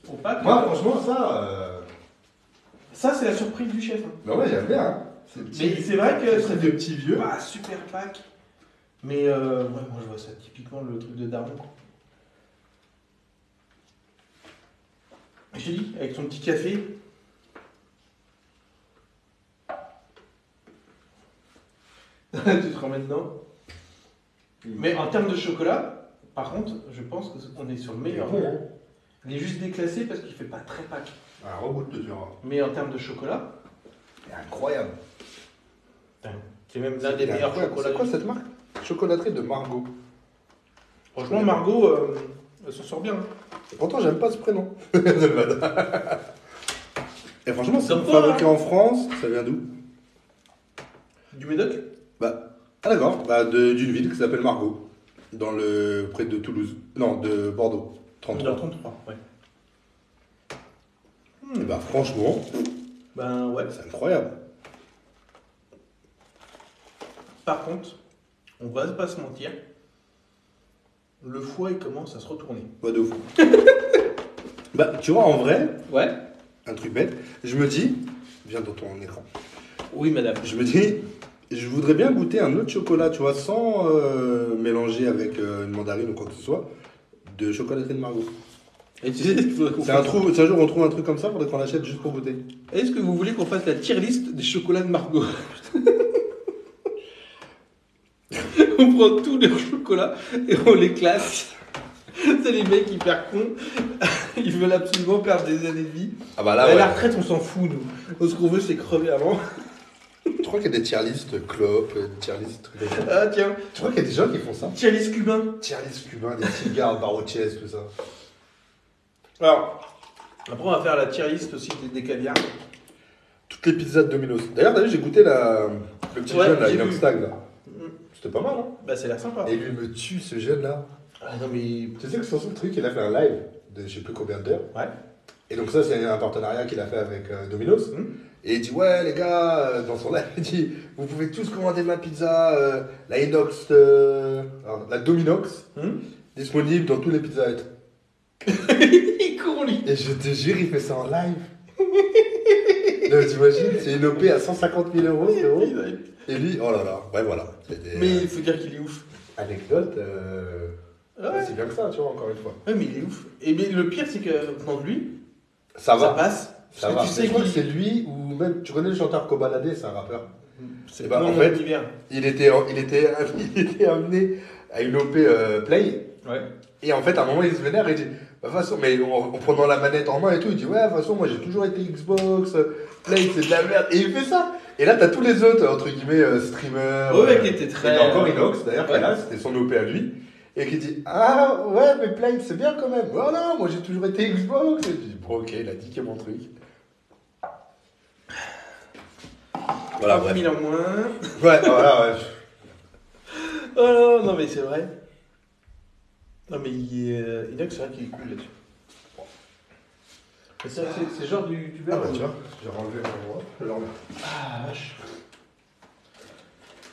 pour Pâques. Moi, franchement, ça. Ça, c'est la surprise du chef. Hein. Non, ouais, j'aime bien, hein. Mais c'est vrai que c'est de petits vieux. pas super Pâques. Mais ouais, moi, je vois ça typiquement le truc de daron. Quoi. Je te dis, avec son petit café. Tu te remets dedans. Mais en termes de chocolat, par contre, je pense qu'on est sur le Il est meilleur. bon, hein. Il est juste déclassé parce qu'il fait pas très Pâques. Ah, reboot de dur. Mais en termes de chocolat, C'est incroyable. c'est même l'un des meilleurs chocolats. C'est quoi cette marque? Chocolaterie de Margot. Franchement, Margot, elle s'en sort bien. hein. Et pourtant, j'aime pas ce prénom. Et franchement, c'est Comme quoi, fabriqué en France. Ça vient d'où? Du Médoc. Bah, ah d'accord. Bah, d'une ville qui s'appelle Margot. Près de Toulouse. Non, de Bordeaux. 33. Dans 33, ouais. Et bah, franchement, Ben ouais. c'est incroyable. Par contre, on va pas se mentir, le foie il commence à se retourner. Bah, de ouf. Bah, tu vois, en vrai, Ouais. un truc bête, je me dis, viens dans ton écran, Oui, madame. je me dis, je voudrais bien goûter un autre chocolat, tu vois, sans mélanger avec une mandarine ou quoi que ce soit, de chocolaterie de Margot. Et tu sais ce qu'il faudrait qu'on C'est fasse un jour on trouve un truc comme ça, faudrait qu'on l'achète juste pour goûter. Est-ce que vous voulez qu'on fasse la tier list des chocolats de Margot? On prend tous les chocolats et on les classe. C'est les mecs hyper cons. Ils veulent absolument perdre des années de vie. Ah bah À là, la ouais. retraite, on s'en fout, nous. Ce qu'on veut, c'est crever avant. Je crois qu'il y a des tier list clopes, des tier list trucs comme ça. Ah, tiens. Tu vois qu'il y a des gens qui font ça? Tier list cubain. Tier list cubain, des cigares, barrochès, tout ça. Alors, après, on va faire la tier list aussi des caviars. Toutes les pizzas de Domino's. D'ailleurs, t'as vu, j'ai goûté le petit Ouais, jeune, là, j'ai vu. Inoxtag, là. Mm. C'était pas mal, hein? Bah, ça a l'air sympa. Et lui, il me tue, ce jeune-là. Ah, non, mais. Tu sais que sur son truc, il a fait un live de je sais plus combien d'heures. Ouais. Et donc ça, c'est un partenariat qu'il a fait avec Domino's. Mm. Et il dit, ouais, les gars, dans son live, il dit, vous pouvez tous commander ma pizza, la Inox, alors, la Dominox, disponible dans tous les Pizza Hut. Il est con, lui. Et je te jure, il fait ça en live. Non, t'imagines, c'est une OP à 150 000 euros, frérot. Et lui, oh là là, ouais, voilà. C'était, Mais il faut dire qu'il est ouf. anecdote, Ouais. c'est bien que ça, tu vois, encore une fois. Ouais, mais il est ouf. Et mais le pire, c'est que dans lui, Ça ça va, passe. ça Parce va. que tu Mais sais je crois que qu'il c'est lui, ou même, tu connais le chanteur Kobalade, c'est un rappeur. C'est Eh ben, pas en mon fait, univers. Il était amené à une OP Play. Ouais. Et en fait, à un moment, il se vénère et il dit, bah, de toute façon, mais en prenant la manette en main et tout, il dit, ouais, de toute façon, moi j'ai toujours été Xbox, Play, c'est de la merde. Et il fait ça. Et là, t'as tous les autres, entre guillemets, streamers. Ouais, qui était très. Et t'as encore Inox, d'ailleurs, qui est Ouais. là, c'était son OP à lui. Et qui dit, ah ouais, mais Play, c'est bien quand même. Oh non, moi j'ai toujours été Xbox. Et je dis, bon, ok, il a dit qu'il y a mon truc. Voilà, 30 bref. 000 en moins. Ouais, voilà, ouais. Oh non, non, mais c'est vrai. Non, mais Inox, c'est vrai qu'il est cool là-dessus. Mais c'est vrai que c'est genre du Ah verre. bah, tu vois, j'ai renlevé mon roi, je le remets. Ah, vache.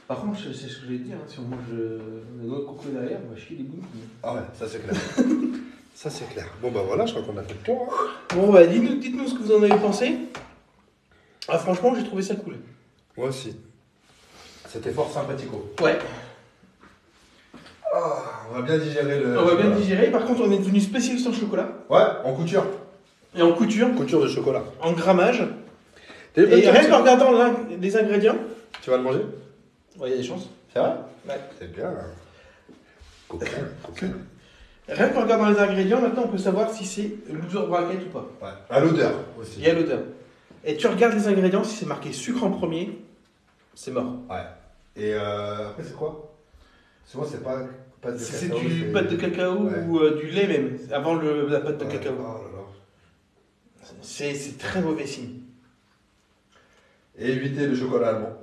Par contre, c'est ce que je voulais dire. Hein, si on mange le noix de coco derrière, on va chier les boules. Ah ouais, ça c'est clair. Ça c'est clair. Bon bah voilà, je crois qu'on a fait le tour. Hein. Bon, bah, dites-nous ce que vous en avez pensé. Ah, franchement, j'ai trouvé ça cool. Moi aussi. C'était fort sympathico. Ouais. Ah, on va bien digérer le. On va bien digérer. Par contre, on est devenu spécialiste en chocolat. Ouais, en couture. Et en couture, Couture de chocolat. en grammage. Et rien qu'en regardant les ingrédients, Tu vas le manger? il y a des chances. C'est vrai? Ouais. C'est bien. Coquin, coquin. Rien qu'en regardant les ingrédients, maintenant on peut savoir si c'est loser bracket ou pas. Ouais. À l'odeur aussi. Il y a l'odeur. Et tu regardes les ingrédients, si c'est marqué sucre en premier, c'est mort. Ouais. Et après, c'est quoi? Souvent, c'est pas de C'est cacao, du pâte de cacao Ouais. ou du lait même, avant la pâte de Ouais. cacao. Oh là là. C'est très mauvais signe. Et éviter le chocolat allemand.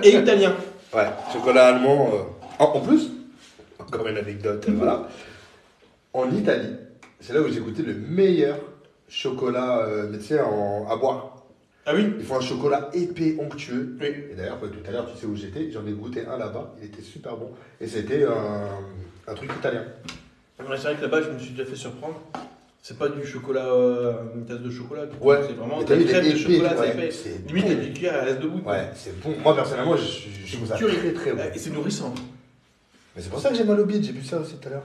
Et italien. Ouais, chocolat allemand. En plus, encore une anecdote, voilà. En Italie, c'est là où j'ai goûté le meilleur chocolat, mais tu sais, à boire. Ah oui. Ils font un chocolat épais, onctueux. Oui. Et d'ailleurs, tout à l'heure, tu sais où j'étais, j'en ai goûté un là-bas, il était super bon. Et c'était un truc italien. Ouais, c'est vrai que là-bas, je me suis déjà fait surprendre. C'est pas du chocolat, une tasse de chocolat. Ouais. C'est vraiment Mais de t'as la vu, il est crème de épais, chocolat, ouais, c'est épais. c'est Limite, bon. t'as du cuillère, elle reste debout. Ouais, c'est bon. Moi, personnellement, je trouve ça Curieux. très très bon. Et c'est nourrissant. Mais c'est pour ça que j'ai mal au bide, j'ai bu ça aussi tout à l'heure.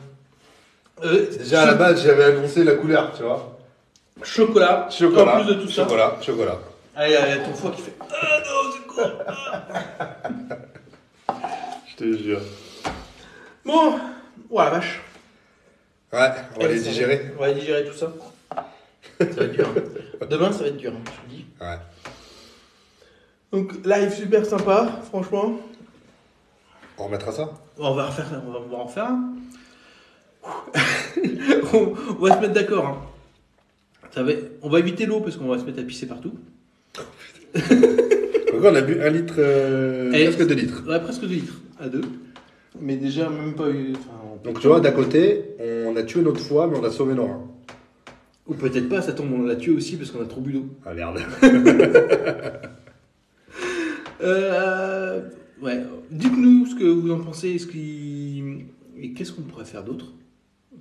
Déjà à cho- la base, j'avais annoncé la couleur, tu vois. Chocolat. Chocolat. En plus de tout ça. Chocolat. Allez, il y a ton foie qui fait. Ah non, c'est quoi Je te jure. Bon. Oh la vache. Ouais, on va Allez, les ça digérer. On va digérer tout ça. Ça va être dur. Hein. Demain, ça va être dur, hein, je te le dis. Ouais. Donc, live super sympa, franchement. On remettra ça. On va en refaire un. on va se mettre d'accord. Hein. On va éviter l'eau parce qu'on va se mettre à pisser partout. Donc on a bu 1 litre, presque 2 litres. Ouais, presque 2 litres à 2. Mais déjà, même pas eu. Donc tu vois, d'à côté, on a tué notre foie, mais on a sauvé nos reins. Ou peut-être pas, ça tombe, on l'a tué aussi parce qu'on a trop bu d'eau. Ah merde. Ouais. Dites-nous ce que vous en pensez. Et qu'est-ce qu'on pourrait faire d'autre?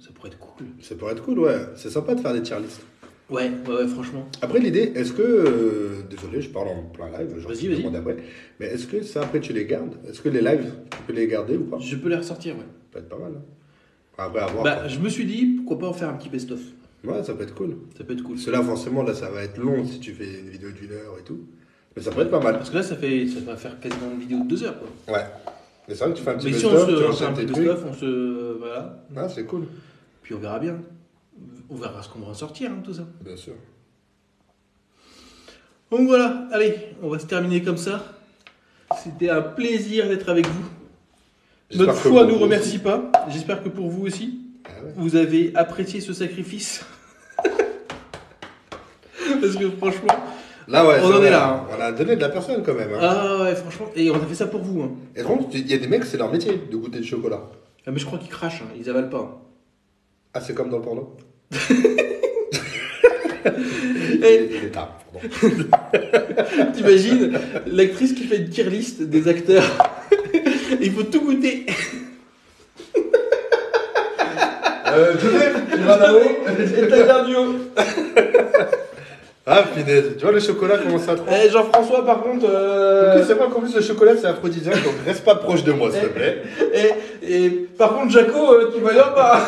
Ça pourrait être cool. Ça pourrait être cool, ouais. C'est sympa de faire des tier lists. Ouais, franchement. Après, l'idée, est-ce que. Désolé, je parle en plein live, je Vas-y. demande après. Mais est-ce que ça, après, tu les gardes? Est-ce que les lives, tu peux les garder ou pas? Ça Je peux les ressortir, ouais. peut être pas mal. Hein. Après, à voir. Bah, je me suis dit, pourquoi pas en faire un petit best-of. Ouais, ça peut être cool. Ça peut être cool. Parce que là, forcément, là, ça va être long si tu fais une vidéo d'1 heure et tout. Mais ça peut être pas mal. Parce que là, ça va faire quasiment une vidéo de 2 heures, quoi. Ouais. Mais c'est vrai que tu fais un petit Mais si on best-of, tu se fait enchaînes un tes petit trucs. best-of, on se. Voilà. Ah, c'est cool. Puis on verra bien. On verra ce qu'on va en sortir, hein, tout ça. Bien sûr. Donc voilà, allez, on va se terminer comme ça. C'était un plaisir d'être avec vous. J'espère Notre que foi pour nous vous remercie pas. J'espère que pour vous aussi, Ah ouais. vous avez apprécié ce sacrifice. Parce que franchement, Là, ouais, On c'est en vrai, est là, hein. On a donné de la personne quand même. Hein. ah ouais, franchement, et on a fait ça pour vous. Hein. Et par contre, il y a des mecs, c'est leur métier de goûter du chocolat. Ah, mais je crois qu'ils crachent, hein, ils avalent pas. Hein. Ah, c'est comme dans le porno. Et Il est tard, pardon. t'imagines l'actrice qui fait une tier list des acteurs. Il faut tout goûter. Joseph, tu vas là-haut. Et t'as perdu. Ah, punaise. Tu vois, le chocolat commence à trop. Eh, Jean-François, par contre. Ok, c'est vrai qu'en plus, le chocolat, c'est aphrodisiaque, donc reste pas proche de moi, s'il te plaît. Et par contre, Jaco, tu vas là ou pas?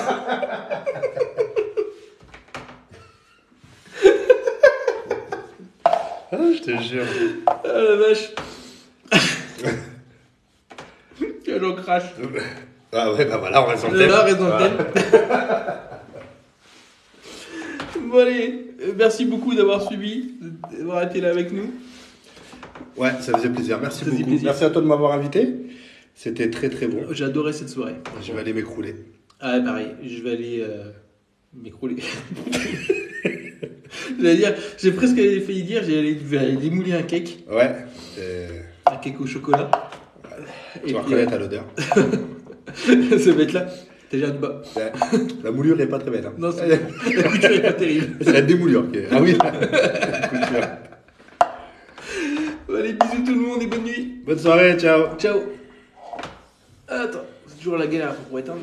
Ah, je te jure. Ah la vache. Quel on crache. Ah ouais, bah voilà, on reste en thème. Là, raison de Voilà. thème. Bon allez, merci beaucoup d'avoir suivi, d'avoir été là avec nous. Ouais, ça faisait plaisir. Merci Ça faisait beaucoup. plaisir. Merci à toi de m'avoir invité. C'était très très bon. J'ai adoré cette soirée. Je vais aller m'écrouler. Ah pareil, je vais aller m'écrouler. J'allais dire, j'ai presque failli dire, je vais aller démouler un cake Ouais. au chocolat. Tu vas reconnaître à l'odeur. Ça va être là. T'as l'air du bas. Ouais. La moulure est pas très belle. Hein. Non, la couture est pas terrible. C'est la démoulure. qui est- Ah oui, la couture. Allez, bisous tout le monde et bonne nuit. Bonne soirée, ciao. Ciao. Attends, c'est toujours la galère pour éteindre.